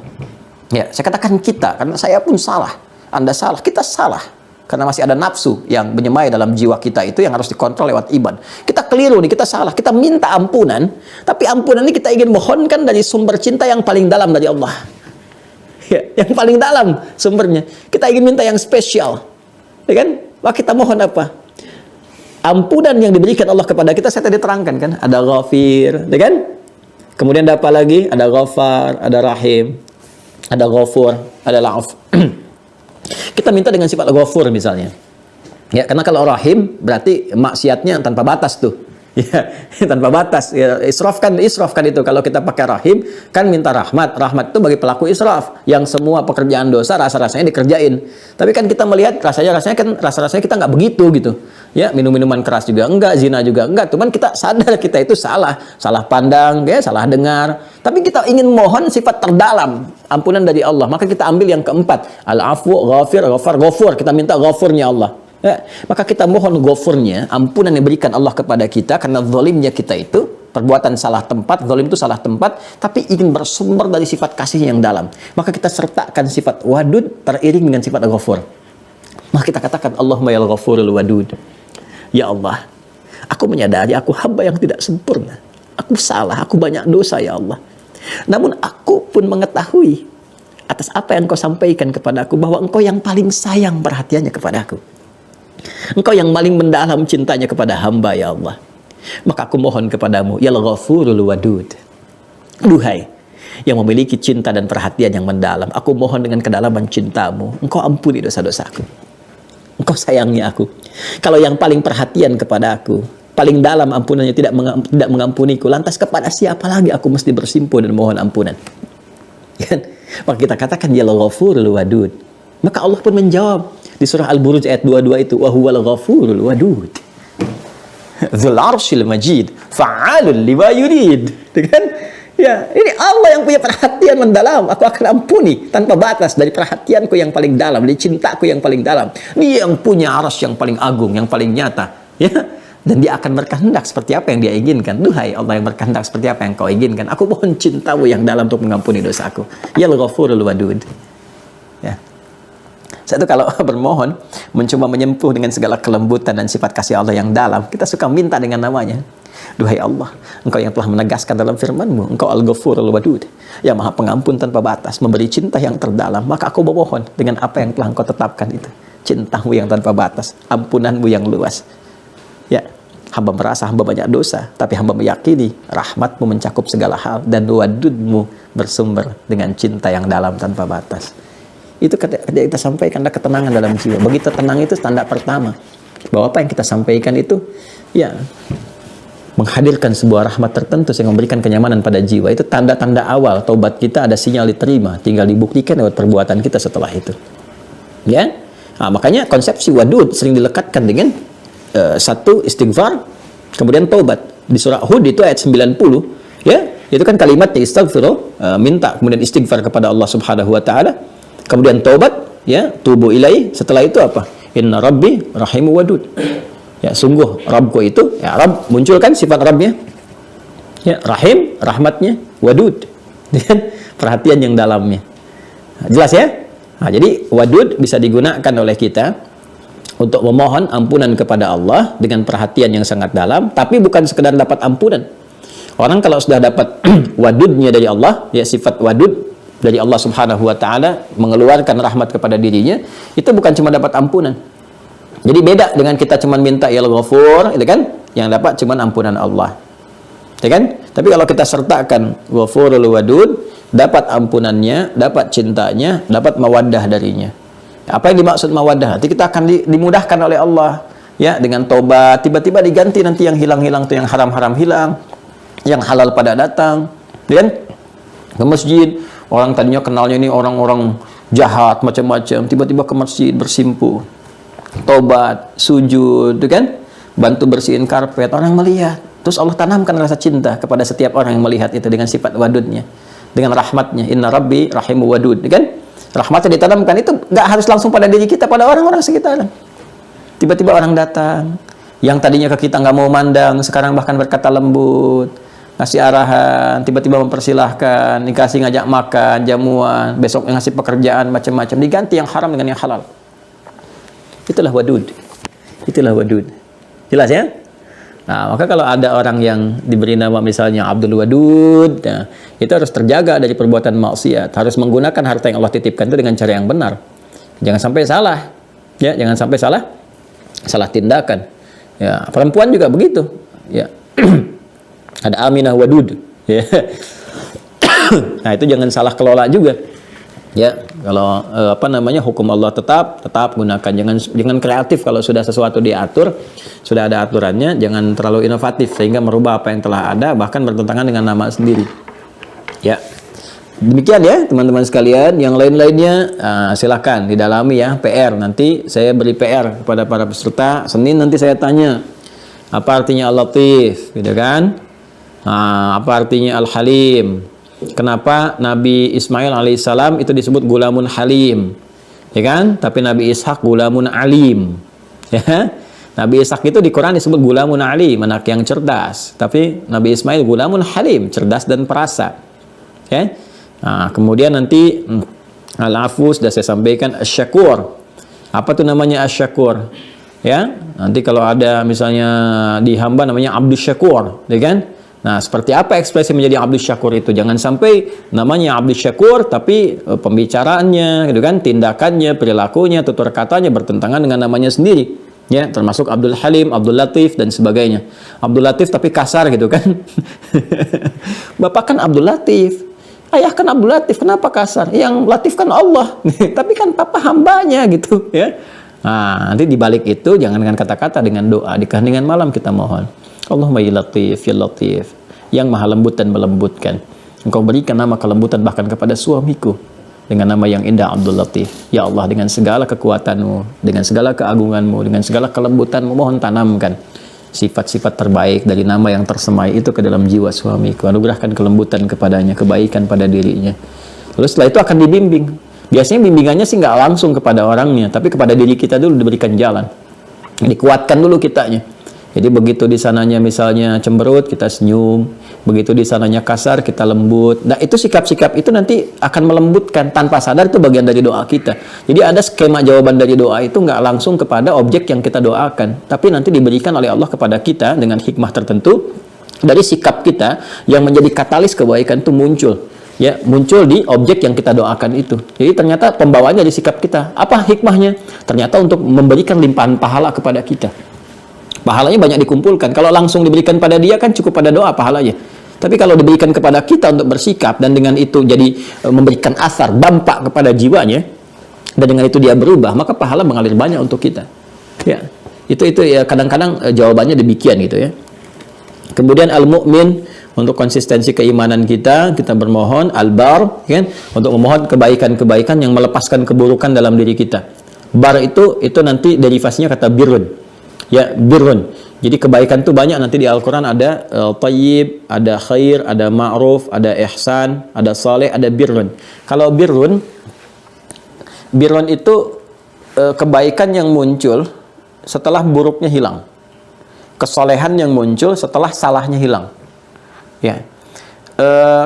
B: Ya, saya katakan kita karena saya pun salah. Anda salah, kita salah. Karena masih ada nafsu yang menyemai dalam jiwa kita itu yang harus dikontrol lewat iman. Kita keliru nih, kita salah. Kita minta ampunan, tapi ampunan ini kita ingin mohonkan dari sumber cinta yang paling dalam dari Allah. Ya, yang paling dalam sumbernya. Kita ingin minta yang spesial. Ya kan? Maka kita mohon apa? Ampunan yang diberikan Allah kepada kita, saya tadi terangkan kan, ada ghafir, ya kan? Kemudian ada apa lagi? Ada ghafar, ada rahim, ada ghafur, ada la'af. Kita minta dengan sifat ghafur misalnya. Ya, karena kalau rahim berarti maksiatnya tanpa batas tuh. Ya, tanpa batas. Ya, israf kan itu. Kalau kita pakai rahim kan minta rahmat. Rahmat itu bagi pelaku israf yang semua pekerjaan dosa rasa-rasanya dikerjain. Tapi kan kita melihat rasanya kan rasa-rasanya kita nggak begitu gitu. Ya, minum-minuman keras juga enggak, zina juga enggak. Cuman kita sadar kita itu salah pandang, ya, salah dengar. Tapi kita ingin mohon sifat terdalam, ampunan dari Allah. Maka kita ambil yang keempat, al-afwu, ghafir, ghafar, ghafur. Kita minta ghafurnya Allah. Ya, maka kita mohon ghafurnya, ampunan yang diberikan Allah kepada kita karena zalimnya kita itu, perbuatan salah tempat, zalim itu salah tempat, tapi ingin bersumber dari sifat kasih yang dalam. Maka kita sertakan sifat wadud teriring dengan sifat ghafur. Maka kita katakan Allahumma ya ghafurul wadud. Ya Allah, aku menyadari aku hamba yang tidak sempurna. Aku salah, aku banyak dosa ya Allah. Namun aku pun mengetahui atas apa yang Engkau sampaikan kepada aku bahwa Engkau yang paling sayang perhatiannya kepada aku. Engkau yang paling mendalam cintanya kepada hamba ya Allah. Maka aku mohon kepadamu, ya Ghafurul Wadud. Duhai yang memiliki cinta dan perhatian yang mendalam, aku mohon dengan kedalaman cintamu, Engkau ampuni dosa-dosaku. Engkau sayangi aku. Kalau yang paling perhatian kepada aku, paling dalam ampunannya tidak mengampuniku, lantas kepada siapa lagi aku mesti bersimpuh dan mohon ampunan? Maka kita katakan ya Ghafurul Wadud. Maka Allah pun menjawab di surah Al-Buruj ayat 22 itu, wa huwal ghafurul wadud dzul arsyil majid fa'alul lima yurid. Kan? Ya, ini Allah yang punya perhatian mendalam. Aku akan ampuni tanpa batas dari perhatianku yang paling dalam, dari cintaku yang paling dalam. Dia yang punya arsy yang paling agung, yang paling nyata. Ya, dan dia akan berkehendak seperti apa yang dia inginkan. Duhai Allah yang berkehendak seperti apa yang kau inginkan, aku mohon cintamu yang dalam untuk mengampuni dosaku. Ya Ghafurul Wadud. Ya. Saya itu kalau bermohon, mencoba menyempuh dengan segala kelembutan dan sifat kasih Allah yang dalam, kita suka minta dengan namanya. Duhai Allah, Engkau yang telah menegaskan dalam firman-Mu, Engkau Al-Ghafurul Wadud, yang Maha Pengampun tanpa batas, memberi cinta yang terdalam. Maka aku memohon dengan apa yang telah Engkau tetapkan itu, cinta-Mu yang tanpa batas, ampunan-Mu yang luas. Ya, hamba merasa hamba banyak dosa, tapi hamba meyakini rahmat-Mu mencakup segala hal, dan wadud-Mu bersumber dengan cinta yang dalam tanpa batas. Itu ketika kita sampaikan ada ketenangan dalam jiwa. Begitu tenang itu tanda pertama bahwa apa yang kita sampaikan itu ya menghadirkan sebuah rahmat tertentu yang memberikan kenyamanan pada jiwa. Itu tanda-tanda awal taubat kita ada sinyal diterima, tinggal dibuktikan lewat perbuatan kita setelah itu. Ya, nah, makanya konsepsi wadud sering dilekatkan dengan satu istighfar, kemudian taubat. Di surah Hud itu ayat 90, ya, itu kan kalimatnya istighfar, minta kemudian istighfar kepada Allah Subhanahu wa taala. Kemudian taubat, ya, tubu ilaih. Setelah itu apa? Inna Rabbi rahimu wadud. Ya, sungguh Rabbku itu, ya, Rabb, munculkan sifat Rabbnya. Ya, rahim, rahmatnya, wadud. Dan perhatian yang dalamnya. Nah, jelas ya? Nah, jadi wadud bisa digunakan oleh kita untuk memohon ampunan kepada Allah dengan perhatian yang sangat dalam, tapi bukan sekedar dapat ampunan. Orang kalau sudah dapat wadudnya dari Allah, ya, sifat wadud dari Allah Subhanahu wa taala mengeluarkan rahmat kepada dirinya, itu bukan cuma dapat ampunan. Jadi beda dengan kita cuma minta ya Ghafur, itu kan? Yang dapat cuma ampunan Allah. Ya kan? Tapi kalau kita sertakan Ghafurul Wadud, dapat ampunannya, dapat cintanya, dapat mawaddah darinya. Apa yang dimaksud mawaddah? Nanti kita akan dimudahkan oleh Allah ya, dengan tobat, tiba-tiba diganti nanti yang hilang-hilang tuh, yang haram-haram hilang, yang halal pada datang, ya kan? Ke masjid, orang tadinya kenalnya ini orang-orang jahat macam-macam, tiba-tiba ke masjid bersimpuh, tobat, sujud, kan? Bantu bersihin karpet, orang melihat. Terus Allah tanamkan rasa cinta kepada setiap orang yang melihat itu dengan sifat wadudnya, dengan rahmatnya. Inna Rabbi rahimu wadud, kan? Rahmatnya ditanamkan itu nggak harus langsung pada diri kita, pada orang-orang sekitar. Tiba-tiba orang datang, yang tadinya ke kita nggak mau mandang, sekarang bahkan berkata lembut, ngasih arahan, tiba-tiba mempersilahkan, dikasih ngajak makan, jamuan, besok ngasih pekerjaan macam-macam, diganti yang haram dengan yang halal. Itulah wadud. Itulah wadud. Jelas ya? Nah, maka kalau ada orang yang diberi nama misalnya Abdul Wadud, nah, itu harus terjaga dari perbuatan maksiat, harus menggunakan harta yang Allah titipkan itu dengan cara yang benar. Jangan sampai salah. Ya, jangan sampai salah tindakan. Ya, perempuan juga begitu. Ya. Ada Aminah Wadud. Ya. Nah, itu jangan salah kelola juga. Ya, kalau hukum Allah tetap gunakan, jangan kreatif. Kalau sudah sesuatu diatur, sudah ada aturannya, jangan terlalu inovatif sehingga merubah apa yang telah ada, bahkan bertentangan dengan nama sendiri. Ya, demikian ya teman-teman sekalian. Yang lain-lainnya silakan didalami ya. PR nanti saya beri PR kepada para peserta. Senin nanti saya tanya apa artinya Al-Latif, gitu kan? Apa artinya Al-Halim? Kenapa Nabi Ismail alaihissalam itu disebut gulamun halim, ya kan? Tapi Nabi Ishak gulamun alim, ya. Nabi Ishak itu di Quran disebut gulamun alim, anak yang cerdas. Tapi Nabi Ismail gulamun halim, cerdas dan perasa, ya. Nah, kemudian nanti al-afu sudah saya sampaikan, asyakur. Apa tuh namanya asyakur? Ya, nanti kalau ada misalnya di hamba namanya Abdus Syakur, ya kan? Nah, seperti apa ekspresi menjadi Abdus Syakur itu? Jangan sampai namanya Abdus Syakur, tapi pembicaraannya, gitu kan, tindakannya, perilakunya, tutur katanya bertentangan dengan namanya sendiri. Ya, termasuk Abdul Halim, Abdul Latif, dan sebagainya. Abdul Latif tapi kasar, gitu kan. Bapak kan Abdul Latif, ayah kan Abdul Latif, kenapa kasar? Yang Latif kan Allah, tapi kan papa hambanya, gitu ya. Nah, nanti dibalik itu, jangan dengan kata-kata, dengan doa, di keheningan malam kita mohon. Allahumma ya Latif, ya Latif, yang maha lembut dan melembutkan. Engkau berikan nama kelembutan bahkan kepada suamiku dengan nama yang indah Abdul Latif. Ya Allah, dengan segala kekuatanmu, dengan segala keagunganmu, dengan segala kelembutanmu, mohon tanamkan sifat-sifat terbaik dari nama yang tersemai itu ke dalam jiwa suamiku. Anugerahkan kelembutan kepadanya, kebaikan pada dirinya. Lalu setelah itu akan dibimbing. Biasanya bimbingannya sih nggak langsung kepada orangnya, tapi kepada diri kita dulu diberikan jalan. Dikuatkan dulu kitanya. Jadi begitu di sananya misalnya cemberut, kita senyum. Begitu di sananya kasar, kita lembut. Nah, itu sikap-sikap itu nanti akan melembutkan. Tanpa sadar itu bagian dari doa kita. Jadi ada skema jawaban dari doa itu nggak langsung kepada objek yang kita doakan, tapi nanti diberikan oleh Allah kepada kita dengan hikmah tertentu. Dari sikap kita yang menjadi katalis kebaikan itu muncul. Ya, muncul di objek yang kita doakan itu. Jadi ternyata pembawaannya dari sikap kita. Apa hikmahnya? Ternyata untuk memberikan limpahan pahala kepada kita. Pahalanya banyak dikumpulkan. Kalau langsung diberikan pada dia kan cukup pada doa pahalanya. Tapi kalau diberikan kepada kita untuk bersikap dan dengan itu jadi memberikan asar, dampak kepada jiwanya, dan dengan itu dia berubah, maka pahala mengalir banyak untuk kita. Ya, itu ya kadang-kadang jawabannya demikian gitu ya. Kemudian al-mu'min, untuk konsistensi keimanan kita bermohon al-bar, kan, untuk memohon kebaikan-kebaikan yang melepaskan keburukan dalam diri kita. Bar itu nanti derivasinya kata birrun. Ya, birrun. Jadi kebaikan itu banyak nanti di Al-Quran, ada tayyib, ada khair, ada ma'ruf, ada ihsan, ada saleh, ada birrun. Kalau birrun itu kebaikan yang muncul setelah buruknya hilang. Kesolehan yang muncul setelah salahnya hilang. Ya.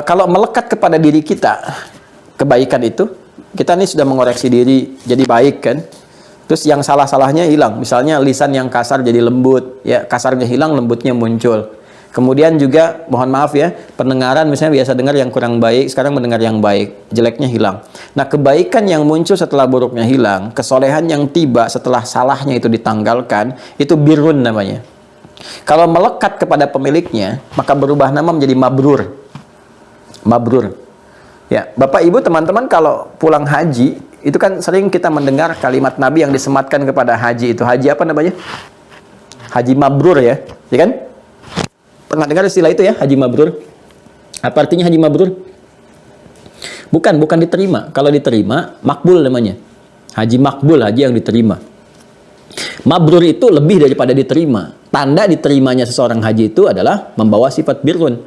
B: Kalau melekat kepada diri kita kebaikan itu, kita ini sudah mengoreksi diri jadi baik kan. Terus yang salah-salahnya hilang. Misalnya lisan yang kasar jadi lembut, ya, kasarnya hilang, lembutnya muncul. Kemudian juga mohon maaf ya, pendengaran misalnya biasa dengar yang kurang baik, sekarang mendengar yang baik, jeleknya hilang. Nah, kebaikan yang muncul setelah buruknya hilang, kesolehan yang tiba setelah salahnya itu ditanggalkan, itu birrun namanya. Kalau melekat kepada pemiliknya, maka berubah nama menjadi mabrur. Mabrur. Ya, Bapak Ibu teman-teman kalau pulang haji, itu kan sering kita mendengar kalimat Nabi yang disematkan kepada haji itu. Haji apa namanya? haji mabrur ya kan? Pernah dengar istilah itu ya, haji mabrur? Apa artinya haji mabrur? Bukan diterima. Kalau diterima, makbul namanya. Haji makbul, haji yang diterima. Mabrur itu lebih daripada diterima. Tanda diterimanya seseorang haji itu adalah membawa sifat birrun.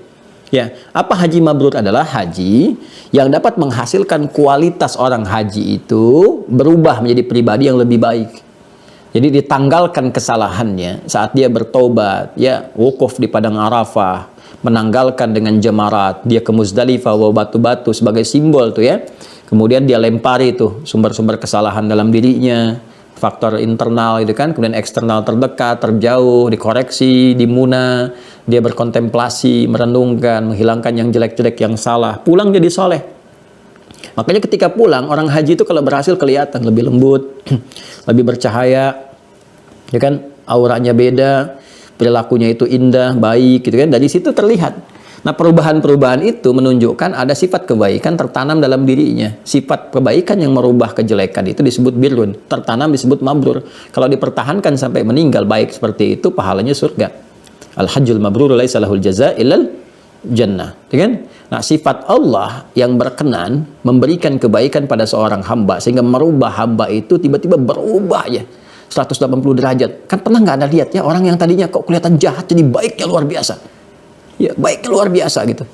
B: Ya, apa haji mabrur adalah haji yang dapat menghasilkan kualitas orang haji itu berubah menjadi pribadi yang lebih baik. Jadi ditanggalkan kesalahannya saat dia bertobat, ya, wukuf di padang Arafah, menanggalkan dengan jamarat, dia ke Muzdalifah bawa batu-batu sebagai simbol tuh ya. Kemudian dia lempari tuh sumber-sumber kesalahan dalam dirinya, faktor internal itu kan, kemudian eksternal terdekat, terjauh, dikoreksi, di Muna, dia berkontemplasi, merenungkan, menghilangkan yang jelek-jelek yang salah, pulang jadi soleh. Makanya ketika pulang, orang haji itu kalau berhasil kelihatan lebih lembut, lebih bercahaya, ya kan, auranya beda, perilakunya itu indah, baik gitu kan, dari situ terlihat. Nah, perubahan-perubahan itu menunjukkan ada sifat kebaikan tertanam dalam dirinya. Sifat kebaikan yang merubah kejelekan itu disebut birrun, tertanam disebut mabrur. Kalau dipertahankan sampai meninggal baik seperti itu, pahalanya surga. Al-hajjul mabrur laisa lahul jazaa illal jannah, ya kan? Nah, sifat Allah yang berkenan memberikan kebaikan pada seorang hamba sehingga merubah hamba itu tiba-tiba berubah ya 180 derajat. Kan pernah nggak Anda lihat ya, orang yang tadinya kok kelihatan jahat jadi baiknya luar biasa. Ya, baiknya luar biasa gitu.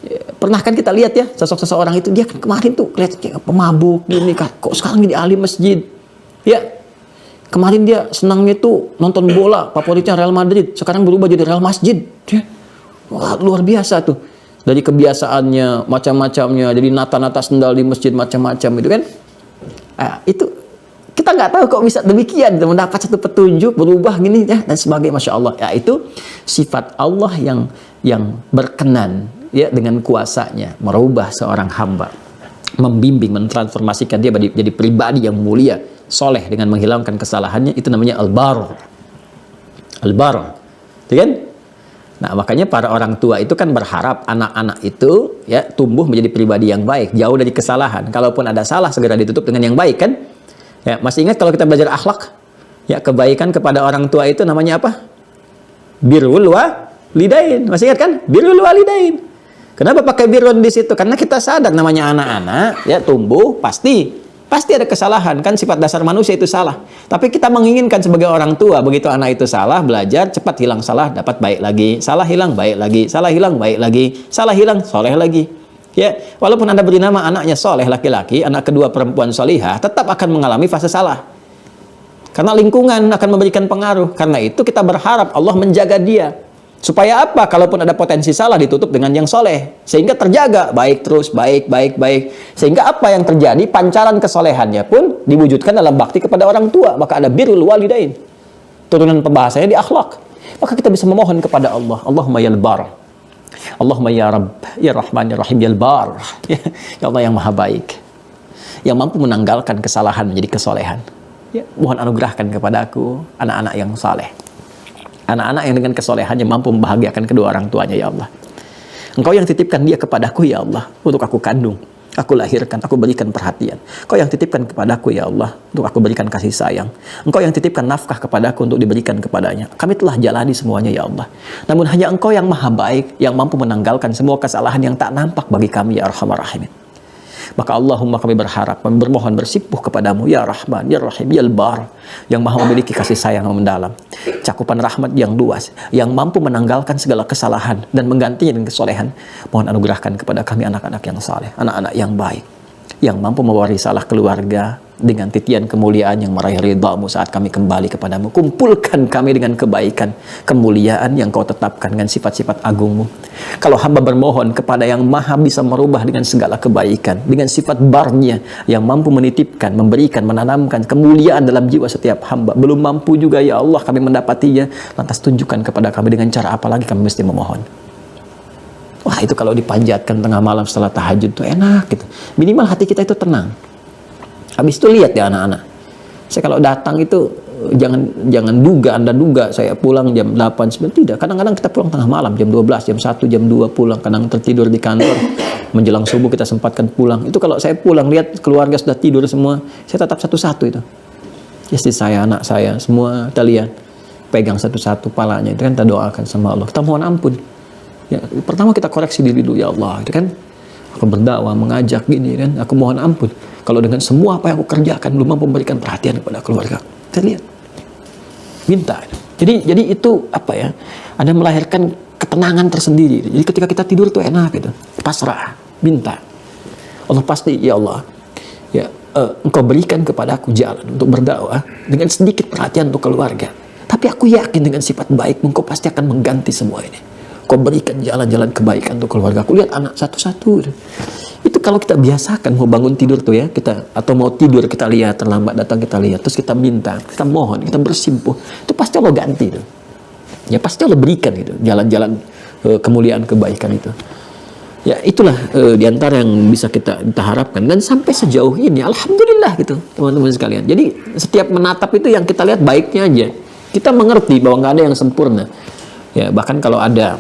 B: Ya, pernah kan kita lihat ya, sosok seseorang itu, dia kan kemarin tuh kelihatan kayak pemabuk gini, kok sekarang jadi ahli masjid. Ya, kemarin dia senangnya tuh nonton bola, favoritnya Real Madrid, sekarang berubah jadi Real Masjid. Ya. Wah, luar biasa tuh. Dari kebiasaannya, macam-macamnya, jadi nata-nata sendal di masjid macam-macam gitu kan. Nah, itu kita nggak tahu kok bisa demikian, mendapat satu petunjuk berubah gini ya dan sebagainya, masya Allah. Ya, itu sifat Allah yang berkenan ya dengan kuasanya merubah seorang hamba, membimbing, mentransformasikan dia jadi pribadi yang mulia, soleh dengan menghilangkan kesalahannya. Itu namanya al-bar, kan? Nah, makanya para orang tua itu kan berharap anak-anak itu ya tumbuh menjadi pribadi yang baik, jauh dari kesalahan. Kalaupun ada salah segera ditutup dengan yang baik kan? Ya, masih ingat kalau kita belajar akhlak? Ya, kebaikan kepada orang tua itu namanya apa? Birrul walidain. Masih ingat kan? Birrul walidain. Kenapa pakai birrun di situ? Karena kita sadar namanya anak-anak ya tumbuh pasti ada kesalahan, kan sifat dasar manusia itu salah. Tapi kita menginginkan sebagai orang tua begitu anak itu salah, belajar cepat hilang salah, dapat baik lagi. Salah hilang baik lagi, salah hilang baik lagi, salah hilang soleh lagi. Ya, walaupun Anda beri nama anaknya soleh laki-laki, anak kedua perempuan solihah, tetap akan mengalami fase salah. Karena lingkungan akan memberikan pengaruh. Karena itu kita berharap Allah menjaga dia. Supaya apa? Kalaupun ada potensi salah ditutup dengan yang soleh. Sehingga terjaga, baik terus, baik. Sehingga apa yang terjadi? Pancaran kesolehannya pun diwujudkan dalam bakti kepada orang tua. Maka ada birrul walidain. Turunan pembahasannya di akhlak. Maka kita bisa memohon kepada Allah. Allahumma yal bar. Allahumma ya Rabb, ya Rahman, ya Rahim, ya Al-Bar. Ya Allah yang maha baik, yang mampu menanggalkan kesalahan menjadi kesolehan. Ya, mohon anugerahkan kepada aku anak-anak yang saleh, anak-anak yang dengan kesolehannya mampu membahagiakan kedua orang tuanya, ya Allah. Engkau yang titipkan dia kepadaku, ya Allah, untuk aku kandung, aku lahirkan, aku berikan perhatian. Engkau yang titipkan kepadaku, ya Allah, untuk aku berikan kasih sayang. Engkau yang titipkan nafkah kepadaku untuk diberikan kepadanya. Kami telah jalani semuanya, ya Allah. Namun hanya Engkau yang maha baik, yang mampu menanggalkan semua kesalahan yang tak nampak bagi kami, ya Arhamar Rahimin. Maka Allahumma kami berharap, kami bermohon bersimpuh kepadamu, ya Rahman, ya Rahim, ya Al-Bar, yang maha memiliki kasih sayang yang mendalam, cakupan rahmat yang luas, yang mampu menanggalkan segala kesalahan dan menggantinya dengan kesolehan. Mohon anugerahkan kepada kami anak-anak yang saleh, anak-anak yang baik, yang mampu mewarisi salah keluarga dengan titian kemuliaan yang meraih ridha-Mu saat kami kembali kepadamu. Kumpulkan kami dengan kebaikan, kemuliaan yang Kau tetapkan dengan sifat-sifat agung-Mu. Kalau hamba bermohon kepada yang maha bisa merubah dengan segala kebaikan, dengan sifat barnya yang mampu menitipkan, memberikan, menanamkan kemuliaan dalam jiwa setiap hamba, belum mampu juga ya Allah kami mendapatinya, lantas tunjukkan kepada kami dengan cara apa lagi kami mesti memohon. Wah, itu kalau dipanjatkan tengah malam setelah tahajud itu enak gitu. Minimal hati kita itu tenang. Habis itu lihat ya anak-anak. Saya kalau datang itu jangan duga, Anda duga saya pulang jam 8, 9. Tidak, kadang-kadang kita pulang tengah malam, jam 12, jam 1, jam 2 pulang. Kadang tertidur di kantor, menjelang subuh kita sempatkan pulang. Itu kalau saya pulang, lihat keluarga sudah tidur semua, saya tetap satu-satu itu. Istri saya, anak saya, semua kita lihat. pegang satu-satu palanya, itu kan kita doakan sama Allah, kita mohon ampun. Ya, pertama kita koreksi diri dulu, ya Allah, itu kan aku berdakwah, mengajak gini kan, aku mohon ampun kalau dengan semua apa yang aku kerjakan belum mampu memberikan perhatian kepada keluarga. Kita lihat, minta. Jadi itu apa ya? Ada melahirkan ketenangan tersendiri. Jadi ketika kita tidur tuh enak gitu, pasrah, minta. Allah pasti, ya Allah, ya Engkau berikan kepada aku jalan untuk berdakwah dengan sedikit perhatian untuk keluarga. Tapi aku yakin dengan sifat baik, Engkau pasti akan mengganti semua ini. Kau berikan jalan-jalan kebaikan untuk keluarga. Aku lihat anak satu-satu. Itu kalau kita biasakan mau bangun tidur tuh ya, kita atau mau tidur kita lihat, terlambat datang kita lihat, terus kita minta, kita mohon, kita bersimpuh, itu pasti Allah ganti tuh. Ya pasti Allah berikan gitu jalan-jalan kemuliaan kebaikan itu. Ya itulah diantara yang bisa kita harapkan, dan sampai sejauh ini alhamdulillah gitu teman-teman sekalian. Jadi setiap menatap itu yang kita lihat baiknya aja. Kita mengerti bahwa nggak ada yang sempurna. Ya bahkan kalau ada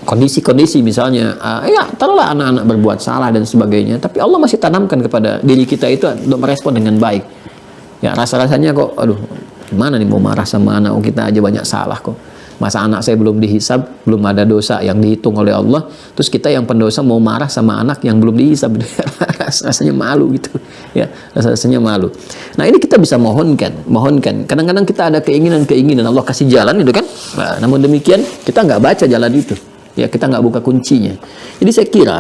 B: kondisi-kondisi misalnya, ya taruhlah anak-anak berbuat salah dan sebagainya, tapi Allah masih tanamkan kepada diri kita itu untuk merespon dengan baik. Ya rasa-rasanya kok, aduh, gimana nih mau marah sama anak kita aja banyak salah kok. Masa anak saya belum dihisab, belum ada dosa yang dihitung oleh Allah, terus kita yang pendosa mau marah sama anak yang belum dihisab. Rasanya malu gitu. Ya, rasanya malu. Nah ini kita bisa mohonkan. Kadang-kadang kita ada keinginan Allah kasih jalan itu kan. Nah, namun demikian kita nggak baca jalan itu. Ya kita nggak buka kuncinya. Jadi saya kira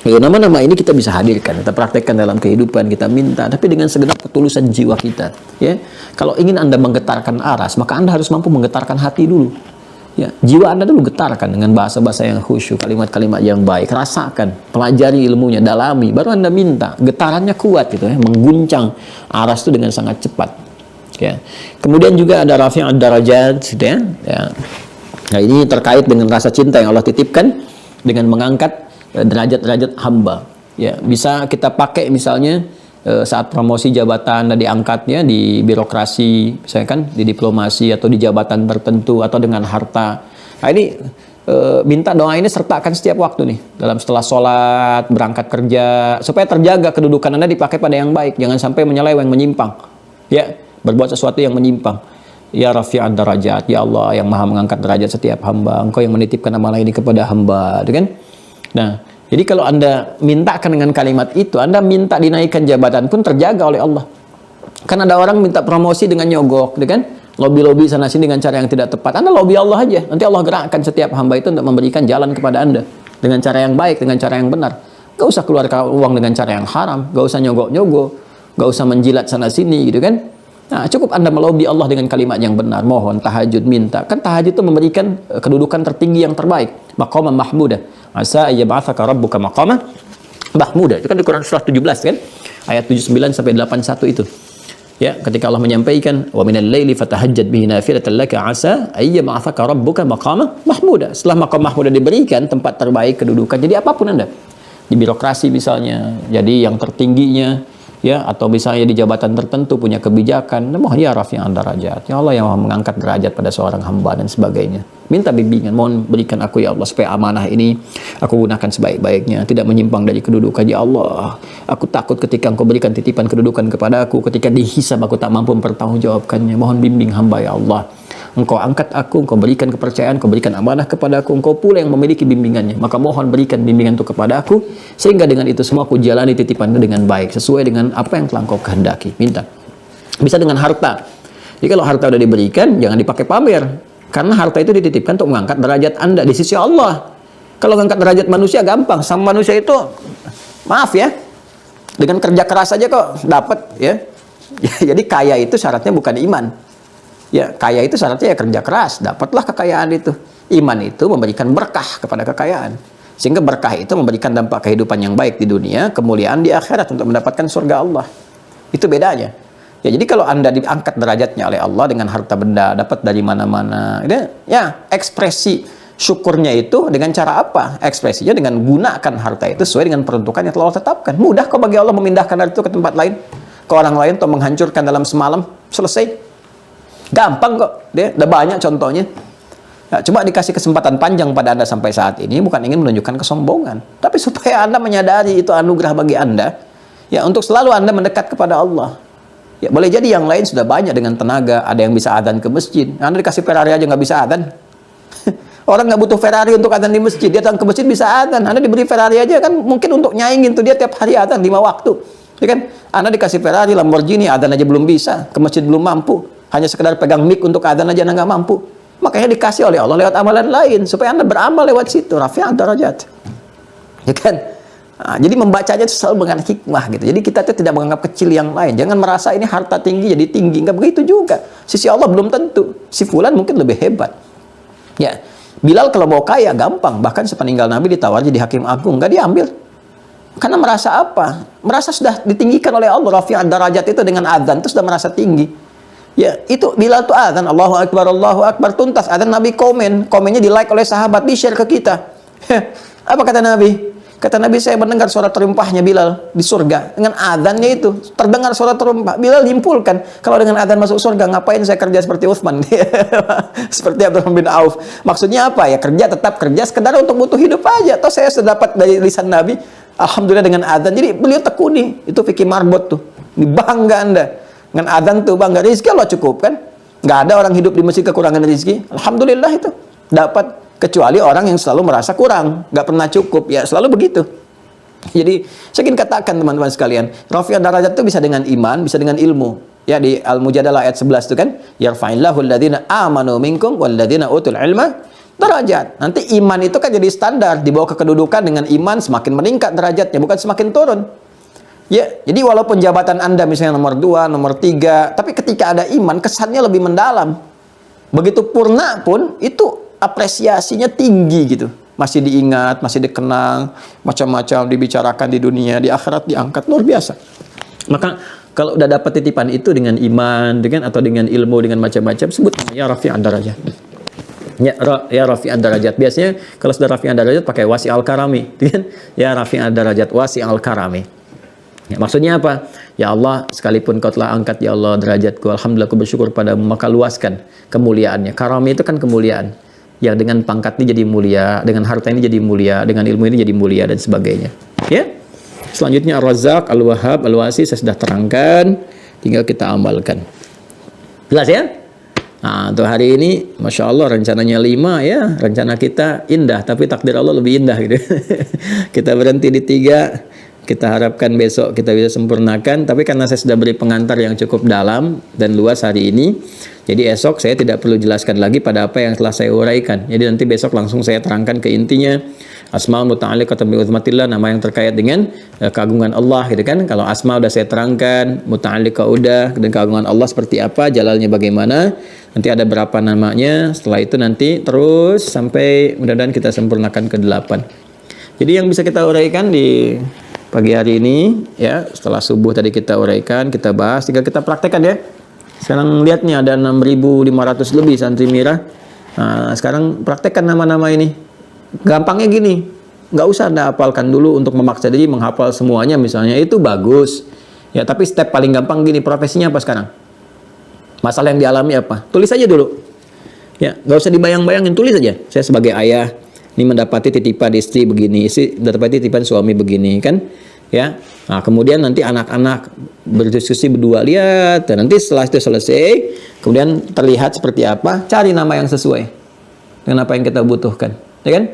B: nama-nama ini kita bisa hadirkan, kita praktekkan dalam kehidupan, kita minta, tapi dengan segenap ketulusan jiwa kita. Ya, kalau ingin Anda menggetarkan aras, maka Anda harus mampu menggetarkan hati dulu. Ya, jiwa Anda dulu getarkan dengan bahasa-bahasa yang khusyuk, kalimat-kalimat yang baik, rasakan, pelajari ilmunya, dalami, baru Anda minta. Getarannya kuat gitu ya, mengguncang aras itu dengan sangat cepat. Ya, kemudian juga ada rafi'ud darajat, gitu ya. Ya. Nah ini terkait dengan rasa cinta yang Allah titipkan dengan mengangkat derajat-derajat hamba. Ya, bisa kita pakai misalnya saat promosi jabatan diangkatnya di birokrasi, misalnya kan di diplomasi atau di jabatan tertentu atau dengan harta. Nah ini minta doa ini sertakan setiap waktu nih, dalam setelah sholat, berangkat kerja, supaya terjaga kedudukan Anda dipakai pada yang baik, jangan sampai menyeleweng, menyimpang. Ya, berbuat sesuatu yang menyimpang. Ya Rafi'ad darajat, ya Allah yang maha mengangkat derajat setiap hamba, Engkau yang menitipkan amalan ini kepada hamba, kan? Nah, jadi kalau Anda mintakan dengan kalimat itu, Anda minta dinaikkan jabatan pun terjaga oleh Allah. Kan ada orang minta promosi dengan nyogok, kan? Lobby-lobby sana sini dengan cara yang tidak tepat. Anda lobby Allah aja, nanti Allah gerakkan setiap hamba itu untuk memberikan jalan kepada Anda dengan cara yang baik, dengan cara yang benar. Gak usah keluarkan uang dengan cara yang haram, gak usah nyogok-nyogok, gak usah menjilat sana sini, gitu kan? Nah, cukup Anda melobi Allah dengan kalimat yang benar, mohon, tahajud, minta. Kan tahajud itu memberikan kedudukan tertinggi yang terbaik, maqaman mahmudah. Asa ayyab'atsaka rabbuka maqaman mahmudah. Itu kan di Quran surah 17 kan? Ayat 79 sampai 81 itu. Ya, ketika Allah menyampaikan wa minal laili fatahajjad bihi nafilatan laka asa ayyab'atsaka rabbuka maqaman mahmudah. Setelah maqam mahmudah diberikan tempat terbaik kedudukan. Jadi apapun Anda. Di birokrasi misalnya, jadi yang tertingginya, ya, atau misalnya di jabatan tertentu punya kebijakan, mohon ya Rafi'ad darajat, ya Allah yang mengangkat derajat pada seorang hamba dan sebagainya. Minta bimbingan, mohon berikan aku ya Allah supaya amanah ini aku gunakan sebaik-baiknya, tidak menyimpang dari kedudukan. Ya Allah, aku takut ketika Engkau berikan titipan kedudukan kepada aku, ketika dihisab aku tak mampu mempertanggungjawabkannya. Mohon bimbing hamba ya Allah. Engkau angkat aku, Engkau berikan kepercayaan, Engkau berikan amanah kepada aku, Engkau pula yang memiliki bimbingannya. Maka mohon berikan bimbingan itu kepada aku, sehingga dengan itu semua aku jalani titipan dengan baik, sesuai dengan apa yang telah Engkau kehendaki. Minta. Bisa dengan harta. Jadi kalau harta sudah diberikan, jangan dipakai pamer. Karena harta itu dititipkan untuk mengangkat derajat Anda di sisi Allah. Kalau mengangkat derajat manusia gampang. Sama manusia itu, maaf ya, dengan kerja keras saja kok dapat ya. Jadi kaya itu syaratnya bukan iman. Ya, kaya itu syaratnya ya kerja keras, dapatlah kekayaan itu. Iman itu memberikan berkah kepada kekayaan. Sehingga berkah itu memberikan dampak kehidupan yang baik di dunia, kemuliaan di akhirat untuk mendapatkan surga Allah. Itu bedanya. Ya, jadi kalau Anda diangkat derajatnya oleh Allah dengan harta benda, dapat dari mana-mana, ya ekspresi syukurnya itu dengan cara apa? Ekspresinya dengan gunakan harta itu sesuai dengan peruntukan yang telah Allah tetapkan. Mudah kok bagi Allah memindahkan harta itu ke tempat lain, ke orang lain, atau menghancurkan dalam semalam, selesai. Gampang kok, udah banyak contohnya. Ya, coba dikasih kesempatan panjang pada Anda sampai saat ini, bukan ingin menunjukkan kesombongan, tapi supaya Anda menyadari itu anugerah bagi Anda, ya, untuk selalu Anda mendekat kepada Allah. Ya, boleh jadi yang lain sudah banyak dengan tenaga, ada yang bisa adzan ke masjid. Anda dikasih Ferrari aja nggak bisa adzan. Orang nggak butuh Ferrari untuk adzan di masjid, dia datang ke masjid bisa adzan. Anda diberi Ferrari aja kan mungkin untuk nyaingin tuh dia tiap hari adzan 5 waktu. Ya kan? Anda dikasih Ferrari, Lamborghini, adzan aja belum bisa, ke masjid belum mampu. Hanya sekedar pegang mic untuk adzan aja Anda nggak mampu. Makanya dikasih oleh Allah lewat amalan lain supaya Anda beramal lewat situ, rafi'ad darajat. Ya kan? Nah, jadi membacanya itu selalu dengan hikmah gitu. Jadi kita tuh tidak menganggap kecil yang lain. Jangan merasa ini harta tinggi jadi tinggi. Nggak begitu juga. Sisi Allah belum tentu. Si fulan mungkin lebih hebat. Ya, Bilal kalau mau kaya gampang. Bahkan sepeninggal Nabi ditawar jadi hakim agung, nggak diambil. Karena merasa apa? Merasa sudah ditinggikan oleh Allah. Rafi'ad darajat itu dengan adzan itu sudah merasa tinggi. Ya, itu Bilal tuh adzan Allahu Akbar tuntas. Adzan Nabi komennya di like oleh sahabat, di share ke kita. Apa kata Nabi? Kata Nabi, saya mendengar suara terumpahnya Bilal di surga. Dengan adzannya itu, terdengar suara terumpah. Bilal nyimpulkan, kalau dengan adzan masuk surga, ngapain saya kerja seperti Utsman? Seperti Abdurrahman bin Auf. Maksudnya apa? Ya tetap kerja, sekedar untuk butuh hidup aja. Atau saya sudah dapat dari lisan Nabi, alhamdulillah dengan adzan. Jadi beliau tekuni, itu fikih marbot tuh. Ini bangga Anda. Dengan adzan tuh bangga. Rizki Allah cukup kan? Nggak ada orang hidup di masjid kekurangan rizki. Alhamdulillah itu. Dapat. Kecuali orang yang selalu merasa kurang, nggak pernah cukup, ya selalu begitu. Jadi saya ingin katakan teman-teman sekalian, rafi'ad darajat itu bisa dengan iman, bisa dengan ilmu. Ya di Al-Mujadalah ayat 11 itu kan, yarfa'illahu alladhina amanu minkum walladhina utul ilma darajat. Nanti iman itu kan jadi standar, dibawa ke kedudukan dengan iman semakin meningkat derajatnya, bukan semakin turun. Ya, jadi walaupun jabatan Anda misalnya nomor 2, nomor 3, tapi ketika ada iman kesannya lebih mendalam. Begitu purna pun itu apresiasinya tinggi gitu, masih diingat, masih dikenang, macam-macam dibicarakan di dunia, di akhirat diangkat, luar biasa. Maka kalau udah dapat titipan itu dengan iman, atau dengan ilmu, dengan macam-macam, sebut ya rafi'ad darajat. Ya rafi'ad darajat. Biasanya kalau sudah rafi'ad darajat pakai wasi'al karami, kan? Ya rafi'ad darajat wasi'al karami. Ya, maksudnya apa? Ya Allah, sekalipun kau telah angkat ya Allah derajatku, alhamdulillah aku bersyukur padamu, maka luaskan kemuliaannya. Karami itu kan kemuliaan. Yang dengan pangkat ini jadi mulia, dengan harta ini jadi mulia, dengan ilmu ini jadi mulia, dan sebagainya. Ya. Selanjutnya Ar-Razzaq, Al-Wahhab, Al-Wasi saya sudah terangkan, tinggal kita amalkan. Jelas ya? Nah, untuk hari ini, Masya Allah rencananya 5 ya, rencana kita indah, tapi takdir Allah lebih indah gitu. Kita berhenti di 3. Kita harapkan besok kita bisa sempurnakan, tapi karena saya sudah beri pengantar yang cukup dalam dan luas hari ini, jadi esok saya tidak perlu jelaskan lagi pada apa yang telah saya uraikan. Jadi nanti besok langsung saya terangkan ke intinya. Asmaul muta'alliqatun bi uzmatillah, nama yang terkait dengan keagungan Allah gitu kan. Kalau asma udah saya terangkan, muta'alliqah udah, dan keagungan Allah seperti apa, jalalnya bagaimana, nanti ada berapa namanya. Setelah itu nanti terus sampai mudah-mudahan kita sempurnakan ke 8. Jadi yang bisa kita uraikan di pagi hari ini ya, setelah subuh tadi kita uraikan, kita bahas, tinggal kita praktekkan ya. Sekarang lihat nih ada 6.500 lebih santri Mira. Nah, sekarang praktekkan nama-nama ini. Gampangnya gini, nggak usah Anda hafalkan dulu untuk memaksa diri menghafal semuanya misalnya, itu bagus. Ya, tapi step paling gampang gini, profesinya apa sekarang? Masalah yang dialami apa? Tulis aja dulu. Ya, nggak usah dibayang-bayangin, tulis aja. Saya sebagai ayah ini mendapati titipan istri begini, istri mendapati titipan suami begini kan, ya. Nah, kemudian nanti anak-anak berdiskusi berdua, lihat, dan nanti setelah itu selesai, kemudian terlihat seperti apa, cari nama yang sesuai dengan apa yang kita butuhkan, ya kan?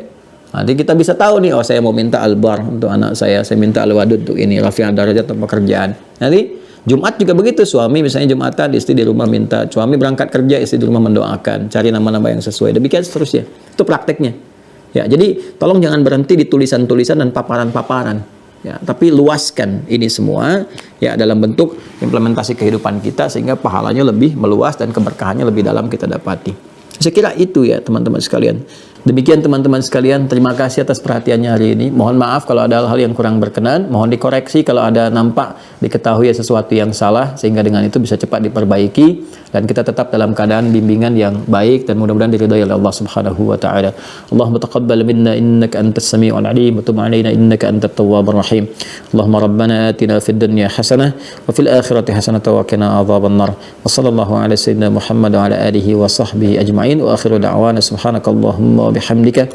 B: Nanti kita bisa tahu nih, oh saya mau minta Al-Bar untuk anak saya minta Al-Wadud untuk ini, rafi'ad darajat untuk pekerjaan. Nanti Jumat juga begitu, suami misalnya Jumatan, istri di rumah minta, suami berangkat kerja, istri di rumah mendoakan, cari nama-nama yang sesuai, demikian seterusnya. Itu prakteknya. Ya, jadi tolong jangan berhenti di tulisan-tulisan dan paparan-paparan. Ya, tapi luaskan ini semua ya dalam bentuk implementasi kehidupan kita sehingga pahalanya lebih meluas dan keberkahannya lebih dalam kita dapati. Saya kira itu ya teman-teman sekalian. Demikian teman-teman sekalian, terima kasih atas perhatiannya hari ini. Mohon maaf kalau ada hal yang kurang berkenan, mohon dikoreksi kalau ada nampak diketahui sesuatu yang salah, sehingga dengan itu bisa cepat diperbaiki dan kita tetap dalam keadaan bimbingan yang baik dan mudah-mudahan diridhai oleh Allah Subhanahu wa taala. Allahumma taqabbal minna innaka antas samiul alim wa tub alaina innaka antat tawwabur rahim. Allahumma rabbana atina fid dunya hasanah wa fil akhirati hasanah wa qina adzabannar. Wa sallallahu ala sayyidina Muhammad wa ala alihi wa sahbihi ajma'in wa akhiru da'wana subhanakallahumma bihamdika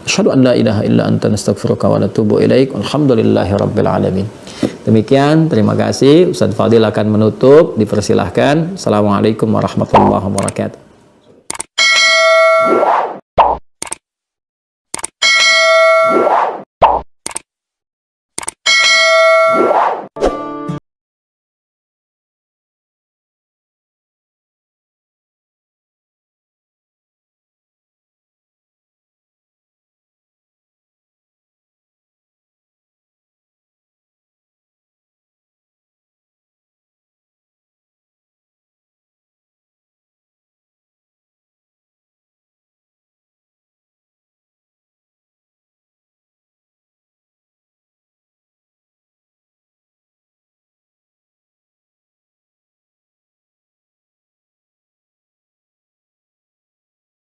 B: asyhadu an la ilaha illa anta nastaghfiruka wa natubu ilaik. Alhamdulillahi rabbil alamin. Demikian, terima kasih. Ustaz Fadil akan menutup, dipersilahkan. Assalamualaikum warahmatullahi wabarakatuh.